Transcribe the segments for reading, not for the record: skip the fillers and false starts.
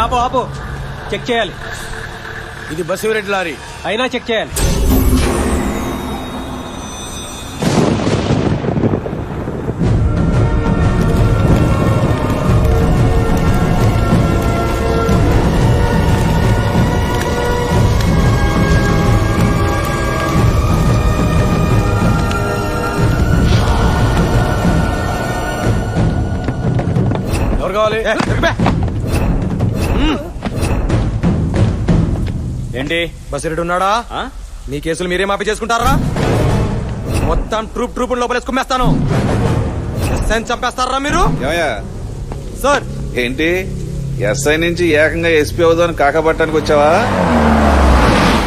ఆపు ఆపు చెక్ చేయాలి. ఇది బస్సు రెడ్డి లారీ అయినా చెక్ చేయాలి. ఎవరు కావాలి? ఏంటి బసిరెడ్డి ఉన్నాడా? మీ కేసులు మీరే మాఫీ చేసుకుంటారా? మొత్తం ట్రూప్ లోపలేసి కుమ్మేస్తాను. ఎస్ఐని చంపేస్తారా మీరు? సార్ ఏంటి ఎస్ఐ నుంచి ఏకంగా ఎస్పీ అవుదాని కాకపట్టడానికి వచ్చావా?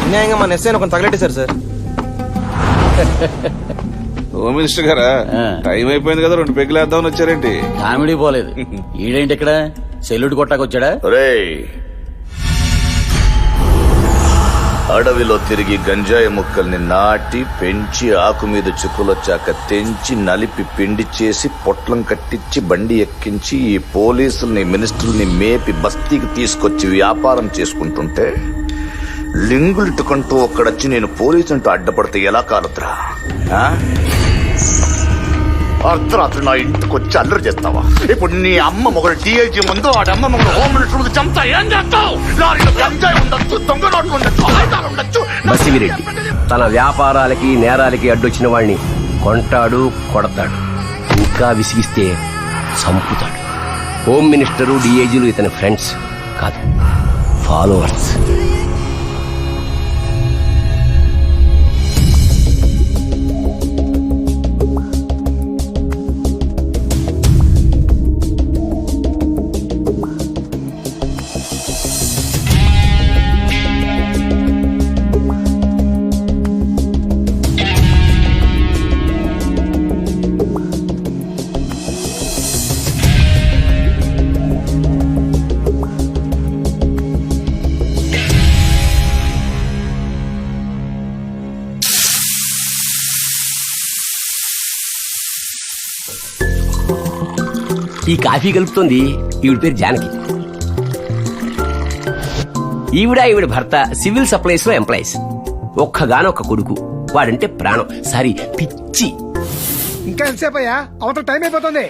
అన్యాయంగా మన ఎస్ఐని ఒక తగలెట్టేశారు సార్. హోమ్ మినిస్టర్ గారా, టైం అయిపోయింది కదా, 2 పెగ్గులు వేద్దామని వచ్చారేంటి? కామెడీ పోలేదు. ఈడేంటి ఇక్కడ సెల్యూట్ కొట్టాకొచ్చాడా? అడవిలో తిరిగి గంజాయి ముక్కల్ని నాటి పెంచి ఆకు మీద చుక్కులొచ్చాక తెంచి నలిపి పిండి చేసి పొట్లం కట్టించి బండి ఎక్కించి ఈ పోలీసుల్ని మినిస్టర్ని మేపి బస్తీకి తీసుకొచ్చి వ్యాపారం చేసుకుంటుంటే లింగులిట్టుకుంటూ ఒక్కడొచ్చి నేను పోలీసు అంటూ అడ్డపడితే ఎలా కాలుద్రా? అర్ధరాత్రి నా ఇంటికి వచ్చి అల్లరి చేస్తావా? ఇప్పుడు నీ అమ్మ మొగలు టీఐజీ ముందు ఆడమ్మ మొగలు హోమ్ మినిస్టర్ ముందు చంపుతా ఏం చేస్తావు? లారీలో గంజాయి ఉండొచ్చు, దొంగ నోట్లు ఉండొచ్చు, ఆయుధాలు ఉండొచ్చు. బసివిరెడ్డి తన వ్యాపారాలకి నేరాలకి అడ్డొచ్చిన వాడిని కొంటాడు, కొడతాడు, ఇంకా విసిగిస్తే చంపుతాడు. హోమ్ మినిస్టరు, డిఐజీలు ఇతని ఫ్రెండ్స్ కాదు, ఫాలోవర్స్. ఈ కాఫీ కలుపుతోంది ఈవిడ పేరు జానకి. ఈవిడ భర్త సివిల్ సప్లైస్ లో ఎంప్లాయీస్. ఒక్కగానొక్క కొడుకు, వాడంటే ప్రాణం, సారీ పిచ్చి. ఇంకా ఎంతసేపు అయ్యా? అవతల టైం అయిపోతుంది.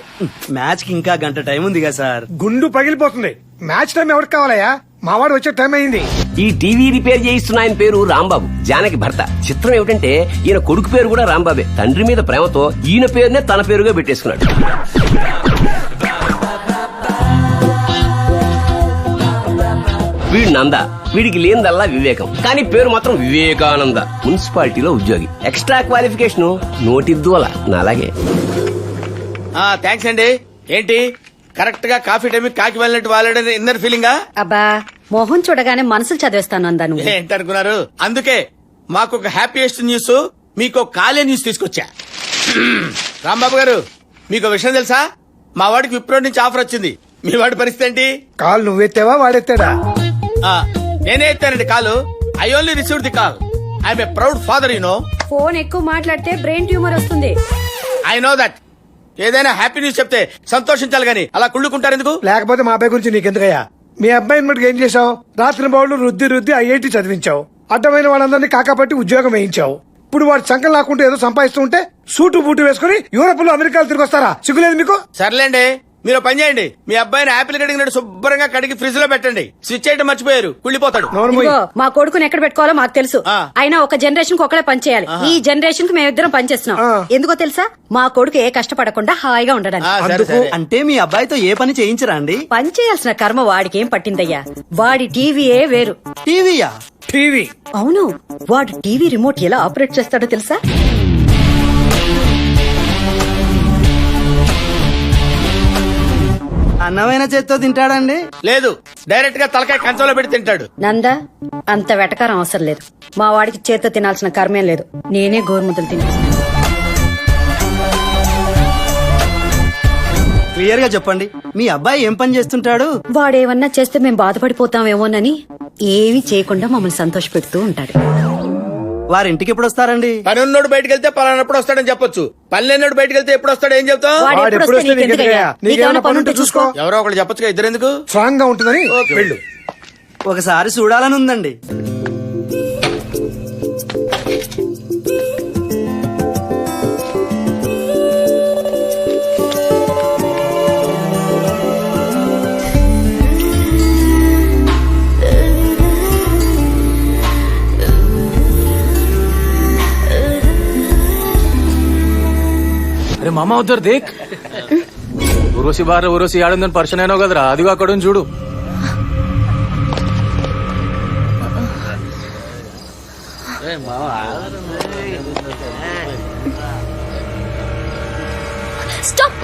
మ్యాచ్ కి ఇంకా గంట టైం ఉంది కదా సార్. గుండు పగిలిపోతుంది. మ్యాచ్ టైం ఎవరికి కావాలయ్యా? మావాడు వచ్చే టైం అయింది. ఈ టీవీ రిపేర్ చేయిస్తున్న ఆయన పేరు రాంబాబు, జానకి భర్త. చిత్రం ఏమిటంటే ఈయన కొడుకు పేరు కూడా రాంబాబే. తండ్రి మీద ప్రేమతో ఈయన పేరునే తన పేరుగా పెట్టేసుకున్నాడు. వీడు నంద, వీడికి లేనిదల్లా వివేకం, కానీ పేరు మాత్రం వివేకానంద. మున్సిపాలిటీలో ఉద్యోగి, ఎక్స్ట్రా క్వాలిఫికేషన్ నోటిద్దువల నాలాగే. థ్యాంక్స్ అండి. ఏంటి కరెక్ట్ గా కాఫీ టైం కాకి వెళ్ళినట్టు వాళ్ళని ఇన్నర్ ఫీలింగా? అబ్బా, మోహన్ చూడగానే మనసులు చదివేస్తాను అందాను. ఏంటనుకున్నారు? అందుకే మాకు ఒక హ్యాపీయెస్ట్ న్యూస్, మీకు కాలే న్యూస్ తీసుకొచ్చా. రాంబాబు గారు, మీకు విషయం తెలుసా? మా వాడికి విప్రో నుంచి ఆఫర్ వచ్చింది. మీ వాడి పరిస్థితి ఏంటి? కాల్ నువ్వెత్తావా వాడెత్తాడా? నేనే ఎత్తానండి కాలు. I only received the call. I'm a proud father, you know. Phone ఎక్కువ మాట్లాడితే బ్రెయిన్ ట్యూమర్ వస్తుంది. I know that. ఏదైనా హ్యాపీ న్యూస్ చెప్తే సంతోషించాలి గాని అలా కుళ్ళుకుంటారు ఎందుకు? లేకపోతే మా అబ్బాయి గురించి నీకెందుకయ్యా? మీ అబ్బాయిని మటుకు ఏం చేశావు? రాత్రి బౌళ్ళు రుద్ది ఐఐటి చదివించావు. అడ్డమైన వాళ్ళందరినీ కాకాపట్టి ఉద్యోగం వేయించావు. ఇప్పుడు వాడు సంకల్ లాక్కుంటూ ఏదో సంపాదిస్తూ ఉంటే సూటు బూటు వేసుకుని యూరోప్ లో అమెరికాలో తిరిగి వస్తారా? సిగ్గులేదు మీకు? సర్లేండి, మీరు పని చేయండి. మీ అబ్బాయిని యాపిల్ కడిగినట్టు శుభ్రంగా కడిగి ఫ్రిడ్జ్ లో పెట్టండి. స్విచ్ చేయడం మర్చిపోయారు, కుళ్ళిపోతాడు. మా కొడుకుని ఎక్కడ పెట్టుకోవాలో మాకు తెలుసు. అయినా ఒక జనరేషన్ కి ఒకడే పని చేయాలి. ఈ జనరేషన్ కి మేమిద్దరం పని చేస్తున్నాం. ఎందుకో తెలుసా? మా కొడుకు ఏ కష్టపడకుండా హాయిగా ఉండడానికి. అంటే మీ అబ్బాయితో ఏ పని చేయించరా అండి? పని చేయాల్సిన కర్మ వాడికి ఏం పట్టిందయ్యా? వాడి టీవీయే వేరు. టీవీయా? టీవీ? అవును, వాడు టీవీ రిమోట్ ఎలా ఆపరేట్ చేస్తాడో తెలుసా? అన్నమైన చేత్తో తింటాడండి? లేదు, డైరెక్ట్ గా తలకాయ కంచంలో పెట్టి తింటాడు. నందా, అంత వెటకారం అవసరం లేదు. మా వాడికి చేత్తో తినాల్సిన కర్మేం లేదు. నేనే గోరుముద్దలు తినేస్తాను. క్లియర్ గా చెప్పండి, మీ అబ్బాయి ఏం పని చేస్తుంటాడు? వాడేమన్నా చేస్తే మేము బాధపడిపోతామేమోనని ఏమీ చేయకుండా మమ్మల్ని సంతోష పెడుతూ ఉంటాడు. వారింటికి ఎప్పుడు వస్తారండి? పని ఉన్నోడు బయటకు వెళ్తే పలానప్పుడు వస్తాడని చెప్పొచ్చు. పని లేనోడు బయటకు వెళ్తే ఎప్పుడు వస్తాడు ఏం చెప్తావు? చూసుకో. ఎవరో ఒకళ్ళు చెప్పొచ్చుగా, ఇద్దరు ఎందుకు? స్ట్రాంగ్ గా ఉంటుందని వెళ్ళు. ఒకసారి చూడాలని ఉందండి. అరే మామ ఉద్దరు దేక్ ఉరోసి బార ఉరోసి ఆడుందని పర్షన్ అయినావు కదరా, అదిగో అక్కడ ఉంది చూడు. స్టాప్.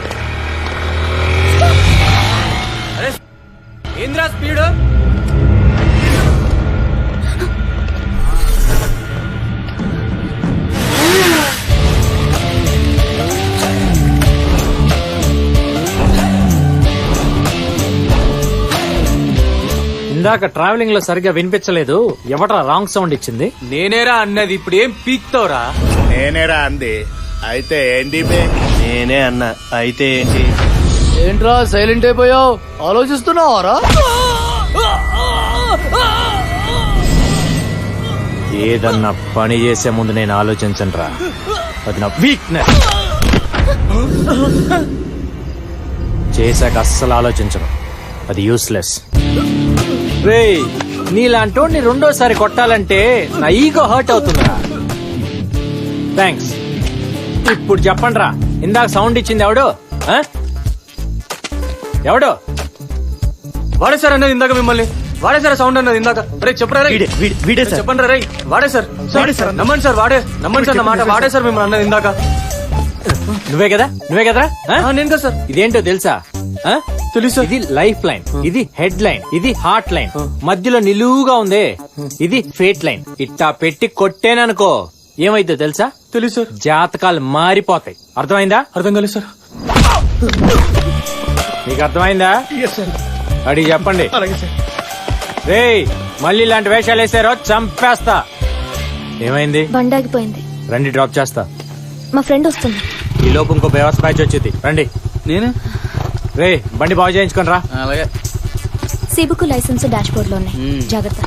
ఏంద్రా స్పీడ్? ఇందాక ట్రావెలింగ్ లో సరిగ్గా వినిపించలేదు. ఎవట్రా రాంగ్ సౌండ్ ఇచ్చింది? నేనేరా అన్నది. ఇప్పుడు ఏం పీక్తావురా? నేనేరా అంది. అయితే ఏంటి బే? నేనే అన్నా. అయితే ఏంటి? ఏంట్రా సైలెంట్ అయిపోయావు? ఆలోచిస్తున్నావారా? ఏదన్నా పని చేసే ముందు నేను ఆలోచించనురా, అది నా వీక్నెస్. చేశాక అస్సలు ఆలోచించను, అది యూస్లెస్. రే నీలాంటోడిని రెండోసారి కొట్టాలంటే నా ఈగో హర్ట్ అవుతుందిరా. థ్యాంక్స్. ఇప్పుడు చెప్పండి రా, ఇందాక సౌండ్ ఇచ్చింది ఎవడు? ఆ? ఎవడు? వాడే సార్ అన్నది ఇందాక మిమ్మల్ని. వాడే సార్ సౌండ్ అన్నది ఇందాక. రే చెప్పరా రే, చెప్పండి రా. వాడే సార్. నమ్మండి సార్, వాడే. నమ్మండి సార్ నా మాట. వాడే సార్ మిమ్మల్ని అన్నది ఇందాక. నువ్వే కదా? నేను కదా సార్. ఇదేంటో తెలుసా? ఆ? తెలుసు. ఇది లైఫ్ లైన్, ఇది హెడ్ లైన్, ఇది హార్ట్ లైన్, మధ్యలో నిలువుగా ఉంది ఇది ఫేట్ లైన్. ఇట్టా పెట్టి కొట్టేననుకో ఏమైతే తెలుసా? తెలుసు సార్. జాతకాలు మారిపోతాయి. అర్థమైందా? అర్థం కాలేదు సార్. నీకు అర్థమైందా? అడిగి చెప్పండి. రే మళ్ళీ ఇలాంటి వేషాలు వేసారో చంపేస్తా. ఏమైంది? బండాగిపోయింది. రండి డ్రాప్ చేస్తా. మా ఫ్రెండ్ వస్తుంది. ఈ లోపు ఇంకో బేవస్ బ్యాచ్ వచ్చింది. రండి. నేను రే బండి బాగు చేయించుకోనరా. అలాగే. సిబుకు లైసెన్స్ డాష్ బోర్డ్ లో ఉన్నాయి. జాగ్రత్త.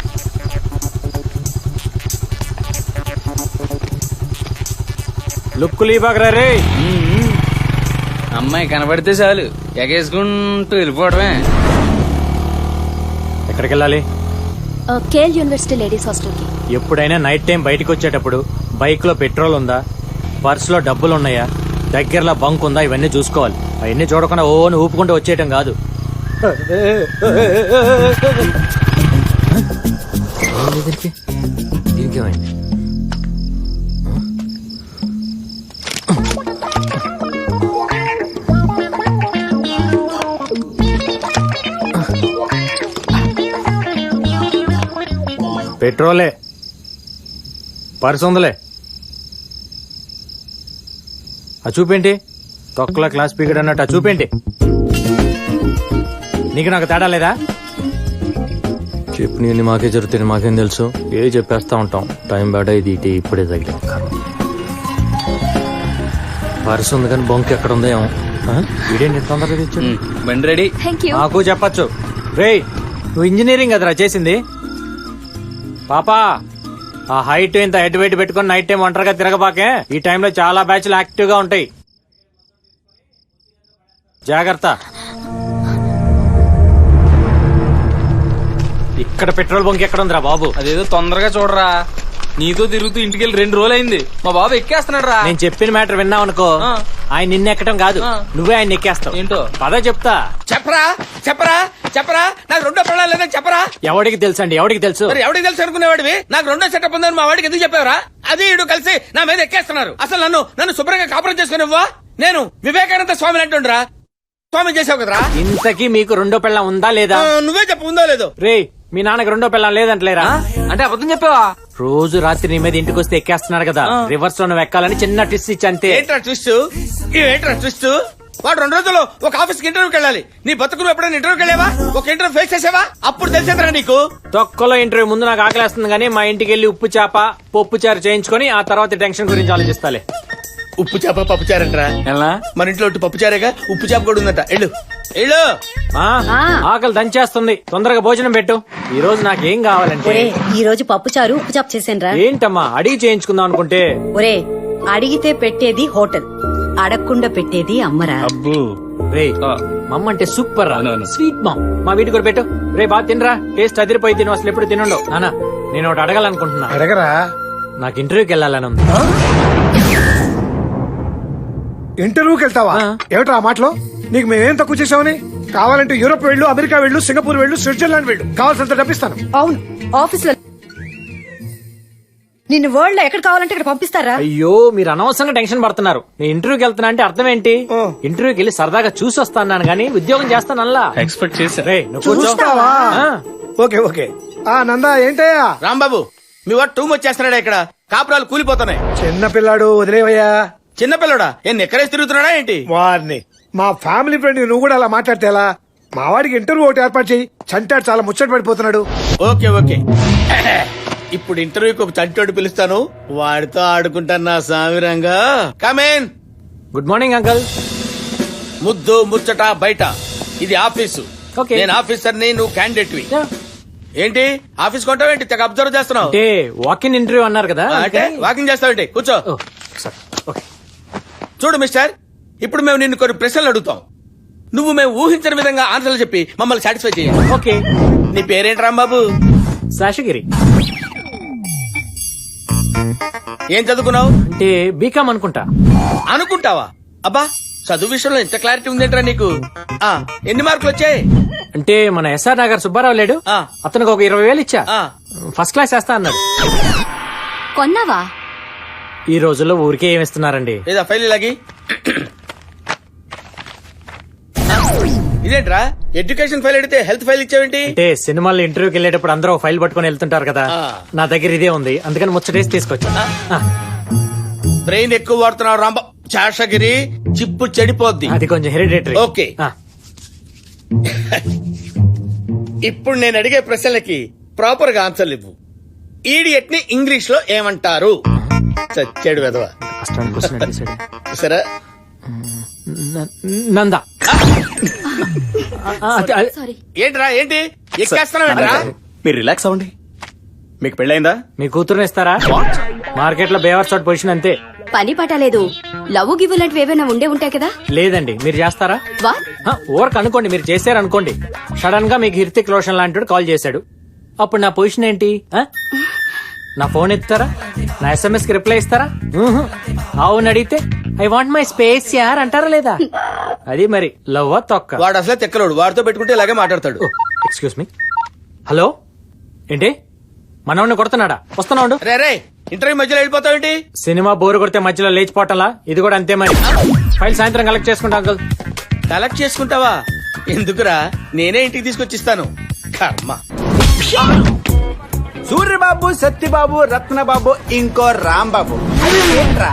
లుక్కులు ఇవ్వకరా రే. అమ్మాయి కనబడితే చాలు ఎగేసుకుంటూ వెళ్ళిపోవడమే. ఎక్కడికి వెళ్ళాలి? కేఎల్ యూనివర్సిటీ లేడీస్ హాస్టల్ కి. ఎప్పుడైనా నైట్ టైం బయటకు వచ్చేటప్పుడు బైక్ లో పెట్రోల్ ఉందా, పర్స్ లో డబ్బులు ఉన్నాయా, దగ్గరలో బంక్ ఉందా, ఇవన్నీ చూసుకోవాలి. అవన్నీ చూడకుండా ఓని ఊపుకుంటూ వచ్చేయటం కాదు. దీనికేమైంది? పెట్రోలే, పర్స్ ఉందలే. ఆ చూపేంటి? తొక్కల క్లాస్ పీరియడ్ అన్నట్టు ఆ చూపేంటి? నీకు నాకు తేడా లేదా? చెప్పు నీ మాకే జరుగుతుంది, మాకేం తెలుసు? ఏ చెప్పేస్తా ఉంటాం. టైం బేట ఇది ఇటు ఇప్పుడే తగిలి. పర్స్ ఉంది కానీ బొంక్ ఎక్కడ ఉందో ఏమో. ఇదేంటి తొందరగా తెచ్చు? బండి రెడీ. నాకు చెప్పచ్చు. రే నువ్వు ఇంజనీరింగ్ కదరా చేసింది? పాపా ఆ హైట్ ఇంత హెడ్ వెయిట్ పెట్టుకుని నైట్ టైం ఒంటరిగా తిరగబాకే. ఈ టైంలో చాలా బ్యాచ్లు యాక్టివ్ గా ఉంటాయి. జాగ్రత్త. ఇక్కడ పెట్రోల్ బంక్ ఎక్కడ ఉందిరా బాబు? అదేదో తొందరగా చూడరా. నీతో తిరుగుతూ ఇంటికి వెళ్ళి 2 రోజులు అయింది. మా బాబు ఎక్కేస్తున్నాడు రా. నేను చెప్పిన మ్యాటర్ విన్నావు అనుకో, ఆయన నిన్న ఎక్కడం కాదు, నువ్వే ఆయన ఎక్కేస్తావు. ఏంటో పదా చెప్తా. చెప్పరా చెప్పరా చెప్పరా. నాకు రెండో పిల్లలు లేదని చెప్పరా. ఎవడికి తెలుసు అండి? ఎవడికి తెలుసు? మరి ఎవడికి తెలుసు అనుకునేవాడివి? నాకు రెండో సెటప్ ఉందని మా వాడికి ఎందుకు చెప్పావరా? అది ఇడు కలిసి నా మీద ఎక్కేస్తున్నారు. అసలు నన్ను శుభ్రంగా కాపురం చేసుకునివ్వా? నేను వివేకానంద స్వామిని అంటుండ్రా. స్వామి చేసావు కదరా. ఇంతకీ మీకు రెండో పెళ్ళం ఉందా లేదా? నువ్వే చెప్పు, ఉందో లేదో. రే మీ నాన్నకి రెండో పెళ్ళం లేదంటలేరా? అంటే అబద్ధం చెప్పావా? రోజు రాత్రి నీ మీద ఇంటికి వస్తే ఎక్కేస్తున్నాడు కదా, రివర్స్ లో నువ్వు ఎక్కాలని చిన్న ట్విస్ట్ ఇచ్చి అంతే. ఏంట్రా ట్విస్ట్? ఏంట్రా ట్విస్ట్? వాడు 2 రోజుల్లో ఒక ఆఫీస్కి ఇంటర్వ్యూకి వెళ్ళాలి. నీ బతుకులు ఎప్పుడైనా ఇంటర్వ్యూకి వెళ్ళావా? ఒక ఇంటర్వ్యూ ఫేస్ చేసావా? అప్పుడు తెలిసేదిరా నీకు. తొక్కలో ఇంటర్వ్యూ ముందు నాకు ఆకలేస్తుంది కానీ మా ఇంటికి వెళ్ళి ఉప్పు చేప పప్పు చారు చేయించుకొని ఆ తర్వాత టెన్షన్ గురించి ఆలోచిస్తాలే. ఉప్పు చేప పప్పు చారంటరా ఎలా మన ఇంట్లో ఒట్టి పప్పు చారేగా ఉప్పు చేప కూడా ఉందట ఎళ్ళు ఎళ్ళు. ఆ, ఆకలి దంచేస్తుంది, తొందరగా భోజనం పెట్టు. ఈ రోజు నాకేం కావాలంటే ఒరే ఈ రోజు పప్పు చారు ఉప్పు చాపు చేసానురా. ఏంటమ్మా అడిగి చేయించుకుందాం అనుకుంటే. ఒరే అడిగితే పెట్టేది హోటల్, అడగకుండా పెట్టేది అమ్మరా. రే మమ్మ అంటే సూపర్ రా, స్వీట్ మామ్. మా వీటి కూడా పెట్టు. రే బాగా తినరా, టేస్ట్ అదిరిపోయి తిను. అసలు ఎప్పుడు తినుండవు. నానా నేను ఒకటి అడగాలనుకుంటున్నా. అడగరా. నాకు ఇంటర్వ్యూకి వెళ్ళాలని ఉంది. ఇంటర్వ్యూకి వెళ్తావా? ఏమిట్రా ఆ మాటలో? నీకు మేమేం తక్కువ చేసామని? కావాలంటే యూరోప్ వెళ్ళు, అమెరికా వెళ్ళు, సింగపూర్ వెళ్ళు, స్విట్జర్లాండ్ వెళ్ళు, కావాల్సినంత డబ్బిస్తాను. అవును ఆఫీస్ లో నిన్ను వరల్డ్ లో ఎక్కడ కావాలంటే ఇక్కడ పంపిస్తారా? అయ్యో మీరు అనవసరంగా టెన్షన్ పడుతున్నారు. నేను ఇంటర్వ్యూకి వెళ్తున్నా అంటే అర్థం ఏంటి? ఇంటర్వ్యూకి వెళ్ళి సరదాగా చూసి వస్తాను గానీ ఉద్యోగం చేస్తానల్లా. ఎక్స్పెక్ట్ చేశా. రే నువ్వు కూర్చో. చూస్తావా? ఆ. Okay okay. ఆ నందా ఏంటయ్యా? రాంబాబు మీ వాడు టూ మచ్ చేస్తున్నాడా ఇక్కడ? కాపురాలు కూలిపోతున్నాయి. చిన్న పిల్లాడు వదిలేవయ్యా. చిన్నపిల్లడా ఏం ఎక్కడేసి తిరుగుతున్నాడా ఏంటి? వారిని మా ఫ్యామిలీ ఫ్రెండ్ నువ్వు కూడా అలా మాట్లాడితే ఎలా? మా వాడికి ఇంటర్వ్యూ ఒకటి ఏర్పాటు చేయి. చంటాడు చాలా ముచ్చట పడిపోతున్నాడు. ఓకే ఓకే ఇప్పుడు ఇంటర్వ్యూకి ఒక చంటోడు పిలుస్తాను, వాడితో ఆడుకుంటాను నా సామిరంగా. కమేన్. Good morning uncle. ముద్దు ముచ్చట బయట, ఇది ఆఫీసు. Okay. నేను ఆఫీసర్ ని, నువ్వు క్యాండిడేట్ వి. ఏంటి ఆఫీస్ కొంటావేంటి? తెగ అబ్జర్వ్ చేస్తున్నావు. అంటే వాకింగ్ ఇంటర్వ్యూ అన్నారు కదా. అంటే వాకింగ్ చేస్తావేంటి? కూర్చో. ఓ, సరే. ఓకే. చూడు మిస్టర్, ఇప్పుడు మేము నిన్ను కొన్ని ప్రశ్నలు అడుగుతాం. నువ్వు మేము ఊహించిన విధంగా ఆన్సర్లు చెప్పి మమ్మల్ని సాటిస్ఫై చేయాలి. ఓకే. నీ పేరేంటి రాంబాబు? శేషగిరి. ఏం చదువుకున్నావు? అంటే బీకామ్ అనుకుంటా. అనుకుంటావా? అబ్బా చదువు విషయంలో ఇంత క్లారిటీ ఉందేంట్రా నీకు? ఎన్ని మార్కులు వచ్చాయి? అంటే మన ఎస్ఆర్ నగర్ సుబ్బారావు లేడు, ఆ. అతనికి ఒక 20,000 ఇచ్చా. ఆ. ఫస్ట్ క్లాస్ వేస్తా అన్నాడు. కొన్నావా? ఈ రోజుల్లో ఊరికే ఏమిస్తున్నారండి. లేదా ఫైల్ ఇలాగి. ఇదేంట్రా ఎడ్యుకేషన్ ఫైల్ అడిగితే హెల్త్ ఫైల్ ఇచ్చావేంటి? అంటే సినిమాల్లో ఇంటర్వ్యూకి వెళ్ళేటప్పుడు అందరూ ఫైల్ పట్టుకొని వెళ్తుంటారు కదా, ఆ. నా దగ్గర ఇదే ఉంది, అందుకని ముచ్చటేసి తీసుకొచ్చా. ఆ, బ్రెయిన్ ఎక్కువ వాడుతున్నావు రాంబా. చాషగిరి చిప్పు చెడిపోద్ది. అది కొంచెం హెరిడేటరీ. ఓకే. ఇప్పుడు నేను అడిగే ప్రశ్నలకి ప్రాపర్ గా ఆన్సర్లు ఇవ్వు. ఈడియట్ ని ఇంగ్లీష్ లో ఏమంటారు? చచ్చాడు వెదవా. సరే నందా. సారీ. ఏంట్రా ఏంటి ఎక్కేస్తున్నావేంట్రా? మీరు రిలాక్స్ అవ్వండి. మీకు పెళ్ళైందా? మీ కూతురుని ఇస్తారా? మార్కెట్ లో బేవర్ చోట్ పొజిషన్ అంతే. పని పట్టలేదు. లవ్ గివ్ లాంటివి ఏవైనా ఉండే ఉంటాయి కదా. లేదండి, మీరు చేస్తారా? వా ఓవర్క్ అనుకోండి, మీరు చేశారనుకోండి. సడన్ గా మీకు హృతిక్ రోషన్ లాంటి కాల్ చేశాడు, అప్పుడు నా పొజిషన్ ఏంటి? నా ఫోన్ ఎత్తుతారా? నా SMS కి రిప్లై ఇస్తారా? అవును అడిగితే ఐ వాంట్ మై స్పేస్ యార్ అంటారా లేదా? అది మరి లవ్ తొక్క. వాడు అసలే తెక్కలోడు, వాడితో పెట్టుకుంటే ఇలాగే మాట్లాడతాడు. Excuse me. హలో ఏంటి మనోడిని కొడుతున్నాడా? వస్తున్నాడు. రే రే ఇంటర్వ్యూ మధ్యలో వెళ్ళిపోతావేంటి? సినిమా బోరు కొడితే మధ్యలో లేచిపోవటంలా ఇది కూడా అంతే మరి. ఫైల్ సాయంత్రం కలెక్ట్ చేసుకుంటా అంకుల్. కలెక్ట్ చేసుకుంటావా? ఎందుకురా, నేనే ఇంటికి తీసుకొచ్చిస్తాను. కర్మ. సూర్యబాబు, సత్యబాబు, రత్నబాబు, ఇంకో రాంబాబు. ఏంట్రా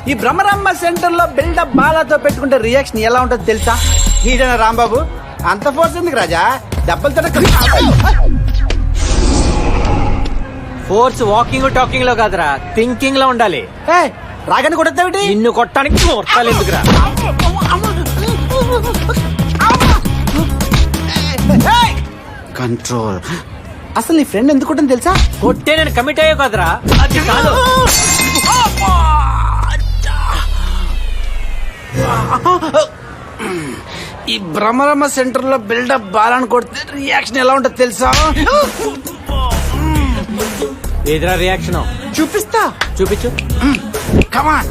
ఈ బ్రహ్మరాంబ సెంటర్ లో బిల్డప్ బాలాతో పెట్టుకుంటే రియాక్షన్ ఎలా ఉంటుందో తెలుసా? ఈడన రాంబాబు అంత ఫోర్స్ ఎందుకు రాజా? దెబ్బలతో ఫోర్స్ వాకింగ్ టాకింగ్ లో కాదురా, థింకింగ్ లో ఉండాలి. రాగానే కొడతావిటి? నిన్ను కొట్టడానికి కొట్టాలి ఎందుకురా? కంట్రోల్. అసలు నీ ఫ్రెండ్ ఎందుకు కొట్టని తెలుసా? కొట్టే నేను కమిట్ అయ్యో కదరా. అది కాదు. ఈ బ్రహ్మరమ్మ సెంటర్ లో బిల్డప్ బాలాన్ని కొడితే రియాక్షన్ ఎలా ఉంటుందో తెలుసా? ఏదిరా రియాక్షన్? చూపిస్తా, చూపించు. కమాన్.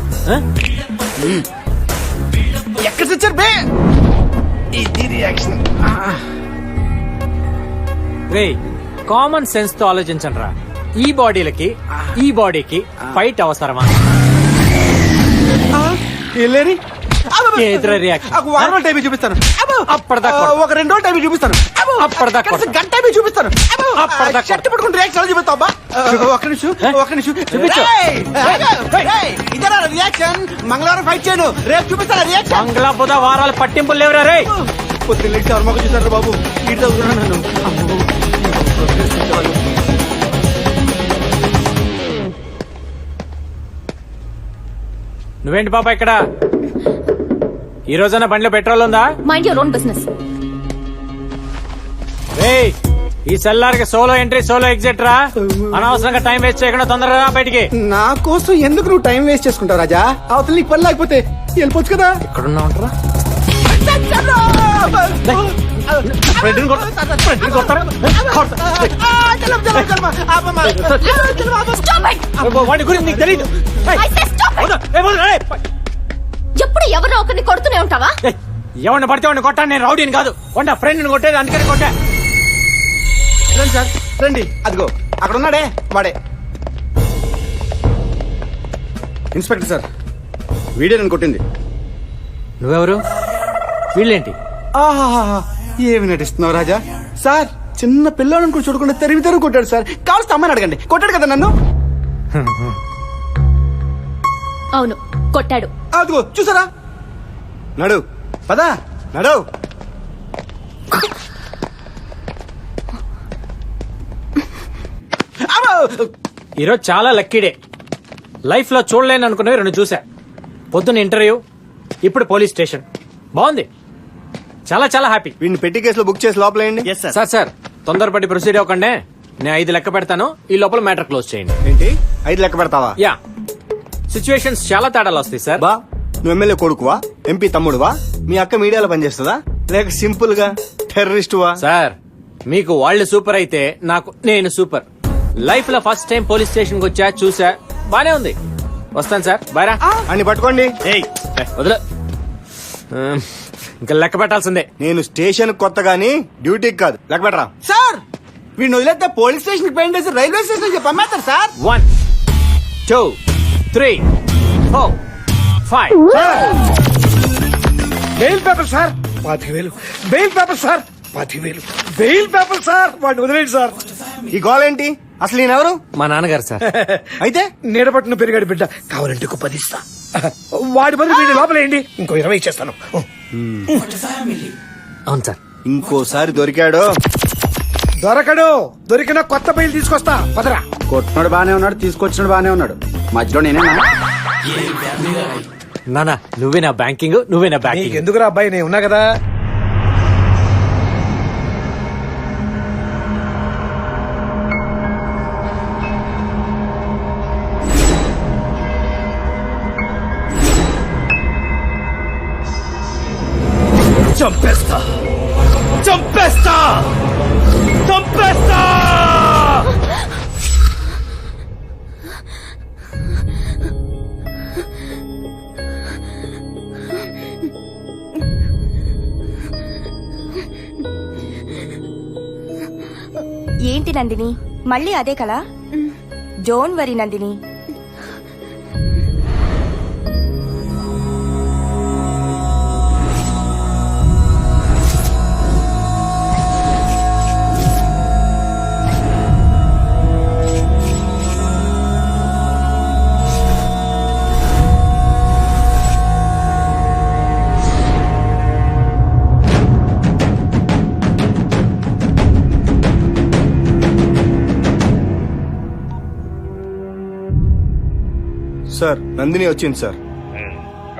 ఎక్కడ తెచ్చారు బే? ఇది రియాక్షన్. రే కామన్ సెన్స్ తో ఆలోచించండి రా. ఈ బాడీలకి ఈ బాడీకి ఫైట్ అవసరమా? వెళ్ళేరి ఏదిరా రియాక్షన్? వారం టైం చూపిస్తాను. అప్పటిదాకా ఒక 2 రోజులు టైం చూపిస్తాను. అప్పటిదాకా గంట టైం చూపిస్తాను. అప్పటిదాకా షర్ట్ పట్టుకుని రియాక్షన్ చూపిస్తావా? ఒక నిమిషం చూపించు. ఇదేనా రియాక్షన్? మంగళవారం ఫైట్ చేయను, రేపు చూపిస్తాను రియాక్షన్. మంగళ బుధ వారాలు పట్టింపులు లేవురా రే. పొద్దున్న చర్మకు చూసారు బాబు. ఇటు చదువుతున్నాను నన్ను. నువ్వేంటి పాప ఇక్కడ ఈ రోజైనా బండిలో పెట్రోల్ ఉందా? Mind your own business. రేయ్, ఈ సెల్లార్కి సోలో ఎంట్రీ సోలో ఎగ్జిట్ రా. అనవసరంగా టైం వేస్ట్ చేయకుండా తొందరగా రా బయటికి. నా కోసం ఎందుకు నువ్వు టైం వేస్ట్ చేసుకుంటావు రాజా? అవతల నీకు పని లేకపోతే వెళ్ళిపోవచ్చు కదా. ఎక్కడున్నా ఉంటారా? వాడి గురించి నీకు తెలీదు. ఎప్పుడు ఎవరో ఒకరిని కొడుతూనే ఉంటావా? ఎవరిని పడితే వాడిని కొట్టాను. నేను రౌడీని కాదు, వంట ఫ్రెండ్ని కొట్టేది, అందుకని కొట్టా. రండి సార్ రండి, అదిగో అక్కడ ఉన్నాడే వాడే ఇన్స్పెక్టర్ సార్. వీడియో నేను కొట్టింది. నువ్వెవరు? వీళ్ళేంటి? ఆహాహా, ఏమి నటిస్తున్నావు రాజా? సార్ చిన్న పిల్లలను కూడా చూడకుండా తెరివి కొట్టాడు సార్. కావాల్సి అమ్మని అడగండి, కొట్టాడు కదా నన్ను. అవును కొట్టాడు. అదిగో చూసారా? నడు పదా నడు. ఈరోజు చాలా లక్కీ డే. లైఫ్ లో చూడలేను అనుకున్నవి రెండు చూసా. పొద్దున్న ఇంటర్వ్యూ, ఇప్పుడు పోలీస్ స్టేషన్. బాగుంది, చాలా చాలా హ్యాపీ. వీడిని పెట్టి కేసులో బుక్ చేసి లోపలేయండి. సార్ సార్ తొందరపడి ప్రొసీడ్ అవ్వకండి. నేను 5 లెక్క పెడతాను, ఈ లోపల మ్యాటర్ క్లోజ్ చేయండి. ఏంటి 5 లెక్క పెడతావా? యా, సిచ్యువేషన్స్ చాలా తేడాలు వస్తాయి సార్. బా నువ్వు ఎమ్మెల్యే కొడుకువా, ఎంపీ తమ్ముడువా, మీ అక్క మీడియాలో పనిచేస్తుందా, లేక సింపుల్ గా టెర్రరిస్టువా? సార్ మీకు వాళ్ళు సూపర్ అయితే నాకు నేను సూపర్. లైఫ్ లో ఫస్ట్ టైం పోలీస్ స్టేషన్ కి వచ్చా, చూసా, బానే ఉంది. వస్తాను సార్, బాయ్రా. అని పట్టుకోండి. వదిలే, ఇంకా లెక్క పెట్టాల్సిందే. నేను స్టేషన్ కొత్త గానీ డ్యూటీకి కాదు. లెక్క పెట్టరా సార్. వీడిని వదిలేస్తే పోలీస్ స్టేషన్ పెయింట్ వేసి రైల్వే స్టేషన్ పంపేస్తారు sir. 1 2 3 4 5. Bail paper sir 10,000. Bail paper sir 10,000. Bail paper sir. వాడిని వదిలేండి సార్. ఈ గోల్ ఏంటి? అసలు ఈయనెవరు? మా నాన్నగారు సార్. అయితే నీడపట్టును పెరిగాడు బిడ్డ. కావాలంటే ఇంకో 10 ఇస్తా. వాడి బదులు వీడి లోపలేయండి, ఇంకో 20 ఇచ్చేస్తాను. అవును సార్. ఇంకోసారి దొరికాడు. దొరకడు. దొరికిన కొత్త బెయిల్ తీసుకొస్తా. పదరా. కొట్టినాడు బానే ఉన్నాడు, తీసుకొచ్చినాడు బానే ఉన్నాడు, మధ్యలో నేనే. నానా నువ్వే నా బ్యాంకింగ్, నువ్వే నా బ్యాంకింగ్. ఎందుకురా అబ్బాయి, నేను ఉన్నా కదా. చంపేస్తా చంపేస్తా చంపేస్తా. ఏంటి నందిని, మళ్ళీ అదే కలా? Don't worry Nandini. Sir Nandini వచ్చింది సార్.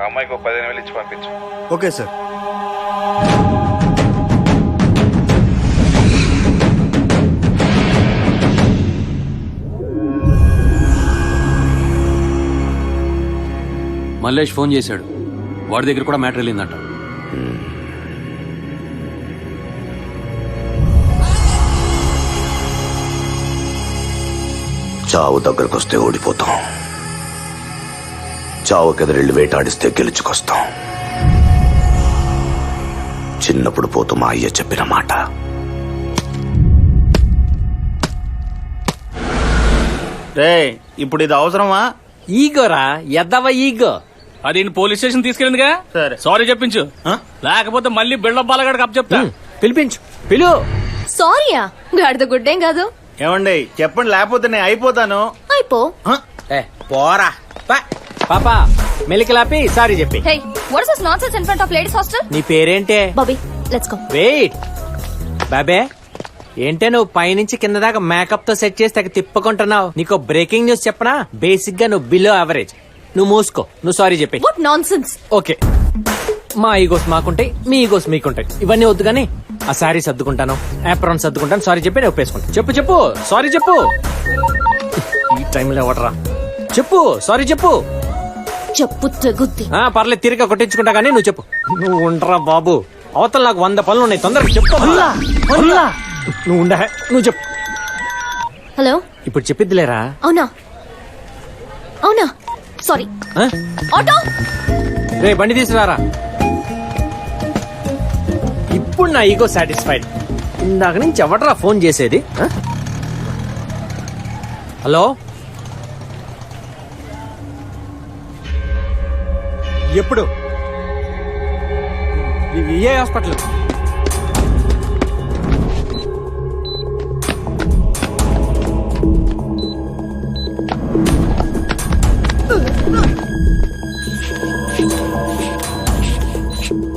అమ్మాయికి 15,000 ఇచ్చి పంపించు. Okay sir. మల్లేష్ ఫోన్ చేశాడు, వాడి దగ్గర కూడా మ్యాటర్ వెళ్ళిందంట. చావు దగ్గరకు వస్తే ఓడిపోతాం, చావుకెదిరెళ్ళి వేటాడిస్తే గెలుచుకొస్తాం. చిన్నప్పుడు పోతూ మా అయ్య చెప్పిన మాట. రే ఇప్పుడు ఇది అవసరమా? ఈగోరా ఎద్దవ ఈగో. అది పోలీస్ స్టేషన్ తీసుకెళ్ళిందిగా, సరే సారీ చెప్పించు. లేకపోతే మళ్ళీ బిల్డప్ బాలగాడికి అప్ చెప్తా. పిలిపించు, పిలు. సారీయా, గాడిద గుడ్డేం కాదు. ఏమండి చెప్పండి, లేకపోతే నేను అయిపోతాను. అయిపో. పోరా పాపా మెలికలాపి సారీ చెప్పి. Hey, what is this nonsense in front of ladies hostel? నీ పేరేంటే? Bobby, let's go. వెయిట్ బాబే, ఏంటే నువ్వు పైనుంచి కింద దాకా మేకప్ తో సెట్ చేసి తెగ తిప్పుకుంటున్నావు? నీకు బ్రేకింగ్ న్యూస్ చెప్పనా? బేసిక్ గా నువ్వు బిలో యావరేజ్. నువ్వు మూసుకో, నువ్వు సారీ చెప్పి. What nonsense. ఓకే, మా ఈగోస్ మాకుంటాయి, మీ ఈగోస్ మీకుంటాయి. ఇవన్నీ వద్దు కానీ ఆ శారీ సర్దుకుంటాను, ఆప్రాన్ సర్దుకుంటాను, సారీ చెప్పి నేను ఒప్పేసుకుంటాను. చెప్పు చెప్పు, సారీ చెప్పు. ఈ టైంలో ఎవడరా? చెప్పు, సారీ చెప్పు. చెప్పు తెగుద్ది. పర్లేదు, తిరిగి కొట్టించుకుంటా కానీ నువ్వు చెప్పు. నువ్వు ఉండరా బాబు, అవతల నాకు 100 పనులు ఉన్నాయి, తొందరగా చెప్పు. నువ్వు ఉండ, నువ్వు చెప్పు. హలో, ఇప్పుడు చెప్పిద్దిలేరా? అవునా అవునా, సారీ. ఆటో రే, బండి తీసుకురారా. ఇప్పుడు నా ఈగో సాటిస్ఫైడ్. ఇందాక నుంచి ఎవడరా ఫోన్ చేసేది? హలో, ఎప్పుడు? ఏ హాస్పిటల్?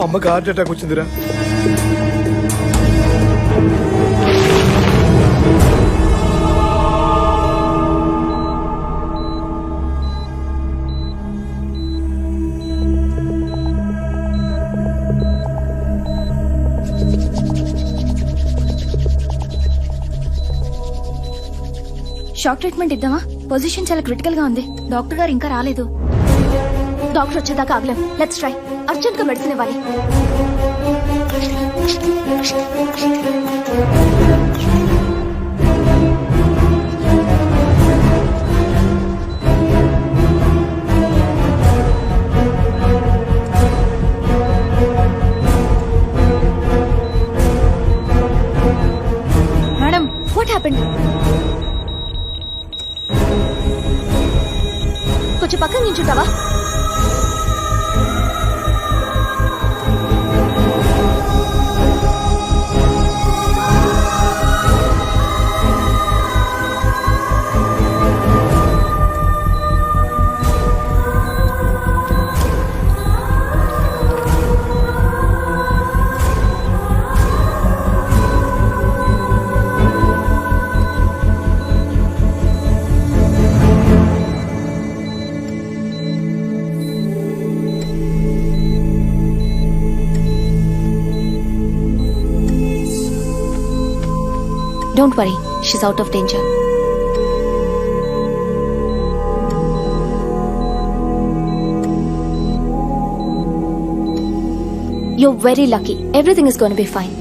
అమ్మకి హార్ట్ అటాక్ వచ్చిందిరా. షాక్ ట్రీట్మెంట్ ఇద్దామా? పొజిషన్ చాలా క్రిటికల్ గా ఉంది. డాక్టర్ గారు ఇంకా రాలేదు. డాక్టర్ వచ్చేదాకా ఆగలేం. Let's try. అర్జెంట్ గా మెడిసిన్ ఇవ్వాలి. Madam, what happened? కొంచెం పక్కన నించుంటావా? Don't worry, she's out of danger. You're very lucky. Everything is going to be fine.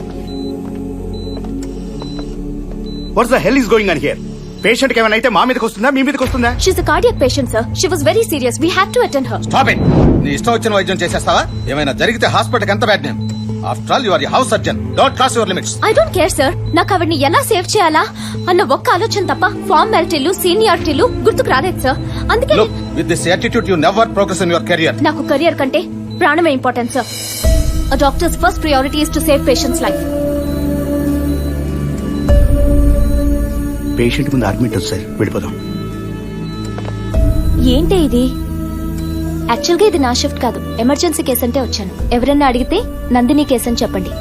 What's the hell is going on here? Patient కి ఏమైనా అయితే మా మీదకి వస్తుందా, మీ మీదకి వస్తుందా? She's a cardiac patient, sir. She was very serious. We had to attend her. Stop it. నీ ఇష్టం వచ్చిన వైద్యం చేసేస్తావా? ఏమైనా జరిగితే హాస్పిటల్ ఎంత bad name. After all you are house surgeon. Don't cross your limits. I don't care, sir. నాకు ఆవిడ్ని ఎలా సేవ్ చేయాలా అన్న ఒక్క ఆలోచన తప్ప ఫార్మాలిటీలు, సీనియారిటీలు గుర్తుకు రాలేదు, సార్. అందుకే look, with this attitude you never progress in your career. నాకు కెరియర్ కంటే ప్రాణమే important, sir. A doctor's first priority is to save patient's life. Patient ముందు అడ్మిట్ ఉంది సార్, వెళ్ళిపోదాం. ఏంటి ఇది? యాక్చువల్ గా ఇది నా షిఫ్ట్ కాదు, ఎమర్జెన్సీ కేసు అంటే వచ్చాను. ఎవరన్నా అడిగితే నందిని కేసు అని చెప్పండి.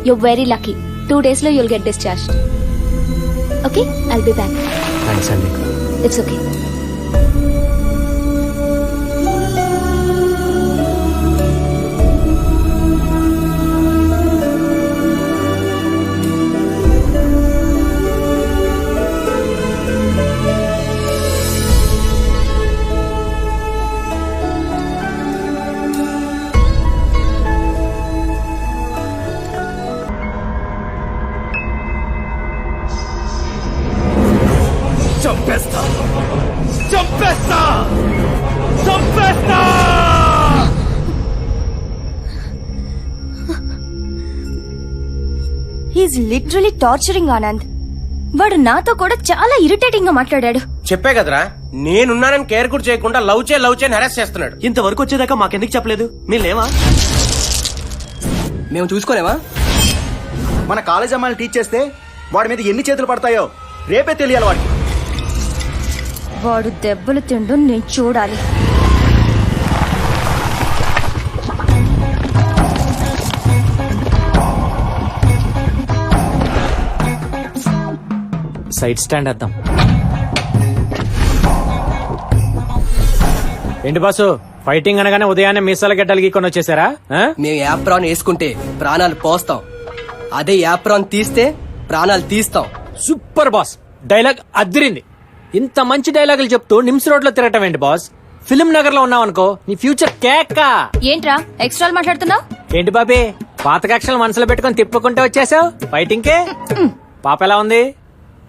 You very lucky. 2 days లో you'll get discharge. Okay, I'll be back. Thanks అండి. It's okay. He's literally torturing Anand. వాడు నాతో కూడా చాలా ఇరిటేటింగ్ గా మాట్లాడాడు. చెప్పే కదరా, నేనున్నానని కేర్ కూడా చేయకుండా లవ్ చేయని హెరాస్ చేస్తున్నాడు. ఇంతవరకు వచ్చేదాకా మాకెందుకు చెప్పలేదు? మీరు లేవా? మేము చూసుకోలేవా? మన కాలేజ్ అమ్మాయిని టీచ్ చేస్తే వాడి మీద ఎన్ని చేతులు పడతాయో రేపే తెలియాలి వాడికి. వాడు దెబ్బలు తిండు నేను చూడాలి. సైడ్ స్టాండ్ వేద్దాం. ఏంటి బాసు ఫైటింగ్ అనగానే ఉదయాన్నే మీసాల గడ్డలు గీకొని వచ్చేసారా ఆ? మేము యాప్రాన్ వేసుకుంటే ప్రాణాలు పోస్తాం, అదే యాప్రాన్ తీస్తే ప్రాణాలు తీస్తాం. సూపర్ బాస్, డైలాగ్ అదిరింది. ఇంత మంచి డైలాగులు చెప్తూ నిమ్స్ రోడ్ లో తిరగటం ఏంటి బాస్? ఫిలిం నగర్ లో ఉన్నావు అనుకో, నీ ఫ్యూచర్ కేకా. ఏంట్రా ఎక్స్ట్రా మాట్లాడుతున్నావు? ఏంటి బాబీ, పాత కక్షలు మనసులో పెట్టుకొని తిప్పుకుంటూ వచ్చేసావు ఫైటింగ్ కే? పాప ఎలా ఉంది?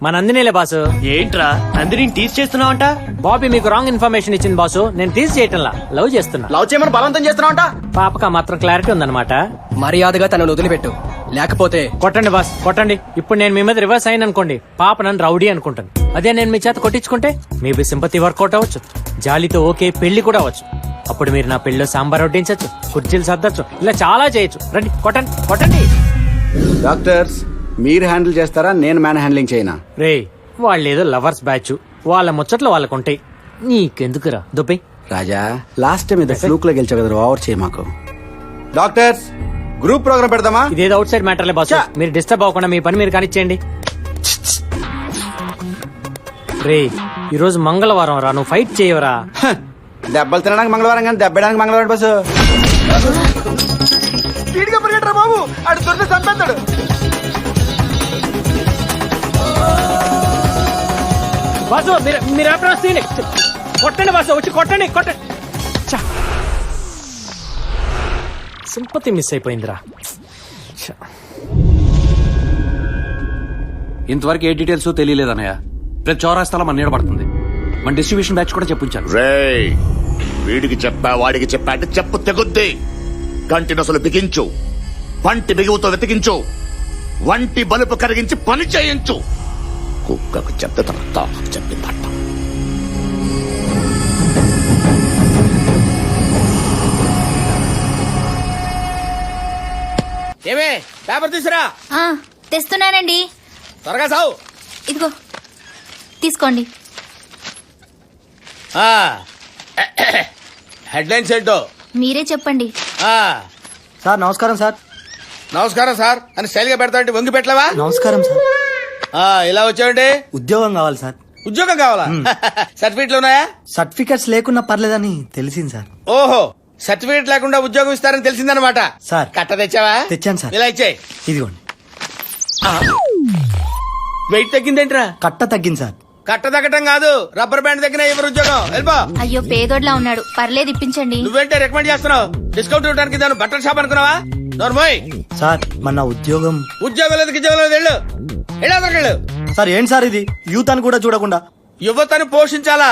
మా నందినిలే బాసు. ఏంట్రా నందిని టీచ్ చేస్తున్నావంట? బాబీ మీకు రాంగ్ ఇన్ఫర్మేషన్ ఇచ్చింది బాసు. నేను తీసి చేయటంలా, లవ్ చేస్తున్నా. లవ్ చేయమని బలవంతం చేస్తున్నావంట. పాపక మాత్రం క్లారిటీ ఉందన్నమాట. మర్యాదగా తనను వదిలిపెట్టు, లేకపోతే కొట్టండి బాస్, కొట్టండి. ఇప్పుడు నేను మీ మీద రివర్స్ అయిన అనుకోండి, పాప నన్ను రౌడీ అనుకుంటాను. అదే నేను మీ చేత కొట్టించుకుంటే మేబీ సింపతి వర్కౌట్ అవ్వచ్చు, జాలితో ఓకే పెళ్లి కూడా అవ్వచ్చు. అప్పుడు మీరు నా పెళ్లిలో సాంబార్ వడ్డించచ్చు, కుర్చీలు సర్దచ్చు, ఇలా చాలా చేయొచ్చు. రండి కొట్టండి, కొట్టండి. డాక్టర్స్ మీరు హ్యాండిల్ చేస్తారా, నేను మ్యాన్ హ్యాండ్లింగ్ చేయనా? రే వాళ్ళు ఏదో లవర్స్ బ్యాచ్, వాళ్ళ ముచ్చట్లు వాళ్ళకుంటాయి, నీకెందుకురా దుబ్బై. రాజా లాస్ట్ టైం ఇది ఫ్లూక్ లో గెలిచావు కదా, ఓవర్ చేయి మాకు. డాక్టర్స్ గ్రూప్ ప్రోగ్రామ్ పెడదామా? ఇదేదో అవుట్ సైడ్ మ్యాటర్లే బాస్, మీరు డిస్టర్బ్ అవ్వకుండా మీ పని మీరు కానిచ్చేయండి. రే ఈ రోజు మంగళవారం రా, నువ్వు ఫైట్ చేయవరా? దెబ్బలు తినడానికి మంగళవారం కానీ దెబ్బడానికి మంగళవారం బస్సు. స్పీడ్గా పరిగెట్టరా బాబు, అటు దొరికి చంపేస్తాడు. బాసు మీరు ఎప్పుడు వస్తే కొట్టండి బాసు, వచ్చి కొట్టండి, కొట్టండి. సింపతి మిస్ అయిపోయిందిరా. ఇంతవరకు ఏ డీటెయిల్స్ తెలియలేదన్నయ్య. ప్రతి చౌరాస్తాలో మన నీడబడుతుంది. మన డిస్ట్రిబ్యూషన్ బ్యాచ్ కూడా చెప్పించాను. రేయ్ వీడికి చెప్పా వాడికి చెప్పా అంటే చెప్పు తెగుద్ది. కంటి నొసలు బిగించు, పంటి బిగువుతో వెతికించు, వంటి బలుపు కరిగించి పని చేయించు. కుక్కకు చెప్తే తన తాకు చెప్పిందట. ఏమే పేపర్ తీసురా. తెస్తున్నానండి. త్వరగా సావు. ఇదిగో తీసుకోండి. హెడ్లైన్స్ ఏంటో మీరే చెప్పండి. సార్ నమస్కారం సార్. నమస్కారం సార్ అని స్టైల్ గా పెడతా వంగి పెట్టలేవా? నమస్కారం సార్. ఇలా వచ్చావండి. ఉద్యోగం కావాలి సార్. ఉద్యోగం కావాలా? సర్టిఫికెట్లు ఉన్నాయా? సర్టిఫికెట్స్ లేకున్నా పర్లేదని తెలిసింది సార్. ఓహో, సర్టిఫికెట్ లేకుండా ఉద్యోగం ఇస్తారని తెలిసిందనమాట. సార్. కట్ట తెచ్చావా? తెచ్చాను సార్. ఇలా ఇచ్చాయి. ఇదిగోండి. వెయిట్ తగ్గిందేంట్రా? కట్ట తగ్గింది సార్. కట్ట తగ్గటం కాదు, రబ్బర్ బ్యాండ్ దగ్గర ఎవరు ఉద్యోగం. వెళ్ళిపో. అయ్యో పేదోడ్లా ఉన్నాడు, పర్లేదు ఇప్పించండి. నువ్వేంటే రికమెండ్ చేస్తున్నావు? డిస్కౌంట్ ఇవ్వడానికి దాని బట్టల షాప్ అనుకున్నావా? నోర్మోయ్. సార్ మన ఉద్యోగం. ఉద్యోగం లేదు ఉద్యోగం లేదు, వెళ్ళు వెళ్ళు. సార్ ఏంటి సార్ ఇది, యూత్ అని కూడా చూడకుండా. యువతను పోషించాలా?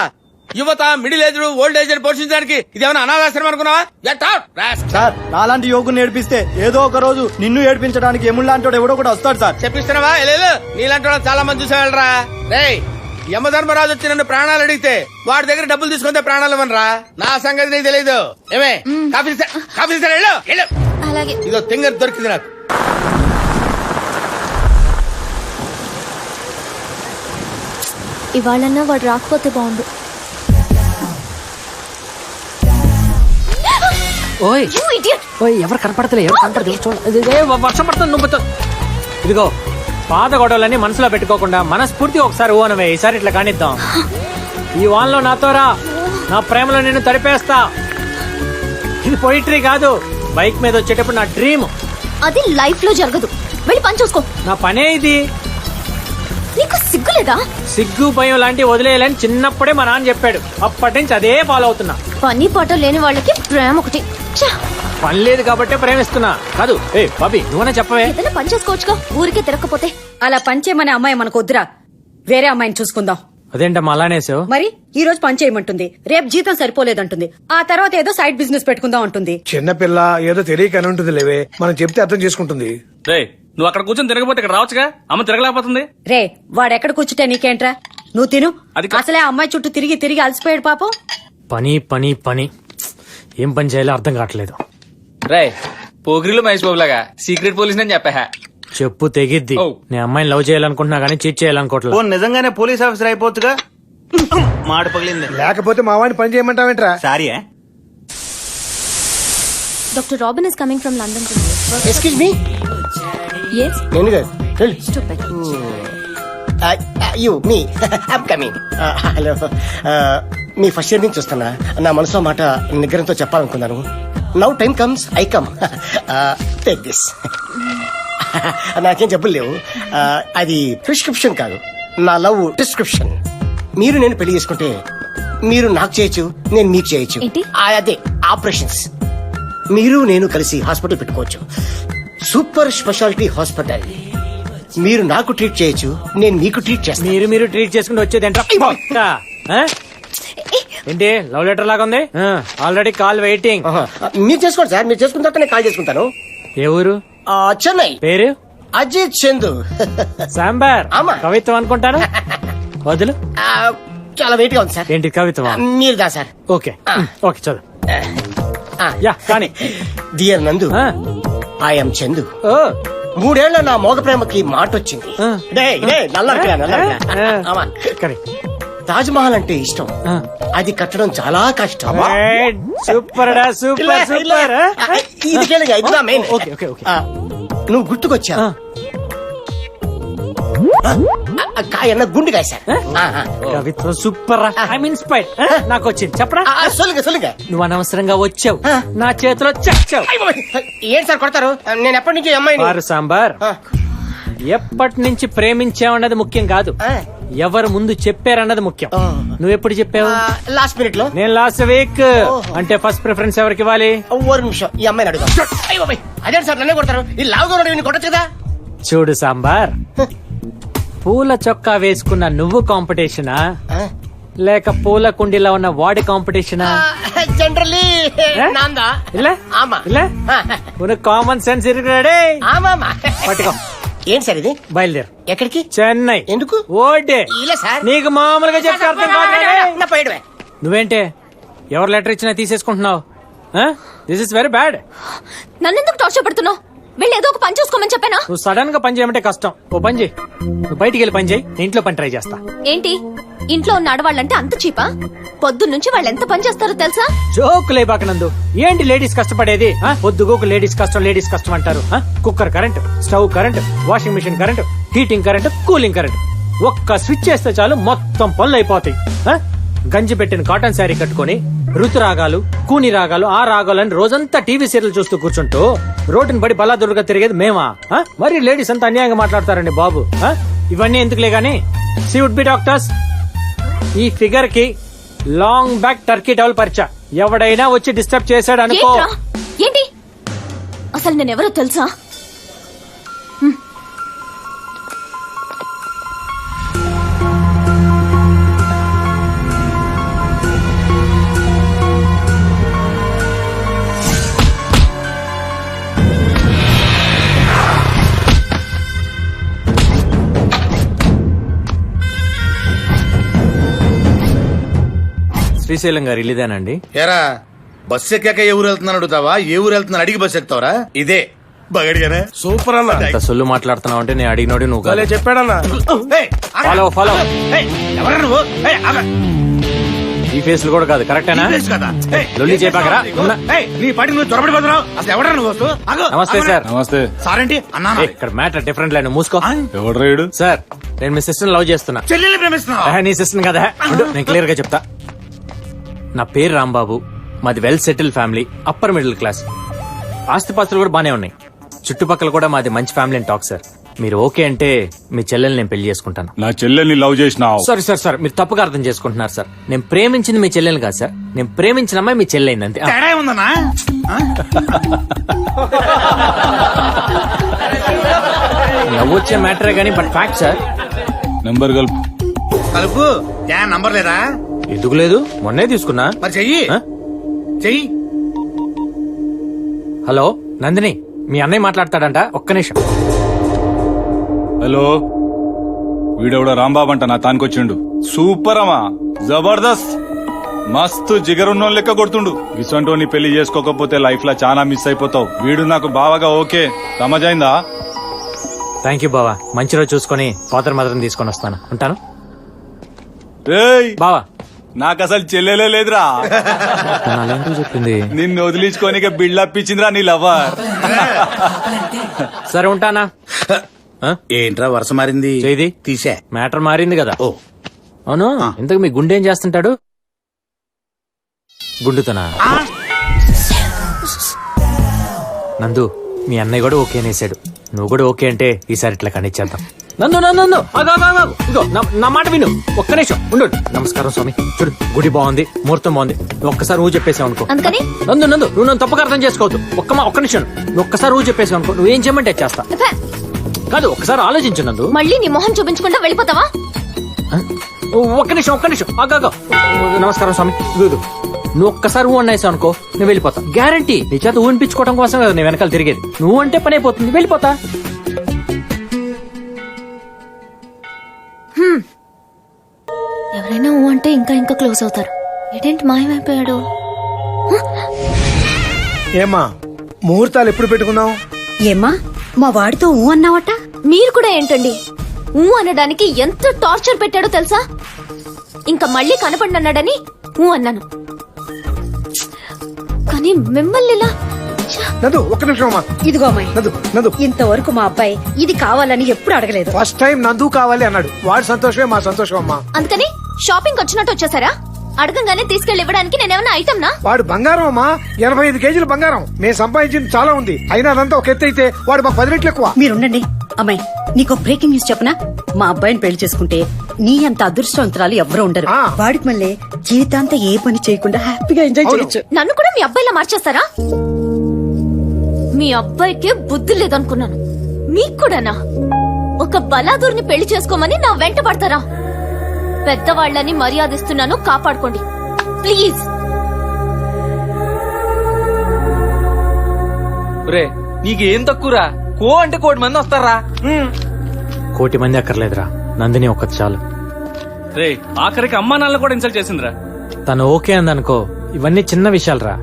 యువత మిడిల్ ఏజ్ ఓల్డ్ ఏజ్ పోషించడానికి ఇదేమైనా అనాథాశ్రమం అనుకున్నావా? Get out, rascal. సార్ నాలాంటి యువకుని నేర్పిస్తే ఏదో ఒక రోజు నిన్ను ఏడిపించడానికి ఎముళ్ళాంటి ఎవడో కూడా వస్తాడు సార్. చెప్పిస్తున్నావా? లేదు నీలాంటి వాళ్ళు చాలా మంది చూసేవాళ్ళరా. రేయ్ యమధర్మరాజు వచ్చి నన్ను ప్రాణాలు అడిగితే వాడి దగ్గర డబ్బులు తీసుకుంటే ప్రాణాలు ఇవ్వనరా. నా సంగతి నీకు తెలీదు. ఏమే కాఫీ తీసాడు, వెళ్ళు. అలాగే. ఇదో తింగర్ దొరికింది నాకు. ఇవాళన్నా వాడు రాకపోతే బాగుండు. ఓయ్ You idiot! ఓయ్ ఎవరు కనపడతలే, ఎవరు కనపడదు. వర్షం పడుతుంది, నువ్వు ఇదిగో పాత గొడవలన్నీ మనసులో పెట్టుకోకుండా మనస్ఫూర్తిగా ఒకసారి ఓనవే. ఈసారి ఇట్లా కానిద్దాం. ఈ వాన్లో నాతో రా, నా ప్రేమలో నిన్ను తడిపేస్తా. ఇది పొయిటరీ కాదు, బైక్ మీద వచ్చేటప్పుడు నా డ్రీమ్. అది లైఫ్ లో జరగదు, వెళ్ళి పని చూసుకో. నా పనే ఇది. నీకు సిగ్గులేదా? సిగ్గు భయం లాంటి వదిలేయాలని చిన్నప్పుడే మా నాన్న చెప్పాడు. అప్పటి నుంచి అదే ఫాలో అవుతున్నా. పని పాట లేని వాళ్ళకి ప్రేమ ఒకటి. ఛ! పని లేదు కాబట్టే ప్రేమిస్తున్నా. కాదు ఏ బాబీ నువ్వనే చెప్పవే. ఏదైనా పని చేసుకోవచ్చుగా, ఊరికే తిరగకపోతే. అలా పంచేయమనే అమ్మాయి మనకు వద్దురా, వేరే అమ్మాయిని చూసుకుందాం. అదేంటమ్మా అలానేసావు? మరి ఈ రోజు పని చేయమంటుంది, రేపు జీతం సరిపోలేదంటుంది, ఆ తర్వాత ఏదో సైడ్ బిజినెస్ పెట్టుకుందాం అంటుంది. చిన్నపిల్ల ఏదో తెలియకని ఉంటుంది లేవే, మనం చెప్తే అర్థం చేసుకుంటుంది. రే నువ్వు అక్కడ కూర్చొని తిరగపోతే ఇక్కడ రావచ్చుగా. అమ్మ తిరగలేకపోతుంది. రే వాడెక్కడ కూర్చుంటే నీకేంట్రా, నువ్వు తిను. అది అసలే ఆ అమ్మాయి చుట్టూ తిరిగి తిరిగి అలసిపోయాడు పాపం. పని పని పని, ఏం పని చేయాలో అర్థం కావట్లేదు. రే పోగిరిలో మహేష్ బాబు లాగా సీక్రెట్ పోలీస్ అని చెప్పా. చెప్పు తెగిద్ది. నేను అమ్మాయిని లవ్ చేయాలనుకుంటున్నా గానీ చీట్ చేయాలనుకోవట్లేదు. నిజంగానే పోలీస్ ఆఫీసర్ అయిపోవచ్చుగా. మాడు పగిలింది. లేకపోతే మా వాడిని పని చేయమంటావేంట్రా? Sorry. Doctor Robin is coming from London. Excuse me. Yes? Stupid. You me I'm coming. Hello మీ ఫస్ట్ ఇయర్ నుంచి చూస్తున్నా నా మనసులో మాట నిగ్రహంతో చెప్పాలనుకున్నాను. Now time comes I come. Take this. నాకేం జబ్బులు లేవు. అది ప్రిస్క్రిప్షన్ కాదు, నా లవ్ డిస్క్రిప్షన్. మీరు నేను పెళ్లి చేసుకుంటే మీరు నాకు చేయొచ్చు, నేను మీకు చేయొచ్చు. అదే ఆపరేషన్స్. మీరు నేను కలిసి హాస్పిటల్ పెట్టుకోవచ్చు, సూపర్ స్పెషాలిటీ హాస్పిటల్. మీరు నాకు ట్రీట్ చేయొచ్చు, నేను మీకు ట్రీట్ చేస్తాను. మీరు ట్రీట్ చేసుకుంటూ వచ్చేది ఏంటి? లవ్ లెటర్ లాగా ఉంది. Already call waiting. మీరు చేసుకోండి సార్, మీరు చేసుకున్న తర్వాత నేను కాల్ చేసుకుంటాను. ఏ ఊరు? చెన్నై. పేరు? అజిత్ చందు. సాంబార్. కవిత్వం అనుకుంటాను. వదులు. చాలా వెయిట్ గా ఉంది సార్. ఏంటి కవిత్వం? మీరు దా సార్. ఓకే ఓకే చదువు. యా కానీ డియర్ నందు, ఐఎమ్ చందు. 3 ఏళ్ల నా మోగ ప్రేమకి మాట వచ్చింది. తాజ్ మహల్ అంటే ఇష్టం, అది కట్టడం చాలా కష్టం. Super super super. ఇది కేళంగా, ఇది నా మెయిన్. నువ్వు గుర్తుకొచ్చా. కాయన్న గుండెకాయ సార్. కవిత్వం సూపర్. I'm inspired. నాకు వచ్చింది చెప్పరా. నువ్వు అనవసరంగా వచ్చావు, నా చేతిలో చచ్చావు. ఏంటి సార్ కొడతారు? నేను ఎప్పటి నుంచి అమ్మాయి సాంబార్. ఎప్పటి నుంచి ప్రేమించావన్నది ముఖ్యం కాదు, ఎవరు ముందు చెప్పారన్నది ముఖ్యం. నువ్వెప్పుడు చెప్పావు? లాస్ట్ మినిట్ లో. నేను లాస్ట్ వీక్. అంటే ఫస్ట్ ప్రిఫరెన్స్ ఎవరికి ఇవ్వాలి? నిమిషం, ఈ అమ్మాయిని అడుగు. అదే సార్ నన్నే కొడతారు. ఈ లావుగా కొట్టచ్చు కదా. చూడు సాంబార్, పూల చొక్కా వేసుకున్న నువ్వు కాంపిటీషనా లేక పూల కుండీలో ఉన్న వాడి కాంపిటీషనా? జనరల్లీ కామన్ సెన్స్ ఇరుకురాడే. పట్టుకో. ఏంటి సార్ ఇది? బయలుదేరు. ఎక్కడికి? చెన్నై. ఎందుకు? ఓటే. సార్ నీకు మామూలుగా చెప్తే అర్థం కాదు. నువ్వేంటే ఎవరు లెటర్ ఇచ్చినా తీసేసుకుంటున్నావు? This is very bad. నన్నెందుకు టార్చర్ పెడుతున్నావు? వెళ్ళి ఏదో ఒక పని చూసుకోమని చెప్పానా? నువ్వు సడన్ గా పని చేయమంటే కష్టం. ఓ పని చేయి, నువ్వు బయటికి వెళ్ళి పని చేయి, నేను ఇంట్లో పని ట్రై చేస్తా. ఏంటి ఇంట్లో ఉన్న ఆడవాళ్ళంటే అంత చీపా? పొద్దున్నుంచి వాళ్ళు ఎంత పని చేస్తారో తెలుసా? జోకులే బాకనందు. ఏంటి లేడీస్ కష్టపడేది? పొద్దుగోకు లేడీస్ కష్టం అంటారు. Cooker current, stove current, washing machine current, heating current, cooling current. ఒక్క స్విచ్ చేస్తే చాలు మొత్తం పనులు అయిపోతాయి. గంజి పెట్టిన కాటన్ శారీ కట్టుకుని ఋతురాగాలు, కూని రాగాలు, ఆ రాగాలని రోజంతా టీవీ సీరియల్ చూస్తూ కూర్చుంటూ రోడ్డుని పడి బలాదురుగా తిరిగేది మేమా? మరి లేడీస్ అంతా అన్యాయంగా మాట్లాడతారండి బాబు. ఇవన్నీ ఎందుకులే గానీ, సీ వుడ్ బి డాక్టర్స్. ఈ ఫిగర్ కి లాంగ్ బ్యాక్ టర్కీ టవల్ పరిచా. ఎవడైనా వచ్చి డిస్టర్బ్ చేశాడు అనుకో. ఏంటి అసలు నేనెవరో తెలుసా? శ్రీశైలం గారు ఇల్లుదేనండి? ఎరా బస్సు ఎక్కాక ఏ ఊరు వెళ్తున్నాను అడుగుతావా? ఏ ఊరు వెళ్తున్నా అడిగి బస్సు ఎక్కుతావరా? ఇదే బగడిగానే. సూపర్ అన్న. సొల్లు మాట్లాడుతున్నావు అంటే నేను అడిగినోడి నువ్వు చెప్పాడన్నా. Follow follow. ఎవరా నువ్వు? ఈ ఫేస్ కూడా కాదు. కరెక్టేనా? లొల్లి చెప్పాకరా. నీ పాటి నువ్వు చొరబడిపోతున్నావు. అసలు ఎవడరా నువ్వు? నమస్తే సార్. నమస్తే సార్ ఏంటి అన్నా? ఇక్కడ మ్యాటర్ డిఫరెంట్ లైన్. మూసుకో. ఎవడు రేడు? సార్ నేను మీ సిస్టర్ లవ్ చేస్తున్నా. చెల్లెల్ని ప్రేమిస్తున్నావు? నీ సిస్టర్ కదా. నేను క్లియర్ గా చెప్తా. నా పేరు రాంబాబు, మాది well settle family, upper middle class. ఆస్తిపాస్తులు కూడా బానే ఉన్నాయి. చుట్టుపక్కల కూడా మాది మంచి ఫ్యామిలీ అని టాక్ సార్. మీరు ఓకే అంటే మీ చెల్లెల్ని నేను పెళ్లి చేసుకుంటాను. నా చెల్లెల్ని లవ్ చేసినావు? సారీ సార్, సార్ మీరు తప్పుగా అర్థం చేసుకుంటున్నారు సార్. నేను ప్రేమించింది మీ చెల్లెల్ని కాదు సార్, నేను ప్రేమించిన అమ్మాయి మీ చెల్లెైంది అంతే. ఉందన్నా నవ్వొచ్చే మ్యాటరే గానీ బట్ ఫ్యాక్ట్ సార్. నంబర్ కలుపు. కలుపు. నంబర్ లేదా? ఎందుకు లేదు, మొన్నే తీసుకున్నా. మరి చెయ్యి చెయ్యి. హలో నందిని, మీ అన్నయ్య మాట్లాడతాడంట, ఒక్క నిమిషం. హలో, వీడెవడో రాంబాబు అంట నా తానికొచ్చిండు. సూపర్ అమ్మా, జబర్దస్త్, మస్తు జిగరున్నోళ్ళ లెక్క కొడుతుండు. గిసంటోని పెళ్లి చేసుకోకపోతే లైఫ్ లో చాలా మిస్ అయిపోతావు. వీడు నాకు బావగా ఓకే, సమజైందా? థ్యాంక్ యూ బావా, మంచి రోజు చూసుకుని ఫాదర్ మదర్ని తీసుకొని వస్తాను. ఉంటాను బావా. నాకు అసలు చెల్లెలే లేదురా. చెప్పింది నిన్ను వదిలించుకోనిక బిల్డప్ ఇచ్చిందిరా నీ లవర్. సరే ఉంటానా. ఏంట్రా వరుస మారింది? చేది తీసే మ్యాటర్ మారింది కదా. ఓ అవును, ఇంతకు మీ గుండె ఏం చేస్తుంటాడు? గుండుతోనా? నందు, మీ అన్నయ్య కూడా ఓకే అనేసాడు. నువ్వు కూడా ఓకే అంటే ఈసారి ఇట్లా కనిచ్చేద్దాం. నందు నందు నందు, ఇగో నా మాట విను, ఒక్క నిమిషం ఉండు. నమస్కారం స్వామి. చూడు, గుడి బాగుంది, ముహూర్తం బాగుంది. నువ్వు ఒక్కసారి ఊ చెప్పేసావు అనుకో. అందుకని నందు నందు, నువ్వు నన్ను తప్పుగా అర్థం చేసుకోవద్దు. ఒక్క నిమిషం, నువ్వు ఒక్కసారి ఊ చెప్పేసావు అనుకో, నువ్వేం చేయమంటే చేస్తా. కాదు, ఒక్కసారి ఆలోచించు నందు. మళ్ళీ నీ మొహం చూపించకుండా వెళ్ళిపోతావా? ఒక్క నిమిషం ఆగాగా. నమస్కారం స్వామి. ఇదిగో, నువ్వు ఒక్కసారి ఊ అన్నాయిసావు అనుకో, నేను వెళ్ళిపోతా. గ్యారంటీ. నీ చేత ఊనిపించుకోవడం కోసం కదా నేను వెనకాల తిరిగేది. నువ్వు అంటే పని అయిపోతుంది, వెళ్ళిపోతా. ఎవరైనా ఊ అంటే ఇంకా ఇంకా క్లోజ్ అవుతారు. ఏంటి మాయమైపోయాడు? ఏమా ముహూర్తాలు ఎప్పుడు పెట్టుకుందాం? ఏమ్మా, మా వాడితో ఊ అన్నావట? మీరు కూడా ఏంటండి ఊ అనడానికి ఎంత టార్చర్ పెట్టాడో తెలుసా? ఇంకా మళ్ళీ కనపడినన్నాడని ఊ అన్నాను. కానీ మిమ్మల్ని ఇలా నదు ఒక్క నిమిషం అమ్మా. ఇదిగో అమ్మాయి, నదు ఇంతవరకు మా అబ్బాయి ఇది కావాలని ఎప్పుడు అడగలేదు. ఫస్ట్ టైం నందు కావాలి అన్నాడు. వాడి సంతోషమే మా సంతోషం అమ్మా. అందుకని షాపింగ్ వచ్చినట్టు వచ్చేసారా? అడగంగానే తీసుకెళ్లి ఇవ్వడానికి నేనేమన్నా ఐటమ్ నా? వాడు బంగారం అమ్మా, 85 కేజీలు బంగారం. మేము సంపాదించింది చాలా ఉంది. అయినా అదంతా ఒక ఎత్తు అయితే వాడు మాకు 10 రెట్లు ఎక్కువ. మీరుండండి అమ్మాయి, నీకు బ్రేకింగ్ న్యూస్ చెప్పనా? మా అబ్బాయిని పెళ్లి చేసుకుంటే నీ అంత అదృష్టవంతురాలు ఎవరు ఉండరు. వాడికి మళ్ళీ జీవితాంతా ఏ పని చేయకుండా హ్యాపీగా ఎంజాయ్ చేయొచ్చు. నన్ను కూడా మీ అబ్బాయిలా మార్చేస్తారా? మీ అబ్బాయికే బుద్ధి లేదనుకున్నాను, మీకు కూడానా? ఒక బలాదూర్ని పెళ్లి చేసుకోమని నా వెంట పడతారా? పెద్దవాళ్ళని మర్యాదిస్తున్నాను, కాపాడుకోండి ప్లీజ్. రే, నీకు ఏం తక్కువరా? కో అంటే 1,000 మంది వస్తారా? 1,000 మంది అక్కర్లేదురా, నందిని ఒక్కటి చాలు. రే, ఆఖరికి అమ్మా నాన్న కూడా ఇన్సల్ట్ చేసిందిరా. తను ఓకే అందనుకో, ఇవన్నీ చిన్న విషయాలురా.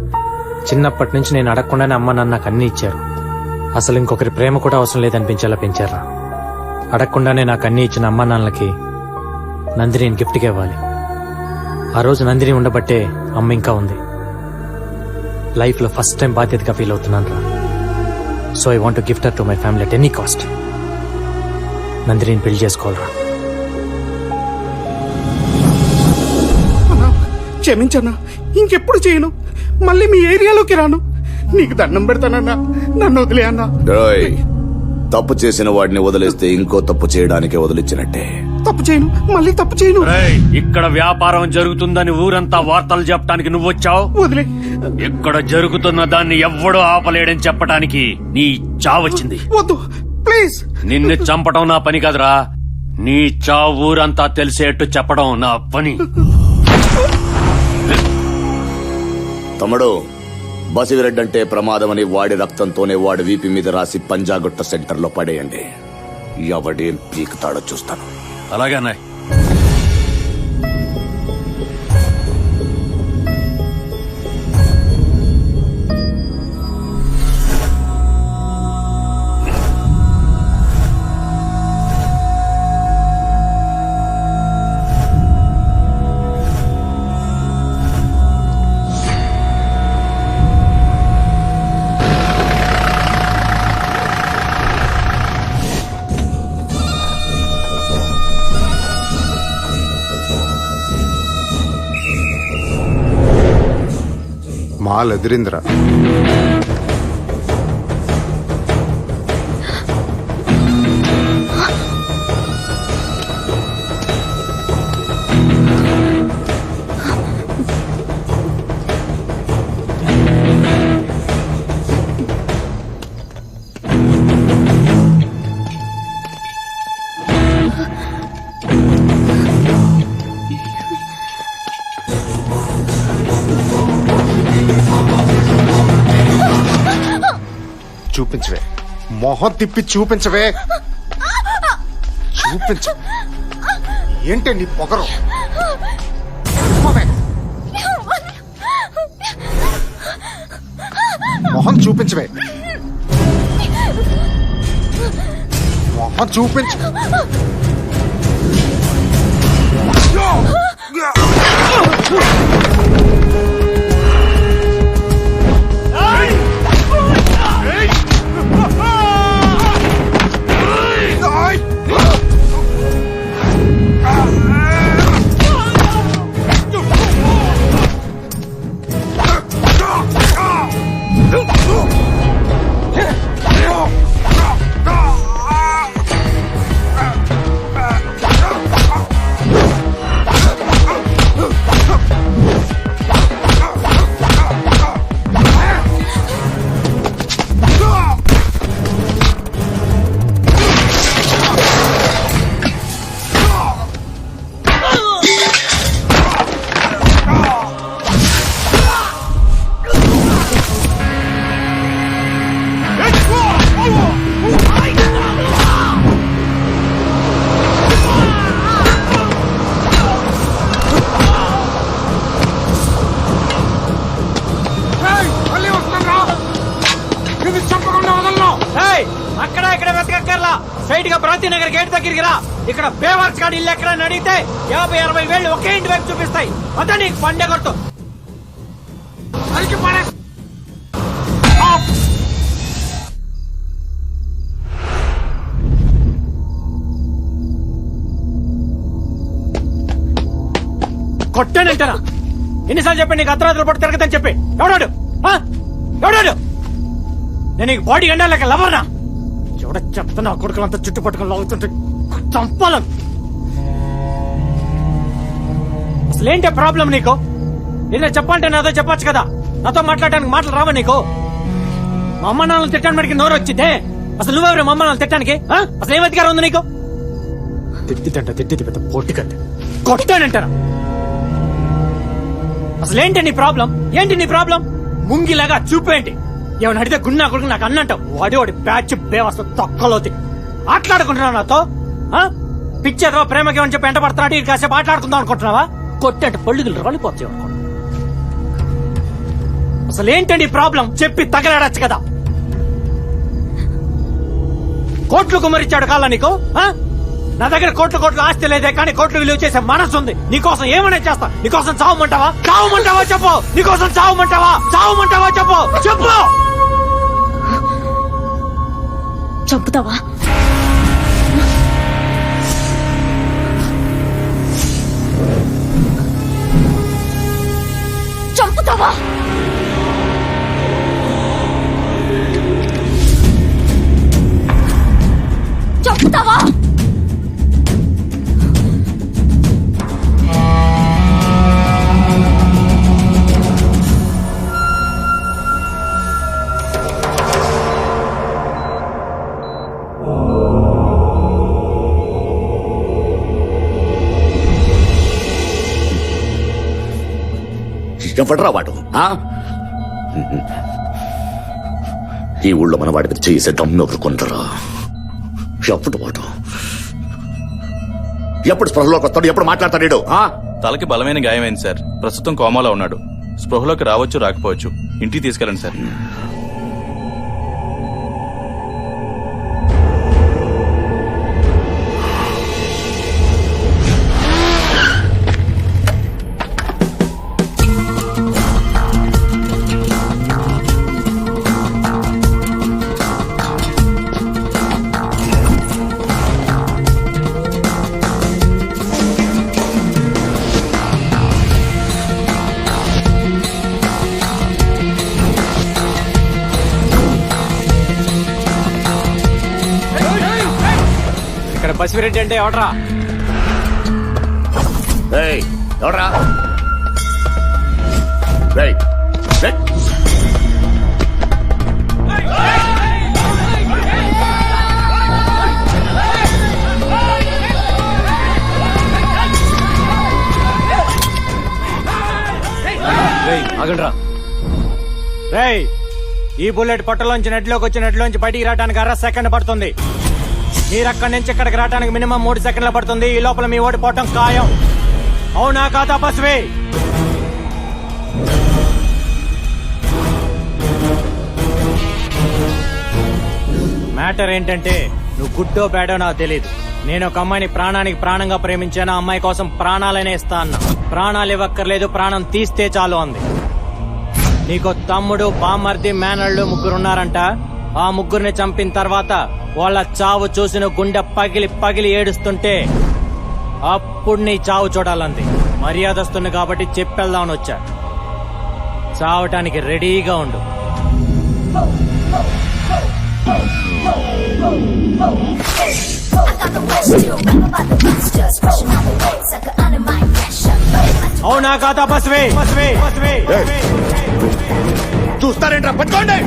చిన్నప్పటి నుంచి నేను అడగకుండానే అమ్మ నాన్న నాకు అన్ని ఇచ్చారు. అసలు ఇంకొకరి ప్రేమ కూడా అవసరం లేదనిపించేలా పెంచారా. అడగకుండానే నాకు అన్ని ఇచ్చిన అమ్మా నాన్నలకి నందిని గిఫ్ట్గా ఇవ్వాలి. ఆ రోజు నందిని ఉండబట్టే అమ్మ ఇంకా ఉంది. లైఫ్ లో ఫస్ట్ టైం బాధ్యతగా ఫీల్ అవుతున్నాను రా. So I want gift her to my family at any cost. Nandini పెళ్లి చేసుకోవాలరా. క్షమించన్నా, ఇంకెప్పుడు చేయను. మళ్ళీ మీ ఏరియాలోకి రాను. నీకు దండం పెడతానన్నా, నన్ను వదిలే అన్నా. తప్పు చేసిన వాడిని వదిలేస్తే ఇంకో తప్పు చేయడానికి వదిలించినట్టే. తప్పు చేయను, మళ్ళీ తప్పు చేయను. ఇక్కడ వ్యాపారం జరుగుతుందని ఊరంతా వార్తలు చెప్పడానికి నువ్వు వచ్చావు. వదిలే. ఇక్కడ జరుగుతున్న దాన్ని ఎవ్వడూ ఆపలేడని చెప్పడానికి నీ చావొచ్చింది. వద్దు ప్లీజ్. నిన్ను చంపడం నా పని కాదురా, నీ చావు ఊరంతా తెలిసేట్టు చెప్పడం నా పని. తమ్ముడు, బసివిరెడ్డి అంటే ప్రమాదమని వాడి రక్తంతోనే వాడి వీపి మీద రాసి పంజాగుట్ట సెంటర్ లో పడేయండి. ఎవడేం పీకుతాడో చూస్తాను. అలాగే అన్నాయ్. మాల్ ఎదిరింద్రా. చూపించవే, మొహం తిప్పి చూపించవే. చూపించ. ఏంటి నీ పొగరు? మొహం చూపించవే, మొహం చూపించు. అక్కడ ఇక్కడ వెతకక్కర్లా, స్ట్రైట్ గా ప్రాంతీ నగర్ గేట్ దగ్గరికి రా. ఇక్కడ బేవర్స్ గాడి ఇల్లు ఎక్కడ అడిగితే 50-60 వేలు ఒకే ఇంటి వైపు చూపిస్తాయి. అదే నీకు పండే గుర్తు. కొట్టానంటారా? ఎన్నిసార్లు చెప్పి నీకు అర్ధరాత్రులు పట్టు తిరగదని చెప్పి ఎవడాడు? ఎవడాడు? నేను నీకు బాడీ ఎండా లేక లవర్నా? ఎవడ చెప్తా నా కొడుకులంతా చుట్టుపట్టుకుని లాగుతుంటే చంపాలను. అసలేంటే ప్రాబ్లం నీకు? ఏదైనా చెప్పాలంటే నాతో చెప్పొచ్చు కదా. నాతో మాట్లాడడానికి మాటలు రావా నీకు? మా అమ్మ నాన్నలు తిట్టడానికి నోరు వచ్చిందే. అసలు నువ్వెవరు మా అమ్మ నాన్నలు తిట్టడానికి? అసలు ఏం అధికారం ఉంది నీకు? తిట్టిది పెద్ద పొట్టి కట్ట. కొట్టానంటారా? అసలేంటి నీ ప్రాబ్లం? ఏంటి నీ ప్రాబ్లం? ముంగిలాగా చూపేంటి? ఏమైనా అడిగితే గుండా కొడుకు నాకు అన్నంటావు. వాడి బ్యాచ్ బేవస్త తొక్కలోతి. ఆటలాడుకుంటున్నావు నాతో? పిచ్చేదో ప్రేమకి ఏమని చెప్పి ఎంట పడుతున్నాడు. ఈ కాసేపు ఆటలాడుకుందాం అనుకుంటున్నావా? కొట్టంటే పళ్ళుగులు రాలిపోతాయి అనుకో. అసలేంటండి ప్రాబ్లం? చెప్పి తగలాడచ్చు కదా. కోట్లు కుమ్మరిచ్చాడు కాలా నీకు? నా దగ్గర కోట్లు ఆస్తి లేదే, కానీ కోట్లు విలువ చేసే మనసు ఉంది. నీకోసం ఏమైనా చేస్తా. నీకోసం చావమంటావా? చెప్పు. నీకోసం చావమంటావా చెప్పు. చంపుతావా? చంపుతావా? చంపుతావా? ఎవడ్రా వాడు? ఈ ఊళ్ళో మన వాడి మీద చేసే దమ్ము ఎవరు కొందరా? ఎప్పుడు వాడు ఎప్పుడు స్పృహలోకి వస్తాడు? ఎప్పుడు మాట్లాడతాడు? తలకి బలమైన గాయమైంది సార్. ప్రస్తుతం కోమాలో ఉన్నాడు. స్పృహలోకి రావచ్చు రాకపోవచ్చు. ఇంటికి తీసుకెళ్ళండి సార్. బసిరెడ్డి అంటే ఎవడ్రా? ఎవడ్రా? ఆగండ్రా. రేయ్, ఈ బుల్లెట్ పొట్టలోంచి నెట్లోకి వచ్చి నెట్లోంచి బయటికి రావడానికి 1/2 సెకండ్ పడుతుంది. మీరు అక్కడి నుంచి ఇక్కడికి రావడానికి మినిమం 3 సెకండ్ల పడుతుంది. ఈ లోపల మీ ఓడిపోవటం ఖాయం. అవునా కాదా బస్వే? మ్యాటర్ ఏంటంటే, నువ్వు గుడ్డో బ్యాడో నాకు తెలియదు. నేను ఒక అమ్మాయిని ప్రాణానికి ప్రాణంగా ప్రేమించాను. ఆ అమ్మాయి కోసం ప్రాణాలనే ఇస్తా అన్నా. ప్రాణాలు ఇవ్వక్కర్లేదు, ప్రాణం తీస్తే చాలు అంది. నీకో తమ్ముడు, బామ్మర్ది, మేనళ్ళు 3 ఉన్నారంట. ఆ 3 చంపిన తర్వాత వాళ్ళ చావు చూసిన గుండె పగిలి ఏడుస్తుంటే అప్పుడు నీ చావు చూడాలంది. మర్యాదస్తుంది కాబట్టి చెప్పేద్దామని వచ్చా. చావటానికి రెడీగా ఉండు. అవునా కాదా బస్వే? చూస్తారేంట్రా? పట్టుకోండి.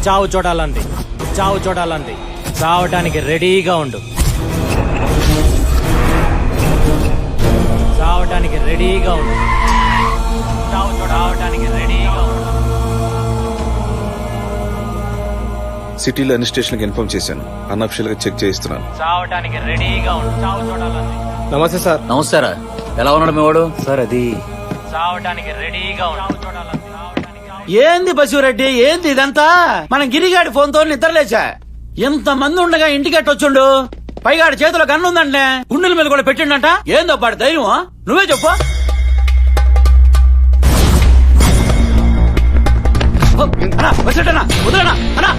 చావు చూడాలంది, చావు చూడాలంది. చావటానికి రెడీగా ఉండు, చావటానికి రెడీగా ఉండు, చావు చూడటానికి రెడీగా ఉండు. సిటీలో అన్ని స్టేషన్కి ఇన్ఫార్మ్ చేశాను. అన్అఫిషియల్ గా చెక్ చేయిస్తున్నాను. చావటానికి రెడీగా ఉండు, చావు చూడాలంది. నమస్తే సార్. నమస్తారా, ఎలా ఉన్నాడు మీ వాడు? సార్ అది చావటానికి రెడీగా ఉండు, చావు చూడాలంది. ఏంది బసిరెడ్డి, ఏంది ఇదంతా? మన గిరిగాడి ఫోన్ తో నిద్రలేచా. ఎంత మంది ఉండగా ఇంటికి వచ్చిండు. పైగా ఆడి చేతిలో గన్ను ఉందంటే, గుండెల మీద కూడా పెట్టిండంట. ఏందో పాడు ధైర్యం, నువ్వే చెప్పు. అన్నా బసిరెడ్డన్నా, వదలనా అన్నా.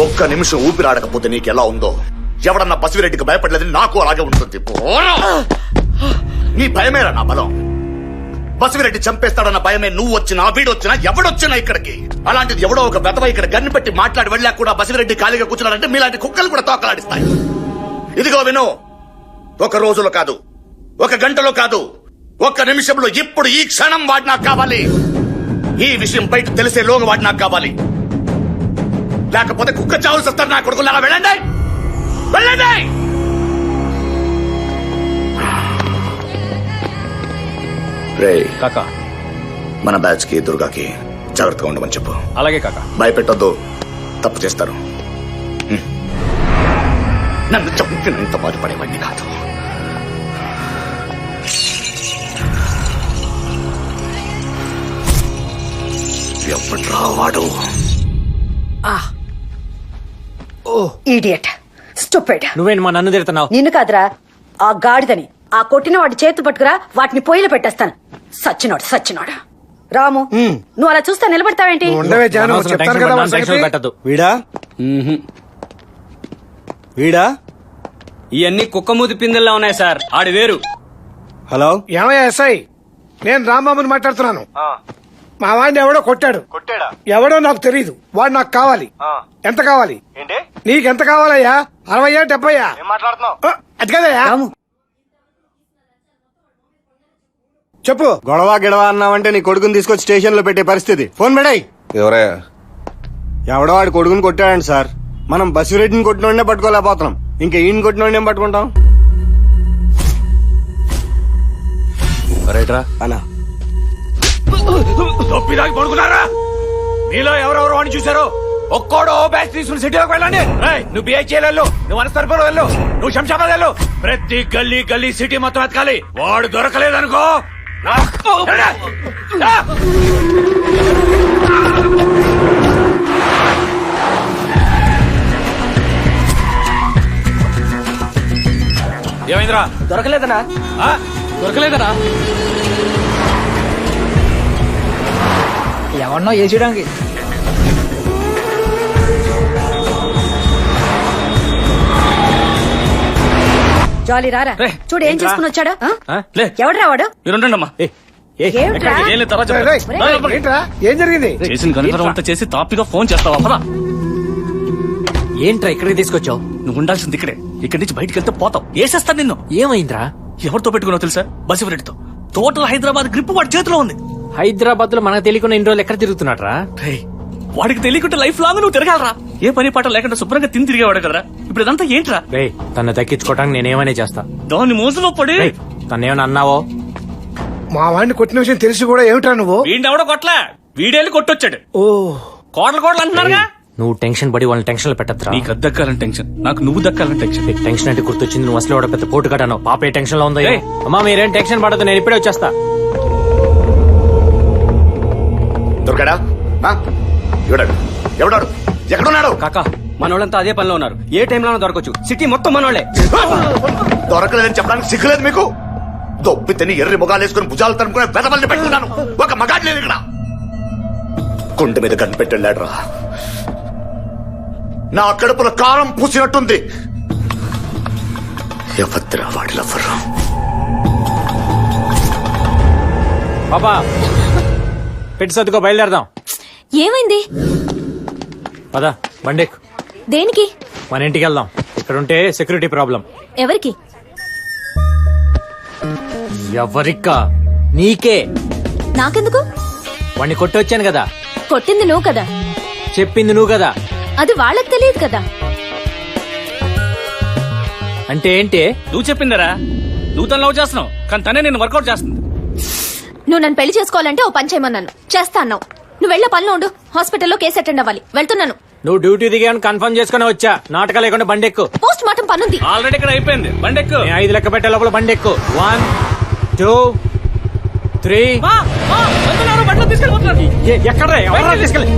ఒక్క నిమిషం ఊపిరాడకపోతే నీకెలా ఉందో, ఎవడన్నా బసిరెడ్డికి భయపడలేదని నాకు అలాగే ఉంటుంది. నీ భయమేరా నా బలం. బసిరెడ్డి చంపేస్తాడన్న భయమే నువ్వు వచ్చినా, వీడొచ్చినా, ఎవడొచ్చినా ఇక్కడికి. అలాంటిది ఎవడో ఒక వెధవ ఇక్కడ గన్ను పెట్టి మాట్లాడి వెళ్ళా కూడా బసిరెడ్డి ఖాళీగా కూర్చున్నాడంటే మీలాంటి కుక్కలు కూడా తోకలాడిస్తాయి. ఇదిగో విను, ఒక రోజులో కాదు, ఒక గంటలో కాదు, ఒక్క నిమిషంలో, ఇప్పుడు ఈ క్షణం వాడు నాకు కావాలి. ఈ విషయం బయట తెలిసే లోగా వాడు నాకు కావాలి. లేకపోతే కుక్క చావులు వస్తారు నా కొడుకులు. అలా వెళ్ళండి, వెళ్ళండి. రే కాకా, మన బ్యాచ్ కి దుర్గాకి జాగ్రత్తగా ఉండమని చెప్పు. అలాగే కాకా. భయపెట్టొద్దు, తప్పు చేస్తారు. నన్ను చంపినంత బాధపడేవాడిని కాదు. ఎప్పట్రా వాడు? Idiot, stupid. నువ్వేంటి మా నన్ను తిడుతున్నావు? నిన్ను కాదురా, ఆ గాడిదని. ఆ కొట్టిన వాడి చేతులు పట్టుకురా, వాటిని పొయ్యిలో పెట్టేస్తాను. సచ్చినోడు, సచ్చినోడు. రాము, నువ్వు అలా చూస్తా నిలబడతావేంటి? ఉండవే జాను, చెప్తాను కదా వాడి సంగతి. పెట్టదు. వీడా వీడా ఇవన్నీ కుక్కమూతి పిందెల్లా ఉన్నాయి సార్. ఆడి వేరు. హలో, ఏమయ్యా ఎస్ఐ? నేను రాంబాబుని మాట్లాడుతున్నాను. మా వాడిని ఎవడో కొట్టాడు. ఎవడో నాకు తెలియదు. వాడు నాకు కావాలి. ఎంత కావాలి? నీకెంత కావాలయ్యా? 60 70? అది కదయ్యా. చెప్పు. గొడవ గిడవ అన్నావంటే నీ కొడుకుని తీసుకొచ్చి స్టేషన్ లో పెట్టే పరిస్థితి. ఫోన్ పెడాయి. ఎవరయ్యా? ఎవడో వాడి కొడుకుని కొట్టాడండి సార్. మనం బసిరెడ్డిని కొట్టినోడే పట్టుకోలేకపోతున్నాం, ఇంకా ఈయన కొట్టినోడే పట్టుకుంటాం. రైట్రా అన్నా, తొప్పిదాకి పడుకున్నారా? మీలో ఎవరెవరు వాడిని చూసారో ఒక్కోడో బ్యాచ్ తీసుకుని సిటీలోకి వెళ్ళండి. నువ్వు బిహెచ్ఎల్ వెళ్ళు, నువ్వు అనస్తరపురం వెళ్ళు, నువ్వు శంషాబాద్ వెళ్ళు. ప్రతి గల్లీ గల్లీ సిటీ మొత్తం ఎతకాలి. వాడు దొరకలేదనుకో, ఏమైందిరా? దొరకలేదనా? దొరకలేదనా? ఎవరినో వేసేయడానికి. జాలి రారా, చూడు ఏం చేసుకుని వచ్చాడు. ఎవడు రావాడు? మీరుండమ్మా. ఏమిట్రా? ఏంట్రా, ఏం జరిగింది? చేసిన కనుక అంతా చేసి తాపిగా ఫోన్ చేస్తావా? పదా. ఏంట్రా ఇక్కడికి తీసుకొచ్చావు? నువ్వు ఉండాల్సింది ఇక్కడే. ఇక్కడి నుంచి బయటికి వెళ్తే పోతావు. వేసేస్తాను నిన్ను. ఏమైందిరా? ఎవరితో పెట్టుకున్నావు తెలుసా? బసిరెడ్డితో. టోటల్ హైదరాబాద్ గ్రిప్ వాడి చేతిలో ఉంది. హైదరాబాద్ లో మనకు తెలియకుండా ఇన్ని రోజులు ఎక్కడ తిరుగుతున్నాడు రా? వాడికి తెలియకుండా లైఫ్ లాంగ్ నువ్వు తిరగాలరా. ఏ పని పాట లేకుండా శుభ్రంగా తిని తిరిగేవాడు కదరా. ఇప్పుడు ఇదంతా ఏంట్రా? తను దక్కించుకోవటానికి నేనేమనే చేస్తా. దాన్ని మోసలో పడి తనేమన్నా అన్నావో? మా వాడిని కొట్టిన విషయం తెలిసి కూడా ఏమిటా నువ్వు? వీడెవడో కొట్లా, వీడేళ్ళు కొట్టొచ్చాడు. ఓ, కోటలు కోటలు అంటున్నారుగా. నువ్వు టెన్షన్ పడి వాళ్ళని టెన్షన్ లో పెట్టద్దురా. నీకు అది దక్కాలని టెన్షన్, నాకు నువ్వు దక్కాలని టెన్షన్. టెన్షన్ అంటే గుర్తొచ్చింది, నువ్వు అసలు వాడు పెద్ద పోటు కట్టాను. పాపే టెన్షన్ లో ఉంది. అమ్మా మీరేం టెన్షన్ పడద్దు, నేను ఇప్పుడే వచ్చేస్తా. దొరకడా? ఎవడాడు? ఎవడాడు? ఎక్కడున్నాడు? కాకా, మనోళ్ళంతా అదే పనిలో ఉన్నారు. ఏ టైంలో దొరకచ్చు. సిటీ మొత్తం మనోళ్లే. దొరకలేదని చెప్పడానికి సిగ్గులేదు మీకు? దొబ్బి తిని ఎర్రి ముగాలేసుకుని భుజాలు తనుకునే వెదవల్ని పెట్టుకున్నాను. ఒక మగాడు లేదు ఇక్కడ. గుండె మీద కనిపెట్టాడు రా. నా కడుపులో కారం పూసినట్టుంది. ఎవద్రా వాడి లవ్వరు? పాపా పెట్టి సర్దుకో, బయలుదేరదాం. ఏమైంది? పద బండెక్. దేనికి? మన ఇంటికి వెళ్దాం. ఇక్కడ ఉంటే సెక్యూరిటీ ప్రాబ్లం. ఎవరికి? ఎవరిక్కా? నీకే. నాకెందుకు? వాణ్ణి కొట్టొచ్చాను కదా. కొట్టింది నువ్వు కదా. చెప్పింది నువ్వు కదా. అది వాళ్ళకి తెలియదు కదా. అంటే ఏంటి? నువ్వు చెప్పిందరా, నువ్వు తను లవ్ చేస్తున్నావు కానీ తనే నేను వర్కౌట్ చేస్తుంది. నువ్వు నన్ను పెళ్లి చేసుకోవాలంటే ఓ పని చేయమన్నాను, చేస్తా అన్నావు. నువ్వు వెళ్ళే పనిలో ఉండు, హాస్పిటల్లో కేసు అటెండ్ అవ్వాలి. వెళ్తున్నాను. నువ్వు డ్యూటీ దిగాను కన్ఫర్మ్ చేసుకుని వచ్చా. నాటకాలు లేకుండా బండెక్కు. పోస్ట్ మార్టం పనుంది. ఆల్రెడీ ఇక్కడ అయిపోయింది, బండెక్కు. 5 లెక్క పెట్టే లోపల బండెక్కు. 1 2 3. బట్టలు తీసుకెళ్ళిపోతున్నారు. ఎక్కడ ఎవరు తీసుకెళ్ళి?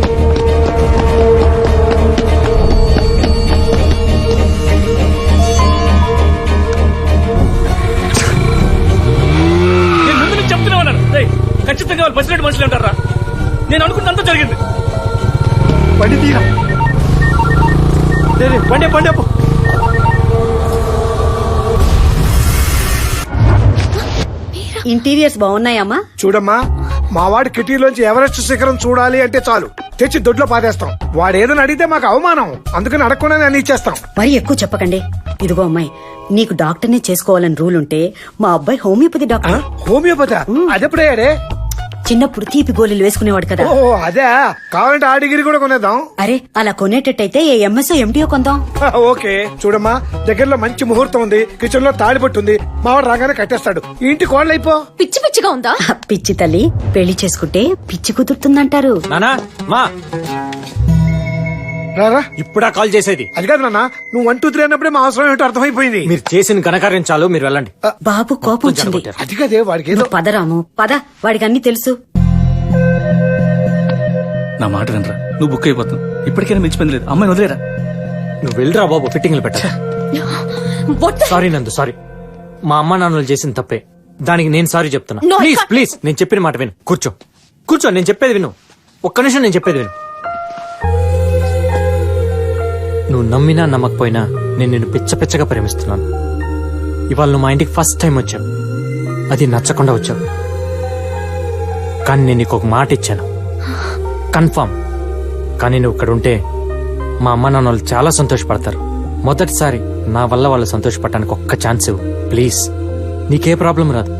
నేను ముందు నుంచి చెప్తూనే ఉన్నాను, రేయ్, ఖచ్చితంగా వాళ్ళు బస్సు మనుషులు ఉంటారా. నేను అనుకున్నంత జరిగింది. బండి తీరా. బండి బండి. ఇంటీరియర్స్ బాగున్నాయమ్మా. చూడమ్మా, మా వాడి కిటీలోంచి ఎవరెస్ట్ శిఖరం చూడాలి అంటే చాలు తెచ్చి దొడ్లో పాదేస్తాం. వాడు ఏదని అడిగితే మాకు అవమానం, అందుకని అడగకుండానే అన్ని ఇచ్చేస్తాం. మరి ఎక్కువ చెప్పకండి. ఇదిగో అమ్మాయి, నీకు డాక్టర్నే చేసుకోవాలని రూల్ ఉంటే మా అబ్బాయి హోమియోపతి డాక్టర్. హోమియోపతి అదెప్పుడయ్యాడే? చిన్నప్పుడు తీపి గోళీలు వేసుకునేవాడు కదా. ఓ అదే, కావాలంటే ఆ డిగ్రీ కూడా కొనేద్దాం. అరే అలా కొనేటట్టయితే ఏ ఎంఎస్ఓ ఎండిఓ కొందాం. ఓకే. చూడమ్మా, దగ్గరలో మంచి ముహూర్తం ఉంది, కిచెన్ లో తాడిపట్టు ఉంది, మావాడు రాగానే కట్టేస్తాడు. ఈ ఇంటి కోళ్ళు అయిపో. పిచ్చి పిచ్చిగా ఉందా? పిచ్చి తల్లి, పెళ్లి చేసుకుంటే పిచ్చి కుదురుతుందంటారు. నానా మా రారా. ఇప్పుడా కాల్ చేసేది? అది కాదు నాన్న, నువ్వు 1 2 3 అన్నప్పుడే మా అవసరం ఏంటో అర్థమైపోయింది. మీరు చేసిన ఘనకార్యం చాలు, మీరు వెళ్ళండి. బాబు కోపం వచ్చింది. అది కదే వాడికి ఏదో. పదరాము పద, వాడికి అన్ని తెలుసు. నా మాట వినరా, నువ్వు బుక్ అయిపోతావు. ఇప్పటికైనా మించిపోయింది లేదు, అమ్మాయిని వదిలేరా. నువ్వు వెళ్ళరా బాబు, ఫిట్టింగ్లు పెట్టా. సారీ నందు, సారీ. మా అమ్మ నాన్నలు చేసిన తప్పే, దానికి నేను సారీ చెప్తున్నా. No, I please can't. Please, నేను చెప్పిన మాట విను. కూర్చో కూర్చో, నేను చెప్పేది విను. ఒక్క నిమిషం నేను చెప్పేది విను. నువ్వు నమ్మినా నమ్మకపోయినా నేను నిన్ను పిచ్చ పిచ్చగా ప్రేమిస్తున్నాను. ఇవాళ నువ్వు మా ఇంటికి ఫస్ట్ టైం వచ్చావు, అది నచ్చకుండా వచ్చావు. కానీ నేను నీకు ఒక మాట ఇచ్చాను, కన్ఫర్మ్. కానీ నువ్వు ఇక్కడ ఉంటే మా అమ్మ నాన్న వాళ్ళు చాలా సంతోషపడతారు. మొదటిసారి నా వల్ల వాళ్ళు సంతోషపడటానికి ఒక్క ఛాన్స్ ఇవ్వు ప్లీజ్. నీకే ప్రాబ్లం రాదు,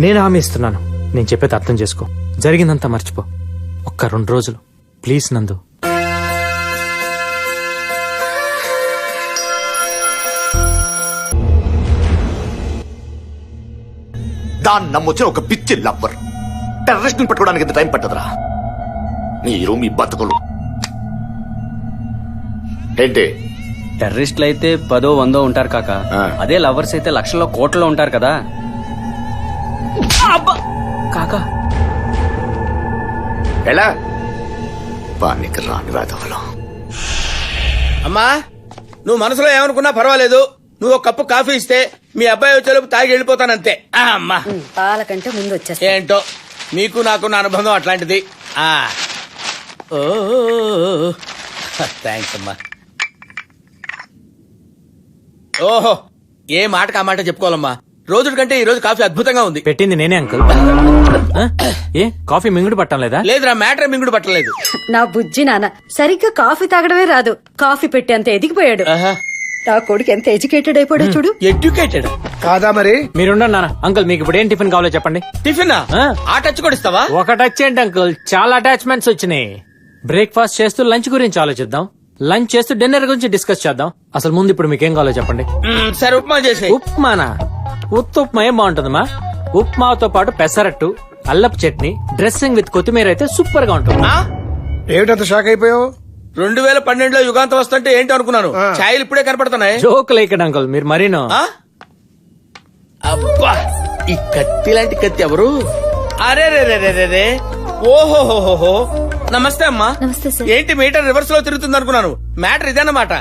నేను హామీ ఇస్తున్నాను. నేను చెప్పేది అర్థం చేసుకో, జరిగిందంతా మర్చిపో. ఒక్క 2 రోజులు ప్లీజ్ నందు. దాన్ని నమ్మొచ్చిన ఒక పిచ్చి లవ్వర్ టెర్రరిస్ట్ ని పట్టుకోవడానికి ఎంత టైం పట్టదురా? మీరు మీ బతుకులు ఏంటి? టెర్రరిస్టులు అయితే 10 100 ఉంటారు కాక, అదే లవర్స్ అయితే లక్షల్లో కోట్లలో ఉంటారు కదా కాకా. ఎలా పానికి రాని రాదవలం. అమ్మా, నువ్వు మనసులో ఏమనుకున్నా పర్వాలేదు. నువ్వు ఒక కప్పు కాఫీ ఇస్తే మీ అబ్బాయి వచ్చేలోపు తాగి వెళ్ళిపోతానంతే. అమ్మా, పాల కంటే ముందు వచ్చేస్తా. ఏంటో మీకు నాకు నా అనుబంధం అట్లాంటిది. థ్యాంక్స్ అమ్మా. ఓహో, ఏ మాటకు ఆ మాట చెప్పుకోవాలమ్మా. రోజు కంటే ఈ రోజు కాఫీ అద్భుతంగా ఉంది. పెట్టింది నేనే అంకుల్. ఏ కాఫీ మింగుడు పట్టం లేదా? లేదురా, మ్యాటర్ మింగుడు పట్టలేదు. నా బుజ్జి నాన్న సరిగ్గా కాఫీ తాగడమే రాదు, కాఫీ పెట్టి అంత ఎదిగిపోయాడు. నా కొడుకు ఎంత ఎడ్యుకేటెడ్ అయిపోయాడు చూడు. ఎడ్యుకేటెడ్ కాదా మరి? మీరుండండి నాన్న. అంకుల్ మీకు ఇప్పుడు ఏం టిఫిన్ కావాలో చెప్పండి. టిఫిన్ ఆ టచ్ కూడా ఇస్తావా? ఒక టచ్ ఏంటి అంకుల్, చాలా అటాచ్మెంట్స్ వచ్చినాయి. బ్రేక్ఫాస్ట్ చేస్తూ లంచ్ గురించి ఆలోచిద్దాం, లంచ్ చేస్తూ డిన్నర్ గురించి డిస్కస్ చేద్దాం. అసలు ముందు ఇప్పుడు మీకేం కావాలో చెప్పండి. సరే ఉప్మా చేసే. ఉప్మానా? ఉప్మా ఏం బాగుంటుందమ్మా? ఉప్మాతో పాటు పెసరట్టు, అల్లపు చట్నీ, డ్రెస్సింగ్ విత్ కొత్తిమీర అయితే సూపర్ గా ఉంటుంది. ఏమిటంత షాక్ అయిపోయావు? 2012లో యుగాంతం వస్తుంటే ఏంటి అనుకున్నాను, ఛాయలు ఇప్పుడే కనపడుతున్నాయి. జోక్ లేక అంకుల్ మీరు మరీను. అబ్బా, ఈ కత్తి లాంటి కత్తి ఎవరు? అరే రే రే రే రే, ఓహోహోహో. నమస్తే అమ్మా. నమస్తే సార్. ఏంటి మీటర్ రివర్స్ లో తిరుగుతుంది అనుకున్నాను. మ్యాటర్ ఇదేనమాట.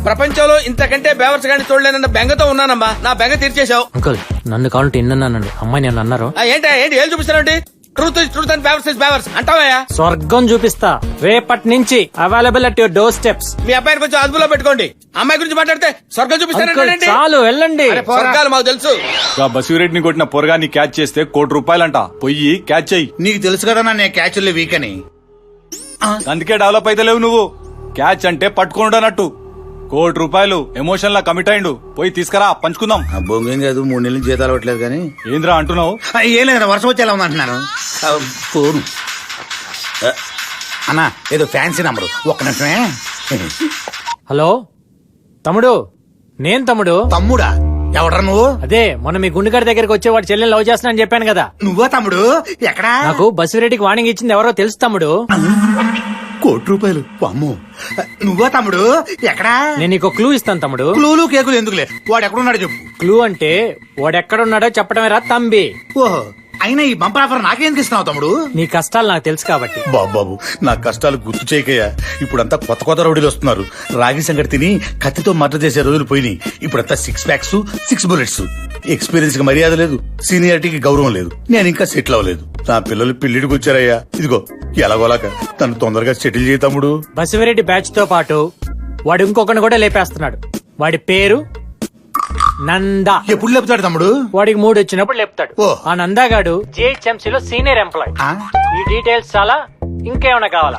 ప్రపంచంలో ఇంతకంటే బేవర్స్ గాని చూడలేనన్న బెంగతో ఉన్నానమ్మా. నా బెంగ తీర్చేశావు. అంకుల్ నన్ను కావాలంటే ఎన్నన్నానండి, అమ్మాయి నన్ను అన్నారు. ఏంటి ఏం చూపిస్తానండి? ట్రూత్ ఇస్ ట్రూత్ అండ్ బేవర్స్ ఇస్ బేవర్స్ అంటావా? స్వర్గం చూపిస్తా రేపటి నుంచి, available at your door steps. మీ అబ్బాయిని కొంచెం అదుపులో పెట్టుకోండి. అమ్మాయి గురించి మాట్లాడితే స్వర్గం చూపిస్తానండి. చాలు వెళ్ళండి. స్వర్గాలు మాకు తెలుసు. బసిరెడ్డిని కొట్టిన పొరగాన్ని క్యాచ్ చేస్తే ₹1,00,00,000 పొయ్యి క్యాచ్ చెయ్యి. నీకు తెలుసు కదా నేను క్యాచ్లే వీక్ అని. అందుకే డెవలప్ అయితే లేవు నువ్వు. క్యాచ్ అంటే పట్టుకుంటానట్టు, ₹1,00,00,000 ఎమోషన్ లా కమిట్ అయిండు. పోయి తీసుకురా పంచుకుందాం. బొంగేం కాదు, 3 నెలలు జీతాలు అవ్వట్లేదు కానీ. ఏంద్రా అంటున్నావు? ఏం లేదు, వర్షం వచ్చేలా ఉంది అంటున్నాను. ఫోన్ అన్నా, ఏదో ఫ్యాన్సీ నంబరు, ఒక్క నిమిషమే. హలో తమ్ముడు, నేను తమ్ముడు. తమ్ముడా? ఎవడ్రా నువ్వు? అదే మొన్న మీ గుండెగారి దగ్గరికి వచ్చే వాడు చెల్లెని లవ్ చేస్తున్నా అని చెప్పాను కదా. నువ్వా తమ్ముడు? ఎక్కడా? నాకు బసిరెడ్డికి వార్నింగ్ ఇచ్చింది ఎవరో తెలుసు తమ్ముడు. ₹1,00,00,000. అమ్మో, నువ్వా తమ్ముడు? ఎక్కడా? నేను నీకు క్లూ ఇస్తాను తమ్ముడు. క్లూలు కేకులు ఎందుకులే, వాడు ఎక్కడున్నాడు చెప్పు. క్లూ అంటే వాడెక్కడున్నాడో చెప్పడమే రా తంబి. ఓహో, అయినా ఈ బంపర్ ఆఫర్ నాకేం ఇస్తున్నావు తమ్ముడు? నీ కష్టాలు నాకు తెలుసు కాబట్టి. బాబు, నా కష్టాలు గుర్తు చేయకయ్యా. ఇప్పుడంతా కొత్త కొత్త రౌడీలు వస్తున్నారు. రాగి సంగటి తిని కత్తితో మర్డర్ చేసే రోజులు పోయినాయి. ఇప్పుడంతా 6 ప్యాక్స్ 6 బుల్లెట్స్. ఎక్స్పీరియన్స్ కి మర్యాద లేదు, సీనియారిటీకి గౌరవం లేదు. నేను ఇంకా సెటిల్ అవ్వలేదు. నా పిల్లలు పెళ్లిడికి వచ్చారయ్యా. ఇదిగో ఎలాగోలాక తను తొందరగా సెటిల్ చేయి తమ్ముడు. బసిరెడ్డి బ్యాచ్ తో పాటు వాడు ఇంకొకరిని కూడా లేపేస్తున్నాడు. వాడి పేరు నందా. ఎప్పుడు లేపుతాడు తమ్ముడు? వాడికి 3 వచ్చినప్పుడు లేపుతాడు. ఆ నందాగాడు జిహెచ్ఎంసీలో సీనియర్ ఎంప్లాయ్. ఈ డీటెయిల్స్ చాలా, ఇంకేమైనా కావాలా?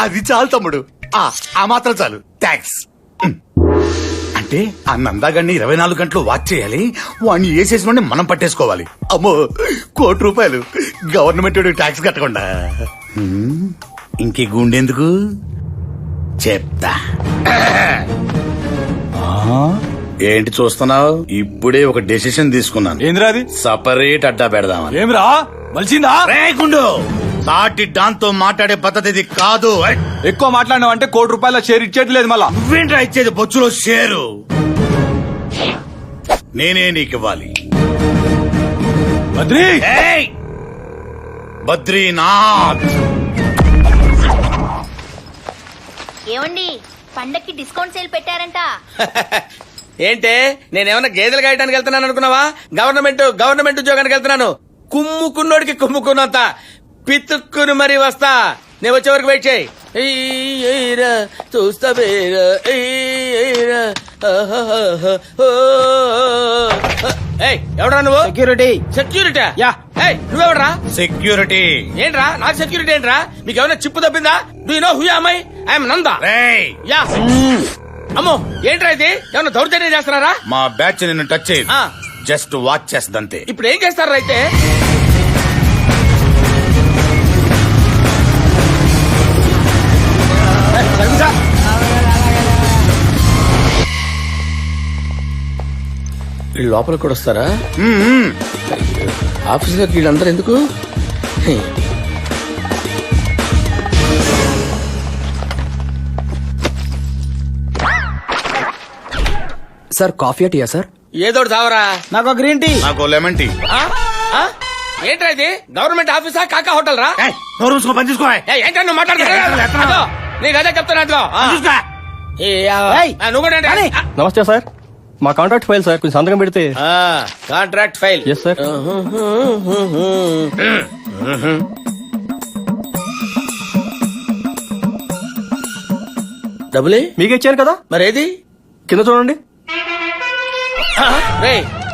అది చాలు తమ్ముడు, ఆ మాత్రం చాలు. థ్యాంక్స్. అంటే ఆ నందాగాడిని 24 గంటలు వాచ్ చేయాలి. వాడిని వేసేసి వాడిని మనం పట్టేసుకోవాలి. అమ్మో, ₹1,00,00,000 గవర్నమెంట్ ట్యాక్స్ కట్టకుండా. ఇంకే గుండెందుకు చెప్తా. ఏంటి చూస్తున్నావు? ఇప్పుడే ఒక డెసిషన్ తీసుకున్నాను. ఏంద్రా అది? సపరేట్ అడ్డా పెడదామని. ఏమిరా మలిసిందా? గుండు, సాటి డాన్తో మాట్లాడే పద్ధతి ఇది కాదు. ఎక్కువ మాట్లాడినావు అంటే ₹1,00,00,000 షేర్ ఇచ్చేట్లేదు. మళ్ళా నువ్వేంట్రా ఇచ్చేది? బొచ్చులో షేరు నేనే నీకు ఇవ్వాలి. బద్రీ, బద్రీనాథ్. ఏమండి, పండక్కి డిస్కౌంట్ సేల్ పెట్టారంట. ఏంటే, నేనేమన్నా గేదెలు కాయటానికి వెళ్తున్నాను అనుకున్నావా? గవర్నమెంట్ ఉద్యోగానికి వెళ్తున్నాను. కుమ్ముకున్నోడికి కుమ్ముకున్నంత పితుక్కుని మరీ వస్తా. నేను వచ్చే వరకు వెయిట్ చేయి. చూస్తా ఎవడరా నువ్వు? సెక్యూరిటీ. నువ్వెవడరా? సెక్యూరిటీ ఏంట్రా? నాకు సెక్యూరిటీ ఏంట్రా? మీకు ఏమైనా చిప్పు తప్పిందా? Do you know who am I? I'm Nanda. Yeah. అమ్మో, ఏంట్రా ఇది? ఏమన్నా దౌర్జన్యం చేస్తున్నారా? మా బ్యాచ్ నిన్ను టచ్ చేయదు, జస్ట్ వాచ్ చేస్తుందంతే. ఇప్పుడు ఏం చేస్తారా అయితే? వీళ్ళు లోపలికి కూడా వస్తారా? ఆఫీసులోకి వీళ్ళందరూ ఎందుకు? సార్ కాఫీ టీయా సార్? ఏదో తావరా. నాకు గ్రీన్ టీ. నాకు లెమన్ టీ. ఏంట్రా ఇది? గవర్నమెంట్ ఆఫీసా కాకా హోటల్ రా? పని చూసుకో. ఏంటో నువ్వు మాట్లాడుతున్నా? నీకు అదే చెప్తున్నా. నమస్తే సార్, మా కాంట్రాక్ట్ ఫైల్ సార్, కొంచెం సంతకం పెడితే. Contract file? Yes sir. డబ్బులే మీకు ఇచ్చాను కదా, మరేది? కింద చూడండి.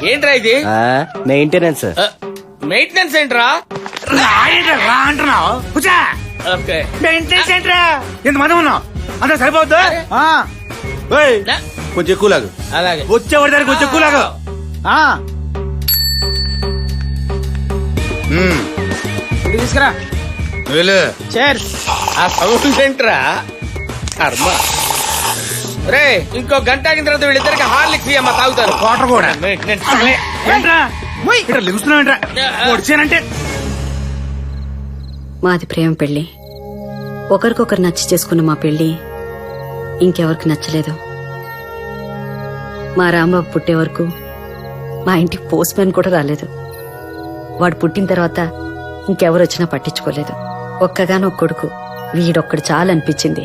ఏంట్రా ఇది? మెయింటెనెన్స్. మెయింటెనెన్స్ ఏంట్రా? అంటున్నావు? మెయింటెనెన్స్ ఏంట్రా? ఎంతమంది ఉన్నావు? అంతా సరిపోద్దా? కొంచెం ఎక్కువ లాగు. అలాగే వచ్చేవాడి దానికి కొంచెం ఎక్కువ లాగు. తీసుకురా. ఆ సౌండ్ ఏంట్రా? కర్మ. రే, ఇంకో గంట ఆగిన తర్వాత వీళ్ళిద్దరికి హార్లిక్స్ అమ్మ తాగుతారు. వాటర్ కూడా. మాది ప్రేమ పెళ్లి. ఒకరికొకరు నచ్చి చేసుకున్న మా పెళ్లి ఇంకెవరికి నచ్చలేదు. మా రాంబాబు పుట్టే వరకు మా ఇంటికి పోస్ట్ మ్యాన్ కూడా రాలేదు. వాడు పుట్టిన తర్వాత ఇంకెవరు వచ్చినా పట్టించుకోలేదు. ఒక్కగానొక్క కొడుకు, వీడొక్కడు చాలు అనిపించింది.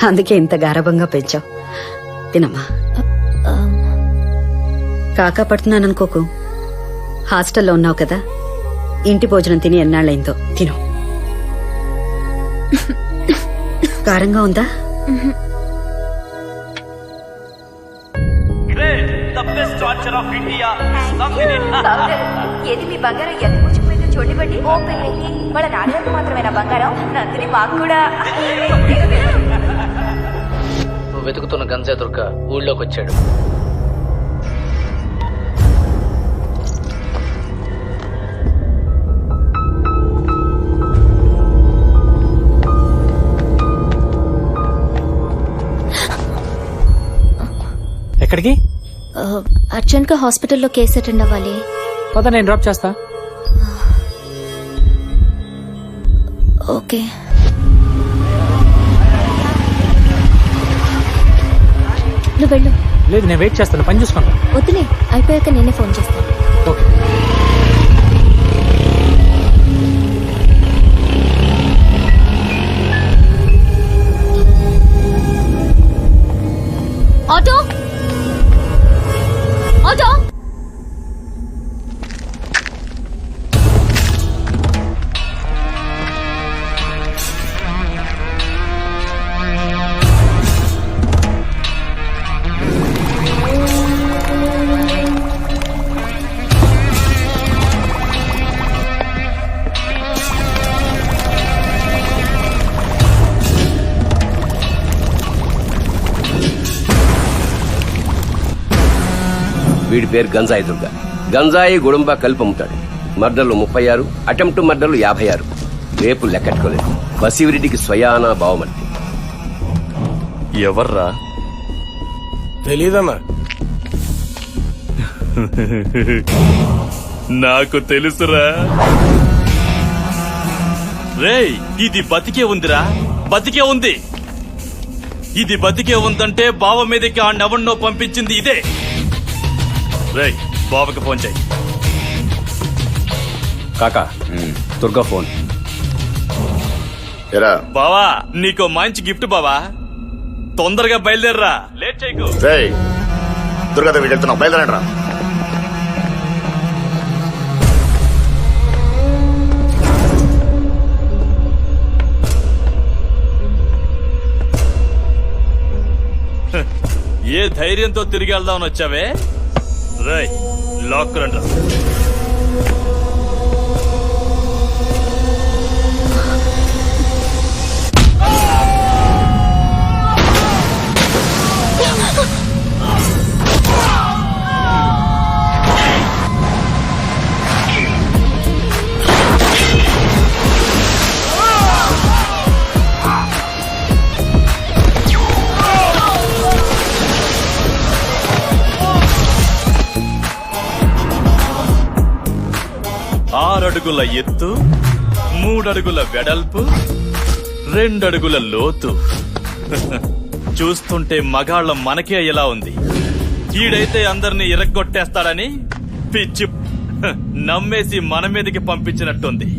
అందుకే ఇంత గారభంగా పెంచావు. తినమ్మా. కాకా పడుతున్నాననుకోకు. హాస్టల్లో ఉన్నావు కదా, ఇంటి భోజనం తిని ఎన్నాళ్ళైందో. తిను. కారంగా ఉందా? ఏది మీ బంగారం ఎంత కూర్చుకుపోయిందో చూడండి. వాళ్ళ నాన్నలకు మాత్రమేనా బంగారం? నందిని మాకు కూడా. వెతుకుతున్న గంజాయి దుర్గ ఊళ్ళోకి వచ్చాడు. ఎక్కడికి? అర్జెంట్ గా హాస్పిటల్లో కేసు అటెండ్ అవ్వాలి. పద, నేను డ్రాప్ చేస్తా. ఓకే. నువ్వు వెళ్ళు. లేదు, నేను వెయిట్ చేస్తాను, పని చూసుకుంటా. వద్దులే, అయిపోయాక నేనే ఫోన్ చేస్తాను. ఓకే. ఆటో ఆటో వీడి పేరు గంజాయి దుర్గ. గంజాయి గుడుంబ కలిపి అమ్ముతాడు. మర్డర్లు 36, అటెంప్ట్ మర్డర్లు 56, రేపు లెక్కట్టుకోలేదు. బసివిరెడ్డికి స్వయానా బావమర్ది. ఎవర్రా? తెలీదన్నా. నాకు తెలుసురా. రేయ్, ఇది బతికే ఉందిరా, బతికే ఉంది. ఇది బతికే ఉందంటే బావ మీదకి ఆ నవన్నో పంపించింది ఇదే. రేయ్, బావకి ఫోన్ చేయి. కాకా, దుర్గా ఫోన్. ఎరా బావా, నీకో మంచి గిఫ్ట్ బావా. తొందరగా బయలుదేరరా, లేట్ చేయకు. రేయ్, దుర్గాదేవి వెళ్తున్నావు, బయలుదేరండి రా. ఏ ధైర్యంతో తిరిగి వెళ్దామని వచ్చావే? రేయ్, లాక్ రండి. అడుగుల ఎత్తు, 3 అడుగుల వెడల్పు, 2 అడుగుల లోతు. చూస్తుంటే మగాళ్ళ మనకే ఎలా ఉంది. ఈడైతే అందరినీ ఇరగ్గొట్టేస్తాడని పిచ్చి నమ్మేసి మన మీదకి పంపించినట్టుంది.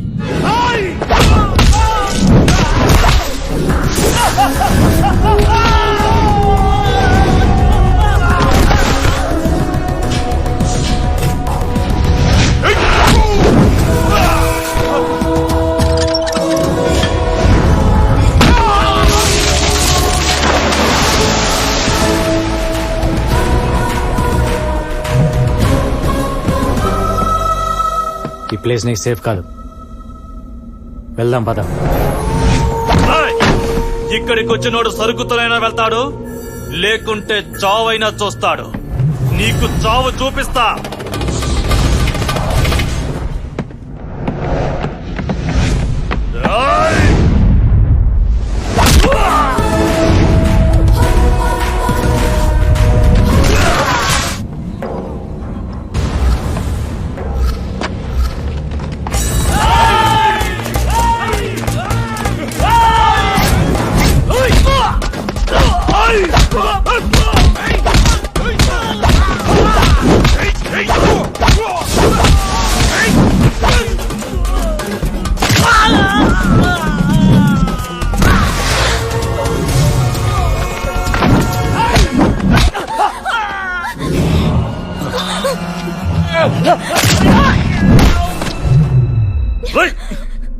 ఈ ప్లేస్ నీకు సేఫ్ కాదు, వెళ్దాం పద. ఇక్కడికి వచ్చినోడు సరుకుతోనైనా వెళ్తాడు, లేకుంటే చావైనా చూస్తాడు. నీకు చావు చూపిస్తా.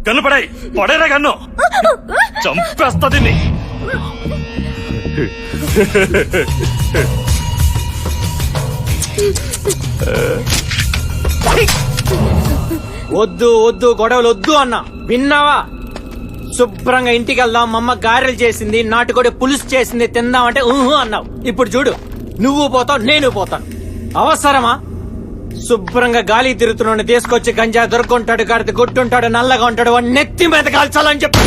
కన్ను పడేరా కన్ను, చంపేస్తా దీన్ని. వద్దు వద్దు, గొడవలు వద్దు అన్నా, విన్నావా? శుభ్రంగా ఇంటికి వెళ్దాం, మా అమ్మ గారెలు చేసింది, నాటుకోడి పులుసు చేసింది తిందాం అంటే ఊహు అన్నావు. ఇప్పుడు చూడు, నువ్వు పోతావు, నేను పోతాను. అవసరమా? శుభ్రంగా గాలి తిరుగుతున్నాడు తీసుకొచ్చి గంజా దొరుకుంటాడు, గడితే గుట్టుంటాడు, నల్లగా ఉంటాడు, వాడిని నెత్తి మీద కాల్చాలని చెప్పి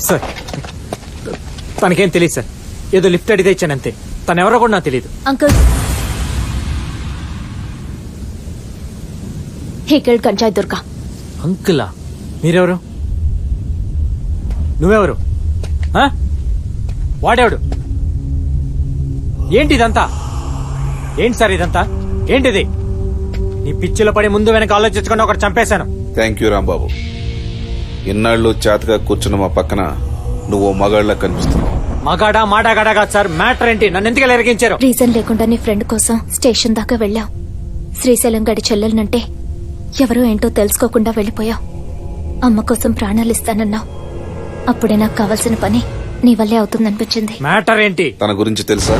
సార్. తనకేం తెలియదు సార్, ఏదో లిఫ్ట్ అడిగితే ఇచ్చానంతే. తనెవరో కూడా నాకు తెలియదు. అంకుల్, ఇక్కడ గంజాయి దుర్గా. అంకులా? మీరెవరు? నువ్వెవరు? ఆ? వాడేవాడు? ఏంటి ఇదంతా? ఏంటి సార్ ఇదంతా? ఏంటిది? నీ పిచ్చిలో పడి ముందు వెనక ఆలోచించకుండా ఒకటి చంపేశాను. Thank you Rambabu. ఇన్నాళ్ళు చేతగా కూర్చున్న మా పక్కన నువ్వు మగాళ్ళ కనిపిస్తున్నావు. మగాడా మాడాగాడా కాదు సార్, మ్యాటర్ ఏంటి? నన్ను ఎందుకు ఎరిగించారు? రీజన్ లేకుండా నీ ఫ్రెండ్ కోసం స్టేషన్ దాకా వెళ్ళావు. శ్రీశైలం గడి చెల్లెలనంటే ఎవరో ఏంటో తెలుసుకోకుండా వెళ్ళిపోయావు. అమ్మ కోసం ప్రాణాలు ఇస్తానన్నావు. అప్పుడే నాకు కావాల్సిన పని నీ వల్లే అవుతుందనిపించింది. మ్యాటర్ ఏంటి? తన గురించి తెలుసా?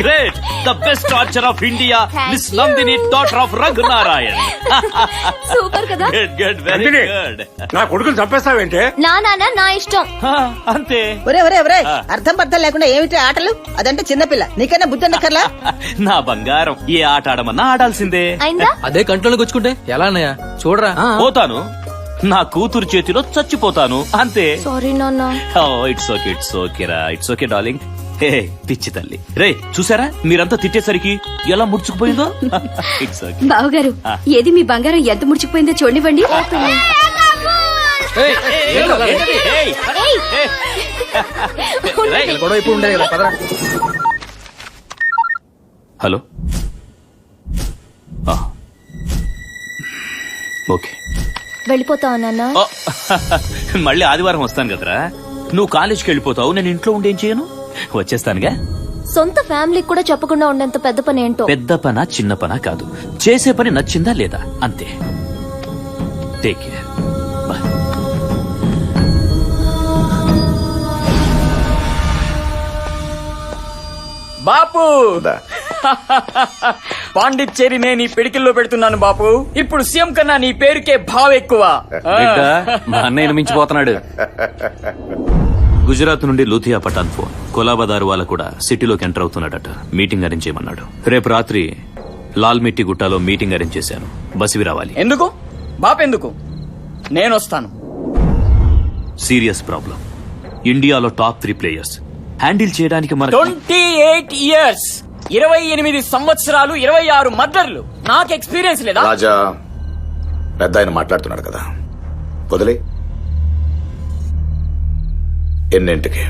Great! The best archer of India, Miss Nandini, daughter of Raghunarayan. Super కదా? Good, very good. నా కొడుకుని చంపేస్తావేంటే? నా ఇష్టం. అంతే. ఒరే ఒరే ఒరే, అర్థం పర్థం లేకుండా ఏమిటి ఆటలు? అదంటే చిన్నపిల్ల, నీకైనా బుద్ధి ఉండక్కర్లా? నా బంగారం, ఏ ఆట ఆడమన్నా ఆడాల్సిందే. అయిందా? అదే కంట్రోల్ గుచ్చుకుంటే ఎలా అన్నయ్య? చూడరా. పోతాను, నా కూతురు చేతిలో చచ్చిపోతాను, అంతే. సారీ నాన్న. ఇట్స్ ఓకే, ఇట్స్ ఓకే రా, ఇట్స్ ఓకే డార్లింగ్. హే పిచ్చి తల్లి. రే చూసారా మీరంతా తిట్టేసరికి ఎలా ముడుచుకుపోయిందో. It's okay. బావగారు, ఏది మీ బంగారం ఎంత ముడిచిపోయిందో చూడనివ్వండి. గొడవ ఇప్పుడు ఉండేది కదా. Hello okay. వెళ్ళిపోతావు నాన్న? మళ్ళీ ఆదివారం వస్తాను కదరా. నువ్వు కాలేజ్కి వెళ్ళిపోతావు, నేను ఇంట్లో ఉండి ఏం చేయను? వచ్చేస్తానుగా. సొంత ఫ్యామిలీకి కూడా చెప్పకుండా ఉండేంత పెద్ద పని ఏంటో. పెద్ద పనా చిన్న పనా కాదు, చేసే పని నచ్చిందా లేదా అంతే. Take care. బాయ్. బాపు పాండిచ్చేరి నేను ఈ పిడికిల్లో పెడుతున్నాను బాపు. ఇప్పుడు సీఎం కన్నా నీ పేరుకే భావ ఎక్కువ. మా అన్నయ్యను మించిపోతున్నాడు. గుజరాత్ నుండి లూథియా పఠాన్ ఫోన్. కొలాబదారు వాళ్ళ కూడా సిటీలోకి ఎంటర్ అవుతున్నాడట. మీటింగ్ అరేంజ్ చేయమన్నాడు. రేపు రాత్రి లాల్ మిట్టి గుట్టాలో మీటింగ్ అరేంజ్ చేశాను. బసివి రావాలి. ఎందుకు బాపెందుకు? నేను వస్తాను. Serious problem. ఇండియాలో టాప్ 3 ప్లేయర్స్ హ్యాండిల్ చేయడానికి మన 28 ఇయర్స్, 28 సంవత్సరాలు, 26 మర్డర్లు. నాకు ఎక్స్పీరియన్స్ లేదా? రాజా, పెద్ద ఆయన మాట్లాడుతున్నాడు కదా, వదిలే. ఎన్నింటికి?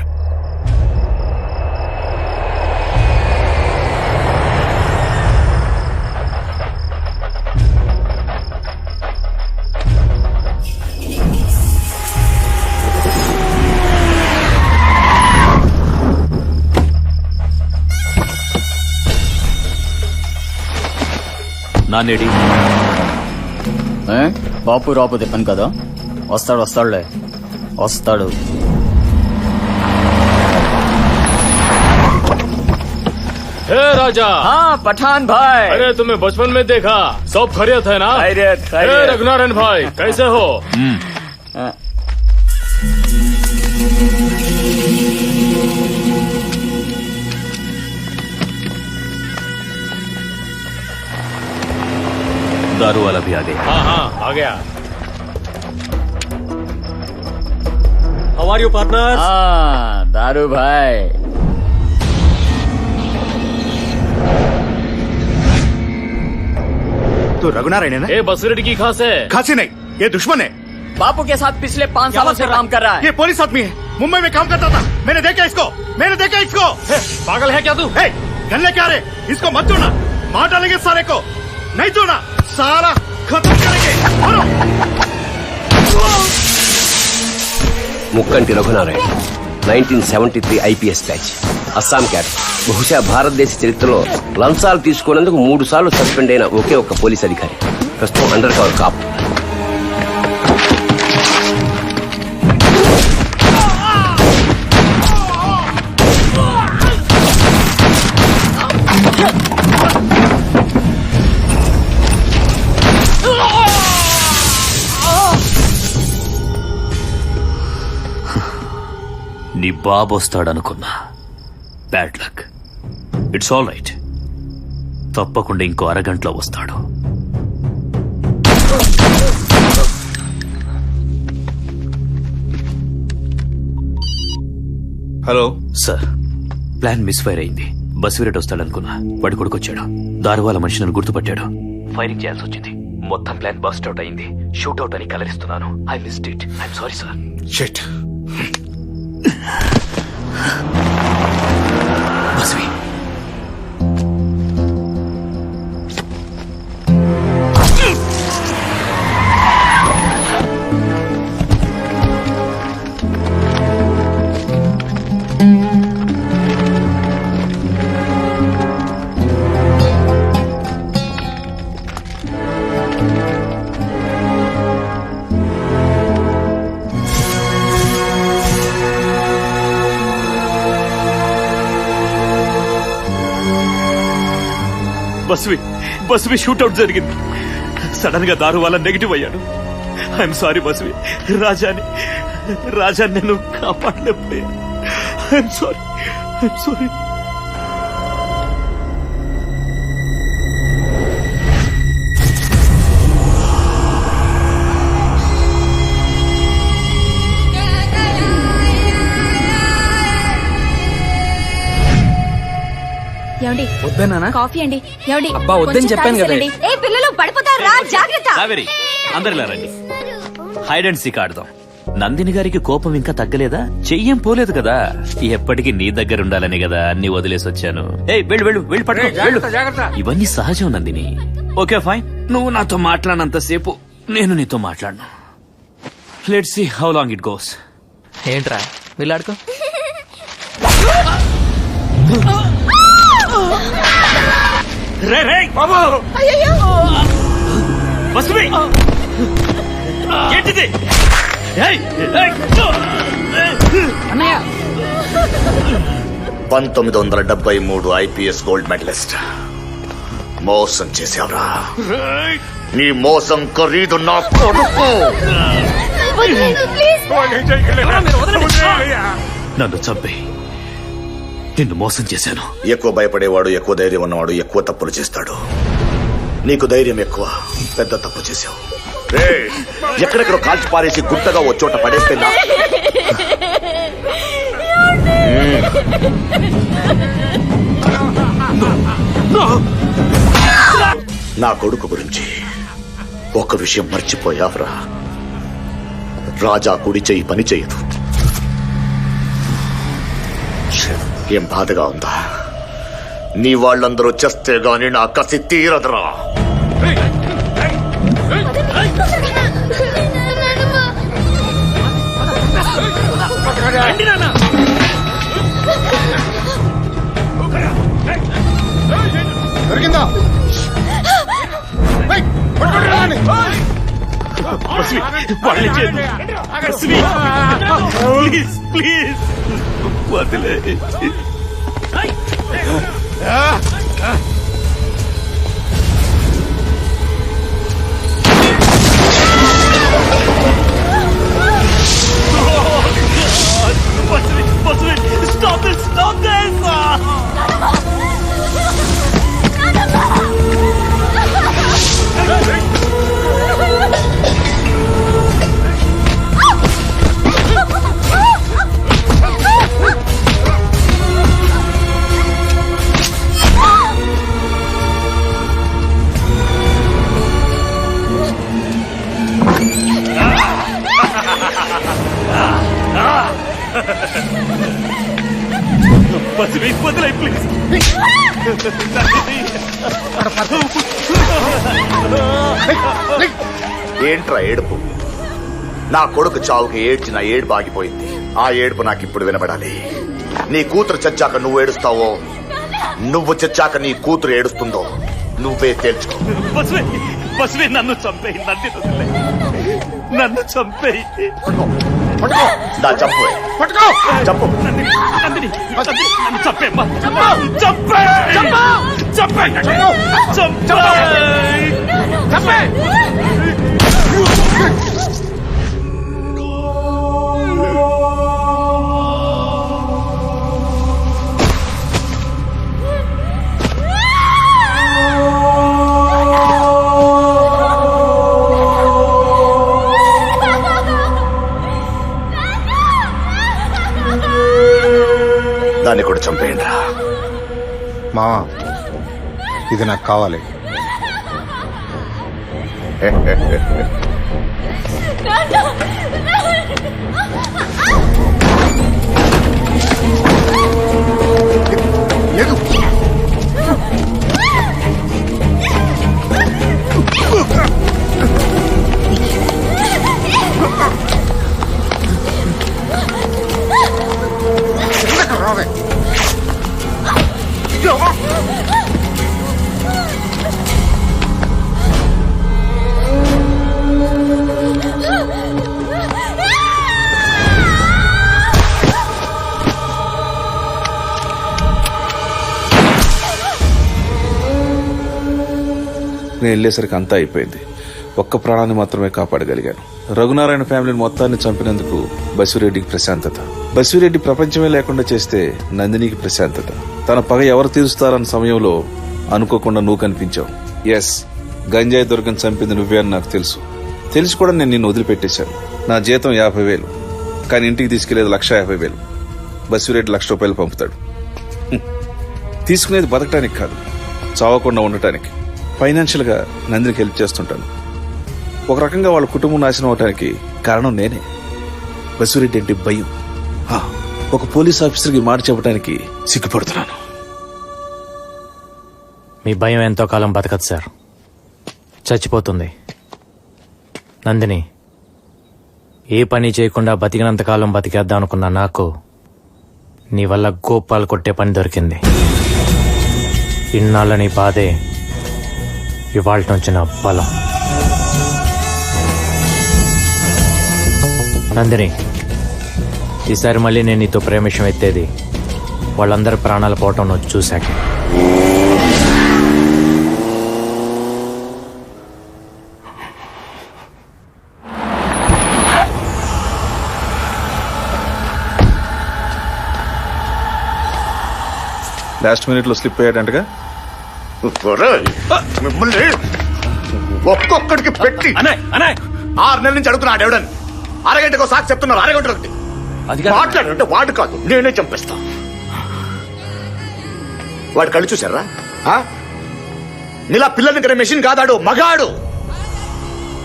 నానేడి బాపు రాకపోతే పని కదా. వస్తాడులే, వస్తాడు. हे राजा। हाँ पठान भाई। अरे तुम्हें बचपन में देखा, सब खैरियत है ना? खैरियत। हे रघुनारायण भाई, कैसे हो? दारू वाला भी आ गया। हाँ आ गया। How are you partners? हाँ दारू भाई। तो रघुनारायण है? ये बसरेडी की खास है। खांसी नहीं, ये दुश्मन है। बापू के साथ पिछले 5 सालों से काम कर रहा है। ये पुलिस आदमी है, मुंबई में काम करता था। मैंने देखा इसको। पागल है क्या तू? गन लेके आ रहे, इसको मत छोड़ना। मार डालेंगे सारे को, नहीं छोड़ना, सारा खत्म करेंगे। मारो। ముక్కంటి రఘునారాయణ 1973 ఐపీఎస్ బ్యాచ్, అస్సాం క్యాట్. బహుశా భారతదేశ చరిత్రలో లంచాలు తీసుకున్నందుకు 3 సార్లు సస్పెండ్ అయిన ఒకే ఒక్క పోలీస్ అధికారి. ప్రస్తుతం అండర్ కవర్ కాప్. నీ బాబు వస్తాడనుకున్నా. Bad luck. It's all right. తప్పకుండా ఇంకో అరగంటలో వస్తాడు. Hello sir, plan misfire అయింది. బసిరెడ్డి వస్తాడనుకున్నా, వాడి కొడుకొచ్చాడు. దారువాల మనుషులను గుర్తుపట్టాడు. ఫైరింగ్ చేయాల్సి వచ్చింది. మొత్తం ప్లాన్ బస్ట్ అవుట్ అయింది. షూట్ అవుట్ అని కలరిస్తున్నాను. I missed it. I'm sorry sir. Shit. Basvi, Basvi shootout జరిగింది. సడన్ గా దారు వల్ల నెగిటివ్ అయ్యాడు. I'm sorry Basvi. రాజాని నేను కాపాడలేకపోయా. I'm sorry. వద్దన్నా? కాఫీ అండి. ఏమండి? అబ్బా, వద్దని కొంచెం చెప్పాను కదా. తాగేసేయండి. ఏ పిల్లలు పడిపోతారా, జాగ్రత్త. కావేరి, అందరిలా రండి. హైడ్ అండ్ సీక్ ఆడదాం. నందిని గారికి కోపం ఇంకా తగ్గలేదా? చెయ్యం పోలేదు కదా. ఎప్పటికీ నీ దగ్గర ఉండాలని కదా అన్ని వదిలేసి వచ్చాను. ఏయ్ వెళ్ళు వెళ్ళు వెళ్ళి పట్టుకో వెళ్ళు. ఇవన్నీ సహజం నందిని. ఓకే ఫైన్, నువ్వు నాతో మాట్లాడినంతసేపు నేను నీతో మాట్లాడను. Let's see how long it goes. ఏంట్రా వెళ్ళాడుకో. ఏంటిది? 1973 IPS గోల్డ్ మెడలిస్ట్ మోసం చేశావురా. నీ మోసం ఖరీదు నా కొడుకు. నన్ను చంపే నిన్ను మోసం చేశాను. ఎక్కువ భయపడేవాడు, ఎక్కువ ధైర్యం ఉన్నవాడు ఎక్కువ తప్పులు చేస్తాడు. నీకు ధైర్యం ఎక్కువ, పెద్ద తప్పు చేశావు. ఎక్కడెక్కడ కాల్చి పారేసి గుట్టగా ఓ చోట పడేస్తే నా కొడుకు గురించి ఒక విషయం మర్చిపోయావురా. రాజా కుడి చెయ్యి పని చేయదు. ఏం బాధగా ఉందా? నీ వాళ్ళందరూ చేస్తే గాని నా కసి తీరదురా. దొరికిందా? ప్లీజ్ ప్లీజ్ వదిలే. Stop this! Stop this! వదిలే ప్లీజ్. ఏంట్రా ఏడుపు? నా కొడుకు చావుకి ఏడ్చిన ఏడుపు ఆగిపోయింది. ఆ ఏడుపు నాకు ఇప్పుడు వినబడాలి. నీ కూతురు చచ్చాక నువ్వు ఏడుస్తావో, నువ్వు చచ్చాక నీ కూతురు ఏడుస్తుందో నువ్వే తేల్చుకో. బస్వే నన్ను చంపేయి. నన్ను చంపేయి. నా చంపు చంపు. నందిని నన్ను చంపేమ్మా. చంపే చంపే చంపే. దాన్ని కూడా చంపేయండి రా. మావా, ఇది నాకు కావాలి. నేను వెళ్ళేసరికి అంతా అయిపోయింది. ఒక్క ప్రాణాన్ని మాత్రమే కాపాడగలిగాను. రఘునారాయణ ఫ్యామిలీని మొత్తాన్ని చంపినందుకు బసిరెడ్డికి ప్రశాంతత. బసిరెడ్డి ప్రపంచమే లేకుండా చేస్తే నందినికి ప్రశాంతత. తన పగ ఎవరు తీరుస్తారన్న సమయంలో అనుకోకుండా నువ్వు కనిపించావు. ఎస్, గంజాయి దుర్గం చంపింది నువ్వే అని నాకు తెలుసు. తెలిసి కూడా నేను నిన్ను వదిలిపెట్టేశాను. నా జీతం 50,000, కానీ ఇంటికి తీసుకెళ్లేది 150,000. బసిరెడ్డి 1,00,000 రూపాయలు పంపుతాడు. తీసుకునేది బతకటానికి కాదు, చావకుండా ఉండటానికి. ఫైనాన్షియల్ గా నందినికి హెల్ప్ చేస్తుంటాను. ఒక రకంగా వాళ్ళ కుటుంబం నాశనం అవటానికి కారణం నేనే. బసిరెడ్డి అంటే భయం. ఒక పోలీస్ ఆఫీసర్కి మాట చెప్పడానికి సిగ్గుపడుతున్నాను. మీ భయం ఎంతో కాలం బతకదు సార్, చచ్చిపోతుంది. నందిని, ఏ పని చేయకుండా బతికినంతకాలం బతికేద్దాం అనుకున్నా నాకు నీ వల్ల గోపాలు కొట్టే పని దొరికింది. ఇన్నాళ్ళ నీ బాధే ఇవాళ నుంచి నా బలం. నందిని, ఈసారి మళ్ళీ నేను నీతో ప్రేమ విషయం ఎత్తేది వాళ్ళందరి ప్రాణాలు పోవటం నువ్వు చూశాక. లాస్ట్ మినిట్ లో స్లిప్ అయ్యాడంటగా. మిమ్మల్ని ఒక్కొక్కడికి పెట్టి 6 నెలల నుంచి అడుగుతున్నా ఎవడని. అరగంటకు సాక్షి చెప్తున్నారు, అరగంటకి మాట్లాడంటే వాడు కాదు నేనే చంపేస్తా. వాడు కళ్ళు చూసారా? నీలా పిల్లల్ని కనే మెషిన్ కాదాడు, మగాడు.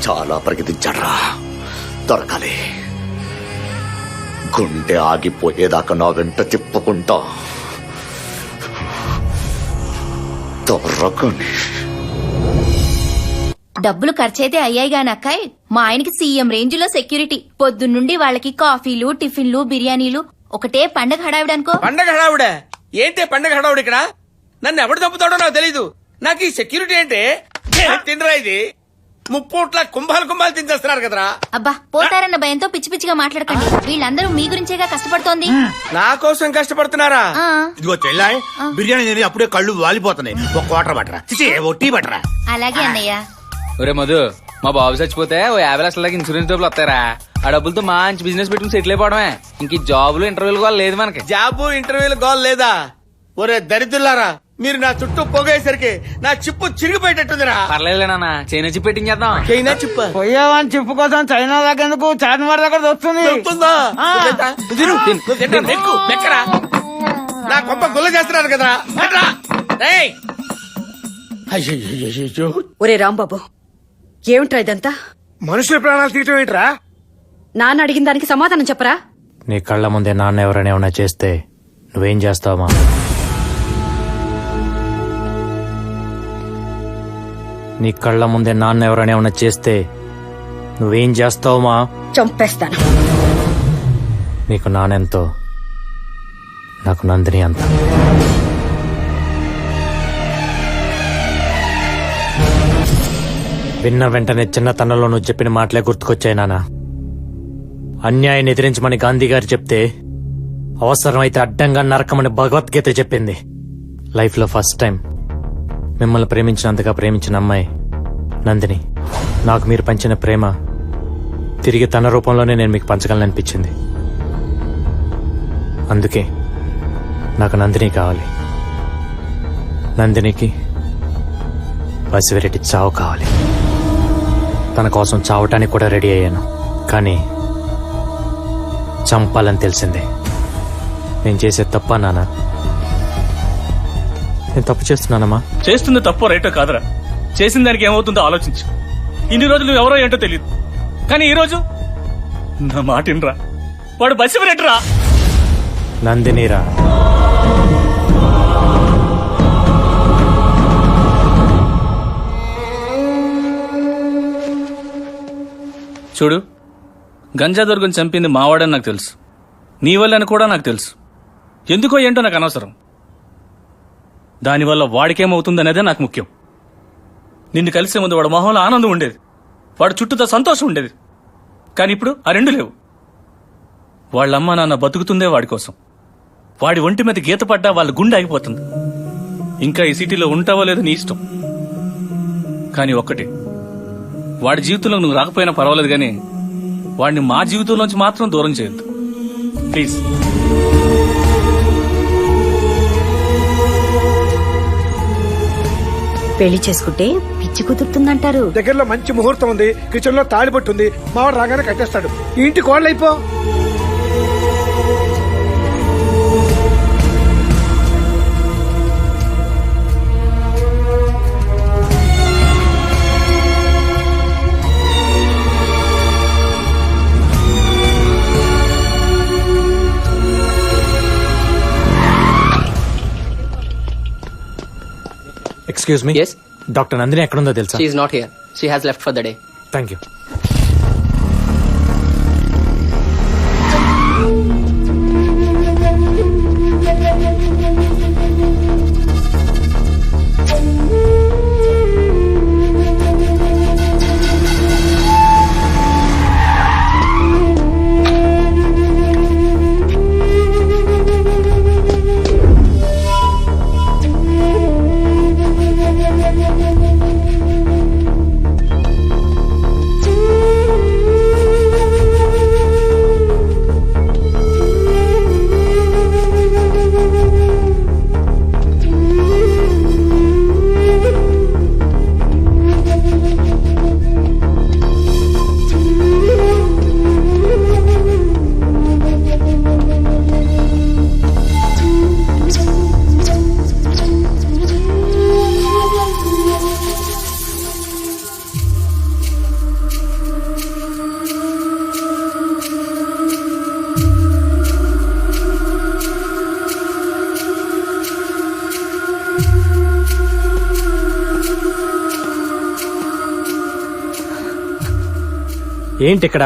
చాలా పరిగెత్తించాడ్రా, దొరకాలి. గుండె ఆగిపోయేదాకా నా వెంట తిప్పుకుంటా దొరకని. డబ్బులు ఖర్చయితే అయ్యాయి గాని అక్కాయ్, మా ఆయనకి సీఎం రేంజ్ లో సెక్యూరిటీ. పొద్దున్నుండి వాళ్ళకి కాఫీలు, టిఫిన్లు, బిర్యానీలు, ఒకటే పండగ హడావిడనుకో. పండగ హడావుడే ఏంటి? పండగ హడావుడు ఇక్కడ నన్ను ఎవడు తప్పుతాడో నాకు తెలీదు. నాకు ఈ సెక్యూరిటీ అంటే తినరా ఇది? ముప్పూట్ల కుంభాలు తినేస్తున్నారు కదరా. అబ్బా, పోతారన్న భయంతో పిచ్చి పిచ్చిగా మాట్లాడకండి. వీళ్ళందరూ మీ గురించేగా కష్టపడుతోంది. నా కోసం కష్టపడుతున్నారా? ఇదిగో చెల్లాయ్, బిర్యానీ తిని అప్పుడే కళ్ళు వాలిపోతున్నాయి. ఒక వాటర్ బట్టరా, ఓ టీ బట్టరా. అలాగే అన్నయ్య. ఒరే మధు, మా బాబు చచ్చిపోతే ఓ 50 లక్షల దాకా ఇన్సూరెన్స్ డబ్బులు వస్తారా? ఆ డబ్బులతో మంచి బిజినెస్ పెట్టుకుని సెటిల్ అయిపోవడమే. ఇంక జాబులు ఇంటర్వ్యూలు కూడా లేదు మనకి. జాబు ఇంటర్వ్యూలు గోల్ లేదా? ఒరే దరిద్రులారా, మీరు నా చుట్టూ పొగేసరికి నా చిప్పు చిరిగిపోయేటట్టుందిరా. పర్లేదులే నాన్న, చైనా చిప్ పెట్టింగ్ చేద్దాం. చైనా చిప్ప పోయావని చెప్పు కోసం చైనా దగ్గర ఎందుకు, చార్మినార్ దగ్గర వస్తుంది. నా కొంప గుల్ల చేస్తున్నారు కదరా. ఒరే రాంబాబు, ఏమిట్రా ఇదంతా? మనుషుల ప్రాణాలు తీయటం ఏంట్రా? నాన్న అడిగిన దానికి సమాధానం చెప్పరా? నీ కళ్ళ ముందే నాన్న ఎవరైనా ఏమైనా చేస్తే నువ్వేం చేస్తావమ్మా? నీ కళ్ళ ముందే నాన్న ఎవరైనా ఏమైనా చేస్తే నువ్వేం చేస్తావమ్మా? చంపేస్తాను. నీకు నానెంతో, నాకు నందిని అంత. విన్న వెంటనే చిన్నతనంలో నువ్వు చెప్పిన మాటలే గుర్తుకొచ్చాయి నాన్న. అన్యాయాన్ని ఎదిరించమని గాంధీ గారు చెప్తే, అవసరమైతే అడ్డంగా నరకమని భగవద్గీత చెప్పింది. లైఫ్ లో ఫస్ట్ టైం మిమ్మల్ని ప్రేమించినంతగా ప్రేమించిన అమ్మాయి నందిని. నాకు మీరు పంచిన ప్రేమ తిరిగి తన రూపంలోనే నేను మీకు పంచగలననిపించింది. అందుకే నాకు నందిని కావాలి. నందినికి బసిరెడ్డి చావు కావాలి. తన కోసం చావటానికి కూడా రెడీ అయ్యాను, కానీ చంపాలని తెలిసిందే. నేను చేసే తప్ప నాన్న? నేను తప్పు చేస్తున్నానమ్మా? చేస్తుంది తప్పో రైటో కాదురా, చేసిన దానికి ఏమవుతుందో ఆలోచించు. ఇన్ని రోజులు నువ్వు ఎవరో ఏంటో తెలియదు, కానీ ఈ రోజు నా మాట వినరా. వాడు బసిరెడ్డిరా. నందినిరా. చూడు, గంజా దుర్గం చంపింది మావాడని నాకు తెలుసు, నీ వల్లని కూడా నాకు తెలుసు. ఎందుకో ఏంటో నాకు అనవసరం. దానివల్ల వాడికేమవుతుంది అనేదే నాకు ముఖ్యం. నిన్ను కలిసే ముందు వాడు మొహంలో ఆనందం ఉండేది, వాడు చుట్టూతో సంతోషం ఉండేది. కానీ ఇప్పుడు ఆ రెండు లేవు. వాళ్ళమ్మ నాన్న బతుకుతుందే వాడి కోసం. వాడి ఒంటి మీద గీత పడ్డా వాళ్ళ గుండె ఆగిపోతుంది. ఇంకా ఈ సిటీలో ఉంటావో లేదో నీ ఇష్టం, కానీ ఒక్కటి, వాడి జీవితంలో నువ్వు రాకపోయినా పర్వాలేదు, కానీ వాడిని మా జీవితంలోంచి మాత్రం దూరం చేయొద్దు ప్లీజ్. పెళ్లి చేసుకుంటే పిచ్చి కుదురుతుందంటారు. దగ్గరలో మంచి ముహూర్తం ఉంది, కిచెన్ లో తాళిబొట్టు ఉంది, మావాడు రాగానే కట్టేస్తాడు. ఈ ఇంటి కోళ్ళైపో. ఎక్స్క్యూజ్ మీ, డాక్టర్ నందిని ఎక్కడుందో తెలుసా? She is not here, she has left for the day. Thank you. ఏంటి ఇక్కడ?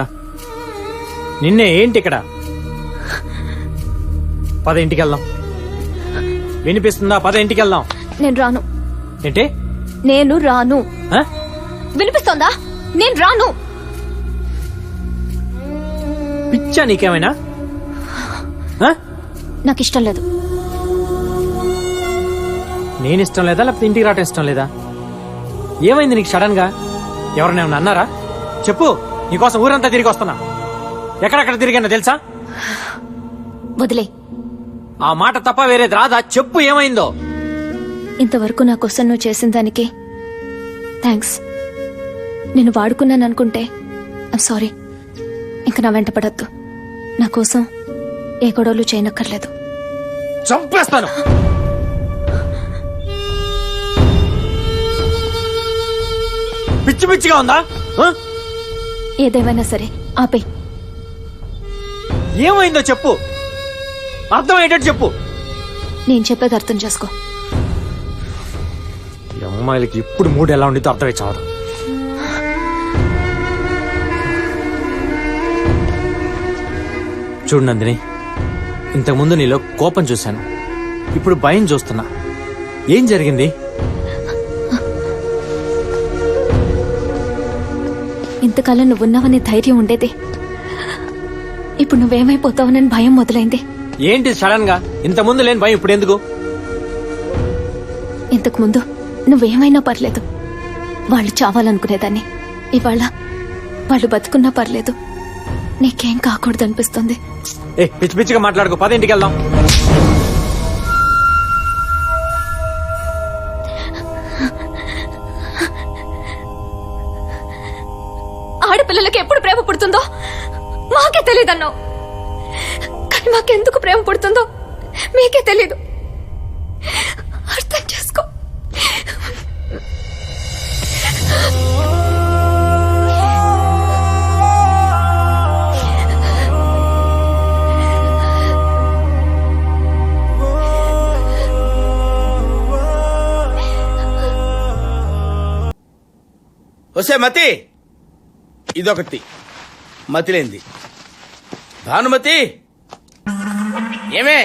నిన్నే ఏంటి ఇక్కడ? పద ఇంటికి వెళ్దాం. వినిపిస్తుందా? పద ఇంటికి వెళ్దాం. నేను రాను. ఏంటి? నేను రాను. వినిపిస్తోందా? నేను రాను. పిచ్చా నీకేమైనా? నాకు ఇష్టం లేదు. నేను ఇష్టం లేదా లేకపోతే ఇంటికి రావటం ఇష్టం లేదా? ఏమైంది నీకు సడన్ గా? ఎవరైనా అన్నారా? చెప్పు. నీకోసం ఊరంతా తిరిగి వస్తున్నా. ఎక్కడెక్కడ తిరిగానో తెలుసా? వదిలే. ఆ మాట తప్ప వేరేది రాదా? చెప్పు ఏమైందో. ఇంతవరకు నా కోసం నువ్వు చేసిన దానికి థ్యాంక్స్. నేను వాడుకున్నాను అనుకుంటే ఐమ్ సారీ. ఇంక నా వెంట పడద్దు. నా కోసం ఏ గొడవలు చేయనక్కర్లేదు. చంపేస్తాను. పిచ్చి పిచ్చిగా ఉందా? ఏదేమైనా సరే ఆపే. ఏమైందో చెప్పు. అర్థమయ్యేటట్టు చెప్పు. నేను చెప్పేది అర్థం చేసుకో. ఈ అమ్మాయిలకి ఇప్పుడు మూడు ఎలా ఉండితో అర్థమై చావదు. చూడు నందిని, ఇంతకుముందు నీలో కోపం చూశాను, ఇప్పుడు భయం చూస్తున్నా. ఏం జరిగింది? ఇంతకాలం నువ్వున్నావనే ధైర్యం ఉండేది. ఇప్పుడు నువ్వేమైపోతావనని భయం మొదలైంది. ఏంటి సడన్ గా? ఇంతకుముందు లేని భయం ఇప్పుడు ఎందుకు? ఇంతకు ముందు నువ్వేమైనా పర్లేదు, వాళ్ళు చావాలనుకునేదాన్ని. ఇవాళ వాళ్ళు బతుకున్నా పర్లేదు, నీకేం కాకూడదు అనిపిస్తుంది. పిచ్చి పిచ్చిగా మాట్లాడుకో. పద ఇంటికి వెళ్దాం. ఆడపిల్లలకి ఎప్పుడు ప్రేమ పుడుతుందో మాకే తెలియదన్నావు, కానీ మాకెందుకు ప్రేమ పుడుతుందో మీకే తెలీదు. అర్థం చేసుకో. వస్తే మతి, ఇదొకటి మతిలేంది. భానుమతి, ఏమే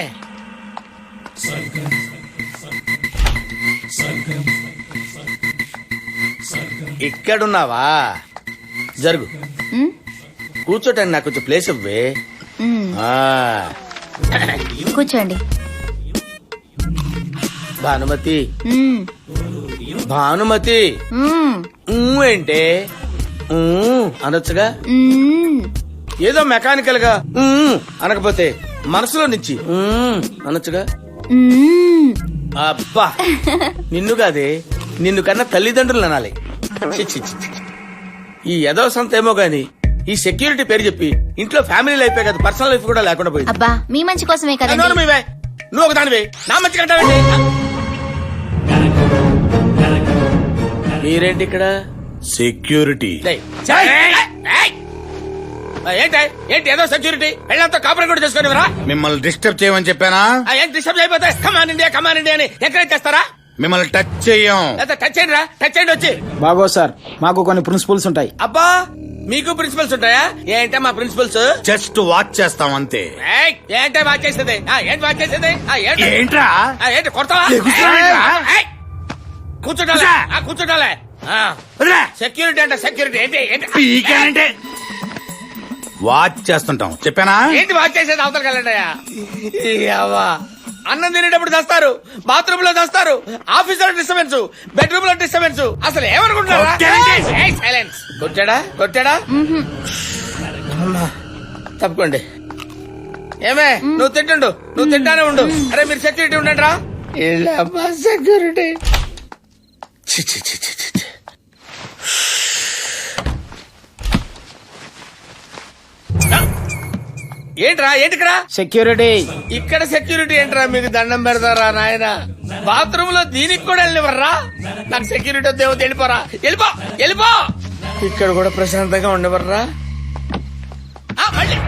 ఇక్కడున్నావా? జరుగు. కూర్చోటానికి నాకు కొంచెం ప్లేస్ ఇవ్వే. కూర్చోండి. భానుమతి, భానుమతి ఏంటే అనొచ్చుగా? ఏదో మెకానికల్ గా అనకపోతే మనసులో నుంచి అనొచ్చుగా? అబ్బా, నిన్ను కాదే, నిన్ను కన్నా తల్లిదండ్రులు అనాలి. ఈ ఎదవ సంత ఏమో గాని ఈ సెక్యూరిటీ పేరు చెప్పి ఇంట్లో ఫ్యామిలీ లైఫ్ కదా, పర్సనల్ లైఫ్ కూడా లేకుండా పోయింది. అబ్బా, మీ మంచి కోసమే కదా. నువ్వు ఒక దానివే, నా మంచి కంటావేంటి? మీరేంటి ఇక్కడ? సెక్యూరిటీ. ఏంటి ఏదో సెక్యూరిటీ? పెళ్ళంతా కాపురం కూడా చేసుకునేవరా? మిమ్మల్ని డిస్టర్బ్ చేయమని చెప్పానా? ఏంటి డిస్టర్బ్ అయిపోతే కమాన్ ఇండియా అని ఎంకరేజ్ చేస్తారా? మిమ్మల్ని టచ్ చెయ్యం. టచ్ చేయండి రా, టచ్ చేయండి వచ్చి. బాగో సార్, మాకు కొన్ని ప్రిన్సిపల్స్ ఉంటాయి. అబ్బా మీకు ప్రిన్సిపల్స్ ఉంటాయా? ఏంటా మా ప్రిన్సిపల్స్? జస్ట్ వాచ్ చేస్తాం అంతే. ఏంటా వాచ్ చేసేది? ఏంటి వాచ్ చేసేది? ఏంట్రా? ఏంటి కొడతావా? కూర్చోటాలే, కూర్చోటాలే. సెక్యూరిటీ అంటే సెక్యూరిటీ ఏంటి? వాచ్ చేస్తుంటాం చెప్పానా? ఏంటి వాచ్ చేసేది? అవతలకి వెళ్ళండి. అన్నం తినేటప్పుడు చేస్తారు, బాత్రూమ్ లో చేస్తారు, ఆఫీస్ లో డిస్టర్బెన్స్, బెడ్రూమ్ లో డిస్టర్బెన్స్. అసలు ఏమనుకుంటున్నారా? సైలెన్స్. కొట్టాడా? తప్పుకోండి. ఏమే నువ్వు తింటుండు, నువ్వు తింటానే ఉండు. అరే మీరు సెక్యూరిటీ ఉండండి రా. సెక్యూరిటీ ఏంట్రా? ఏంటిక్కడ సెక్యూరిటీ? ఇక్కడ సెక్యూరిటీ ఏంట్రా? మీకు దండం పెడతారా నాయన? బాత్రూమ్ లో దీనికి కూడా వెళ్ళివర్రా? నాకు సెక్యూరిటీ వద్దేమో, వెళ్ళిపోరా, వెళ్ళిపో. ఇక్కడ కూడా ప్రశాంతంగా ఉండవర్రా? మళ్ళీ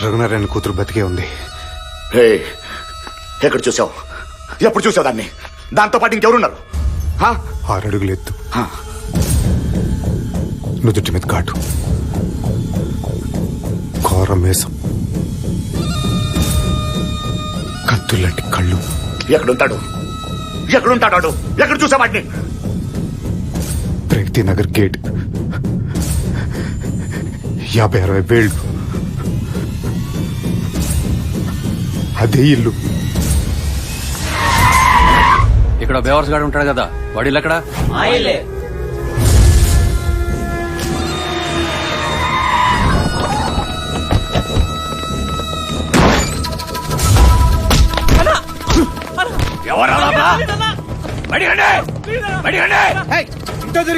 రఘునారాయణ కూతురు బతికే ఉంది. ఎక్కడ చూసావు? ఎప్పుడు చూసావు దాన్ని? దాంతో పాటు ఇంకెవరున్నారు? 6 అడుగులు ఎత్తు, నుదుటి మీద కాటు, కోర మేసం, కత్తులాంటి కళ్ళు. ఎక్కడుంటాడు? ఎక్కడ చూసా వాటిని? ప్రగతి నగర్ గేట్, 50-60 వేళ్ళు. అదే ఇల్లు. ఇక్కడ బేవర్స్ గాడు ఉంటాడు కదా, వాడిల్లు ఎక్కడ?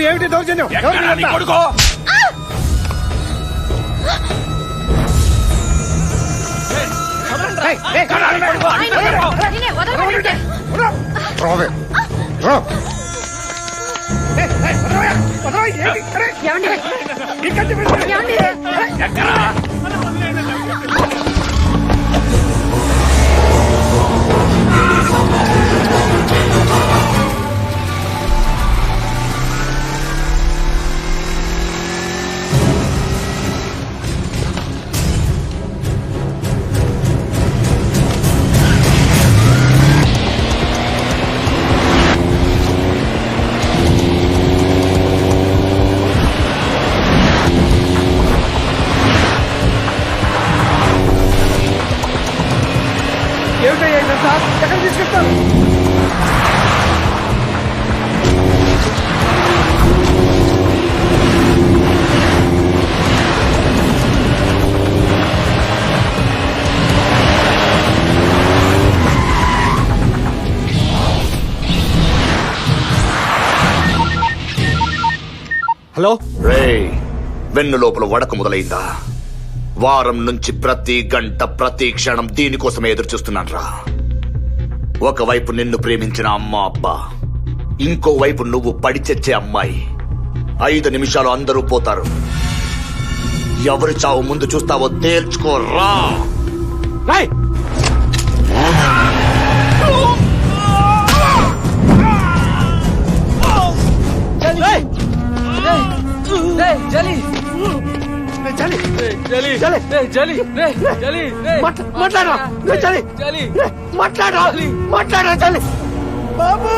ఏమిటి దౌర్జన్యం? కొడుకో ఎక్కడ తీసుకెళ్తారు? హలో వెన్ను లోపల వడక మొదలైందా? వారం నుంచి ప్రతి గంట ప్రతి క్షణం దీనికోసమే ఎదురు చూస్తున్నాను రా. ఒకవైపు నిన్ను ప్రేమించిన అమ్మ అబ్బా, ఇంకోవైపు నువ్వు పడి చచ్చే అమ్మాయి. 5 నిమిషాలు అందరూ పోతారు. ఎవరి చావు ముందు చూస్తావో తేల్చుకోరా. మాట్లాడరా బాబు.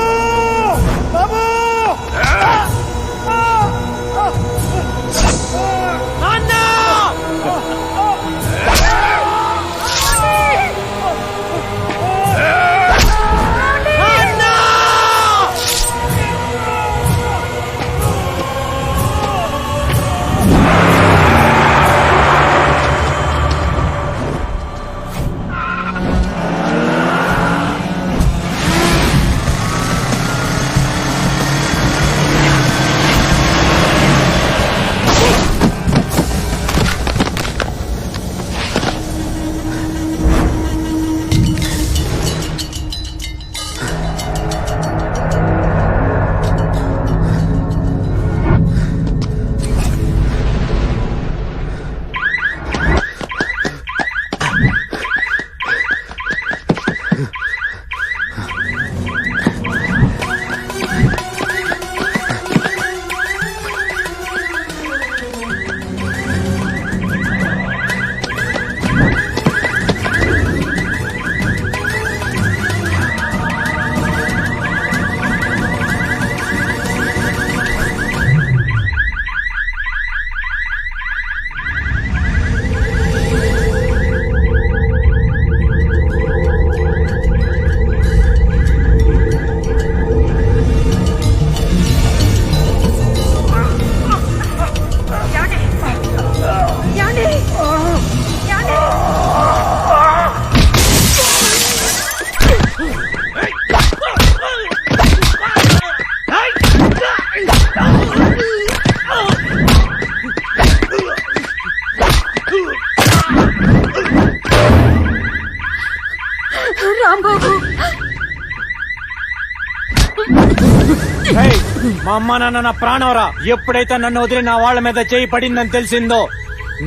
ఏయ్, మా అమ్మ నాన్న నా ప్రాణవరా. ఎప్పుడైతే నన్ను వదిలి నా వాళ్ళ మీద చేయి పడిందని తెలిసిందో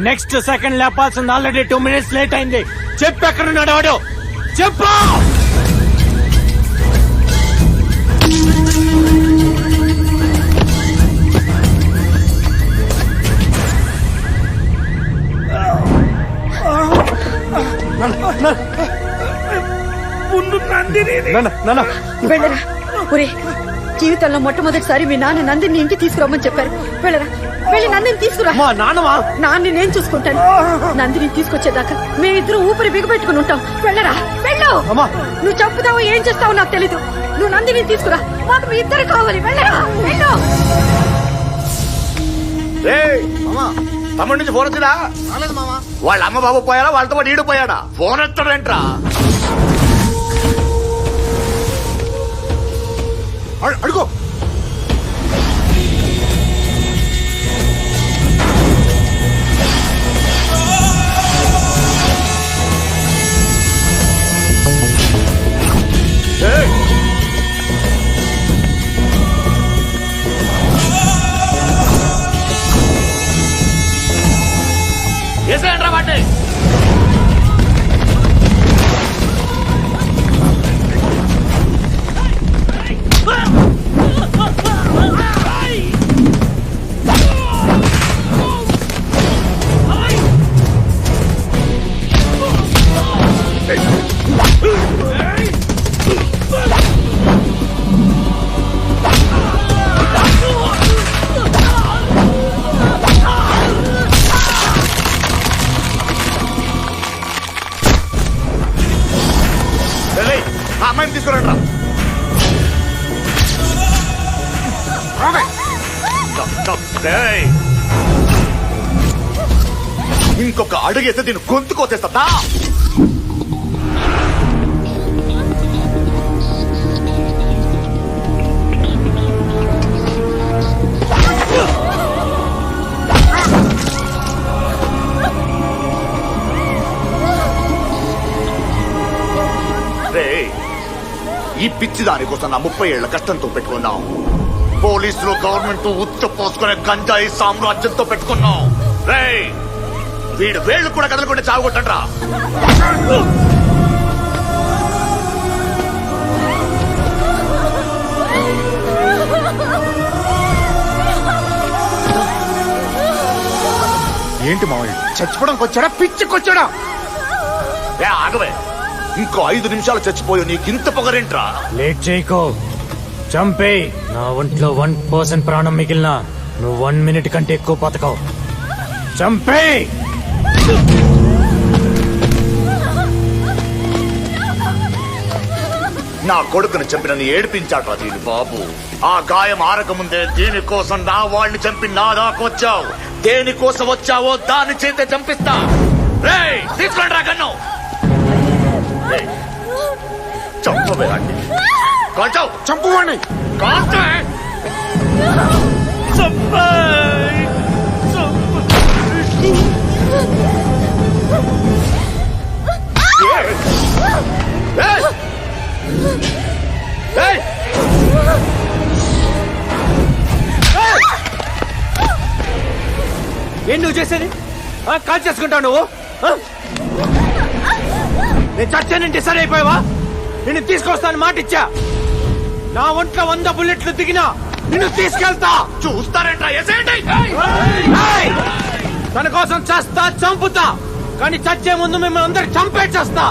నెక్స్ట్ సెకండ్ లేపాల్సింది ఆల్రెడీ 2 minutes లేట్ అయింది. చెప్పు ఎక్కడున్నాడు వాడు, చెప్పు. వెళ్ళరా. ఒరే, జీవితంలో మొట్టమొదటిసారి మీ నాన్న నందిని ఇంటికి తీసుకురమ్మని చెప్పారు. వెళ్ళరా, వెళ్ళి నందిని తీసుకురా. నాన్ని నేను చూసుకుంటాను. నందిని తీసుకొచ్చేదాకా మేమిద్దరు ఊపిరి బిగబెట్టుకుని ఉంటాం. వెళ్ళరా, వెళ్ళు. నువ్వు చంపుతావో ఏం చేస్తావో నాకు తెలీదు. నువ్వు నందిని తీసుకురా, మాకు మీ ఇద్దరు కావాలి. వెళ్ళరా, వెళ్ళు. తమ్ముడి నుంచి ఫోన్ వచ్చిందా? వాళ్ళ అమ్మ బాబు పోయారా, వాళ్ళతో పాటు ఈడు పోయాడా? ఫోన్ ఎత్తాడంట్రా. అడుగు. వేసేయండి రా వాటిని. అమ్మాయిని తీసుకురండి రా. ఇంకొక అడుగేస్తే దీన్ని గొంతు కోసేస్తా. ఈ పిచ్చి దానికోసం నా 30 ఏళ్ల కష్టంతో పెట్టుకున్నాం. పోలీసులు, గవర్నమెంట్ ఉచ్చ పోసుకునే గంజాయి సామ్రాజ్యంతో పెట్టుకున్నాం. రేయ్, వీడు వేళ్లు కూడా కదలకుండా చావగొట్టండి రా. ఏంటి మావయ్య, చచ్చిపోవడానికి వచ్చాడా, పిచ్చికొచ్చాడా? ఆగవే, ఇంకో 5 నిమిషాలు చచ్చిపోయి నీకింత పొగరేంట్రా? లేట్ చేయకో, చంపే. నా ఒంట్లో 1% ప్రాణం మిగిలినా నువ్వు 1 minute కంటే ఎక్కువ బతకవు. చంపే. నా కొడుకుని చంపినని ఏడిపించాడ్రా దీని బాబు. ఆ గాయం ఆరకముందే దీనికోసం నా వాళ్ళని చంపి నా దాకొచ్చావు. దేనికోసం వచ్చావో దాని చేతే చంపిస్తా. రేయ్, తీసుకురండి రా గన్ను. చంపవే అండి, కాల్చావు. చంపువాణ్ణి ఏం నువ్వు చేసేది? కాల్ చేసుకుంటావు నువ్వు? నేను చచ్చానంటే సరే అయిపోయావా? నిన్ను తీసుకొస్తాను మాట ఇచ్చా. నా ఒంట్లో 100 బుల్లెట్లు దిగినా నిన్ను తీసుకెళ్తా. చూస్తారేంట్రా? తన కోసం చేస్తా, చంపుతా. కానీ చచ్చే ముందు మిమ్మల్ని అందరు చంపే చేస్తా.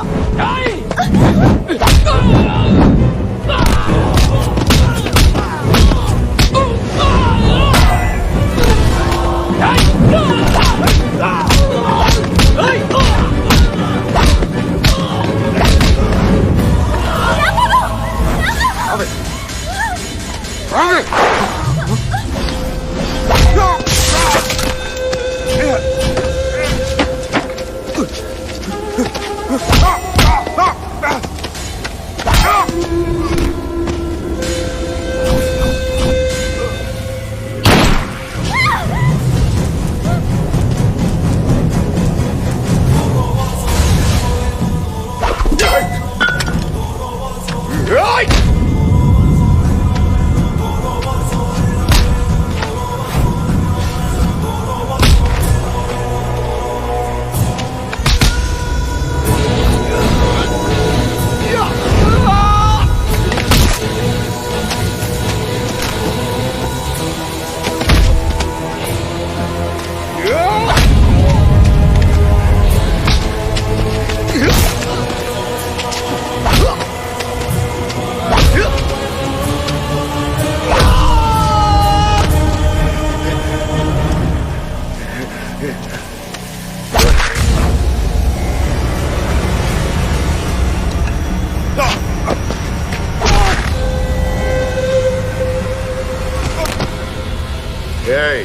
ఏయ్.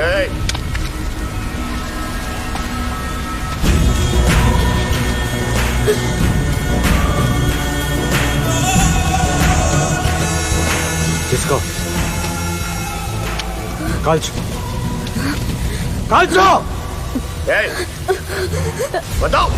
ఏయ్. తీసుకో కాల్చు కాల్చు ఏయ్. వద్దావు.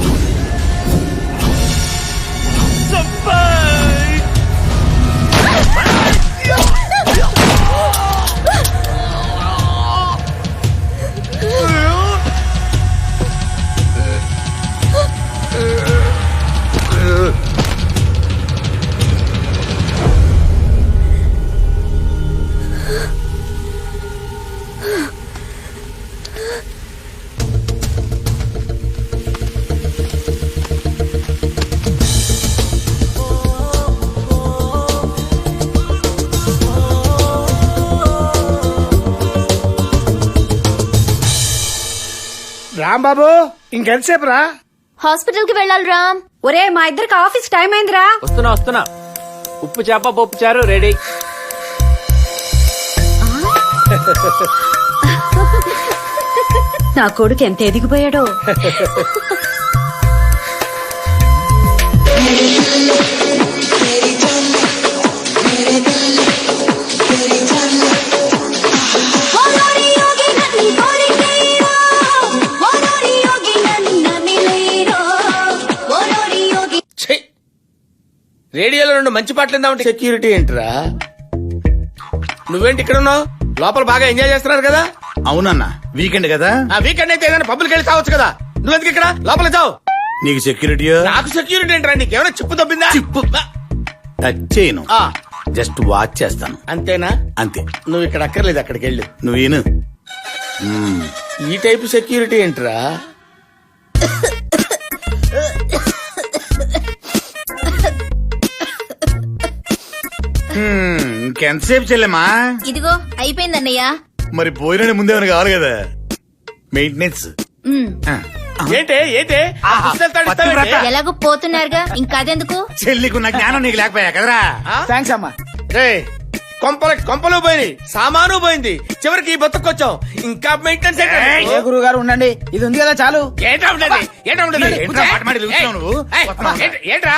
రాంబాబు ఇంకెంతసేపు రా? హాస్పిటల్ కి వెళ్ళాలి రామ్. ఒరే మా ఇద్దరికి ఆఫీస్ టైం అయిందిరా. వస్తున్నా ఉప్పు చేప పప్పు చారు రెడీ. నా కొడుకు ఎంత ఎదిగిపోయాడో. రేడియోలో 2 మంచి పాటలు ఉందామంటే సెక్యూరిటీ ఏంట్రా? నువ్వేంటి ఇక్కడ ఉన్నావు? లోపల బాగా ఎంజాయ్ చేస్తున్నారు కదా? అవునన్నా వీకెండ్ కదా. ఆ వీకెండ్ అయితే ఏదైనా పబ్బులకి వెళ్ళి తావచ్చు కదా. నువ్వెందుకు ఇక్కడ లోపల చావు? నీకు సెక్యూరిటీ నాకు సెక్యూరిటీ ఏంట్రా? నీకేమైనా చిప్పు తప్పిందా? చిప్పు టచ్ చేయను, జస్ట్ వాచ్ చేస్తాను అంతేనా? అంతే. నువ్వు ఇక్కడ అక్కర్లేదు, అక్కడికి వెళ్ళు. నువ్వు ఈను. ఈ టైపు సెక్యూరిటీ ఏంట్రా? ఇంకెంతసేపు చెల్లెమా? ఇదిగో అయిపోయిందన్నయ్య. మరి పోయిన ముందేమైనా కావాలి కదా మెయింటెనెన్స్. ఏంటే ఏంటే ఎలాగో పోతున్నారుగా ఇంకా అదెందుకు? చెల్లికున్న జ్ఞానం నీకు లేకపోయా కదరా. థ్యాంక్స్ అమ్మా. కొంపలు పోయినాయి, సామాను పోయింది, చివరికి ఈ బతుకొచ్చాం. ఇంకా మెయింటెనెన్స్. గురువు గారు ఉండండి, ఇది ఉంది కదా చాలు. ఏంట్రా ఉండేది? ఏంట్రా ఉండేది? ఏంట్రా మాట మాట నిలుస్తున్నావు నువ్వు? ఏంట్రా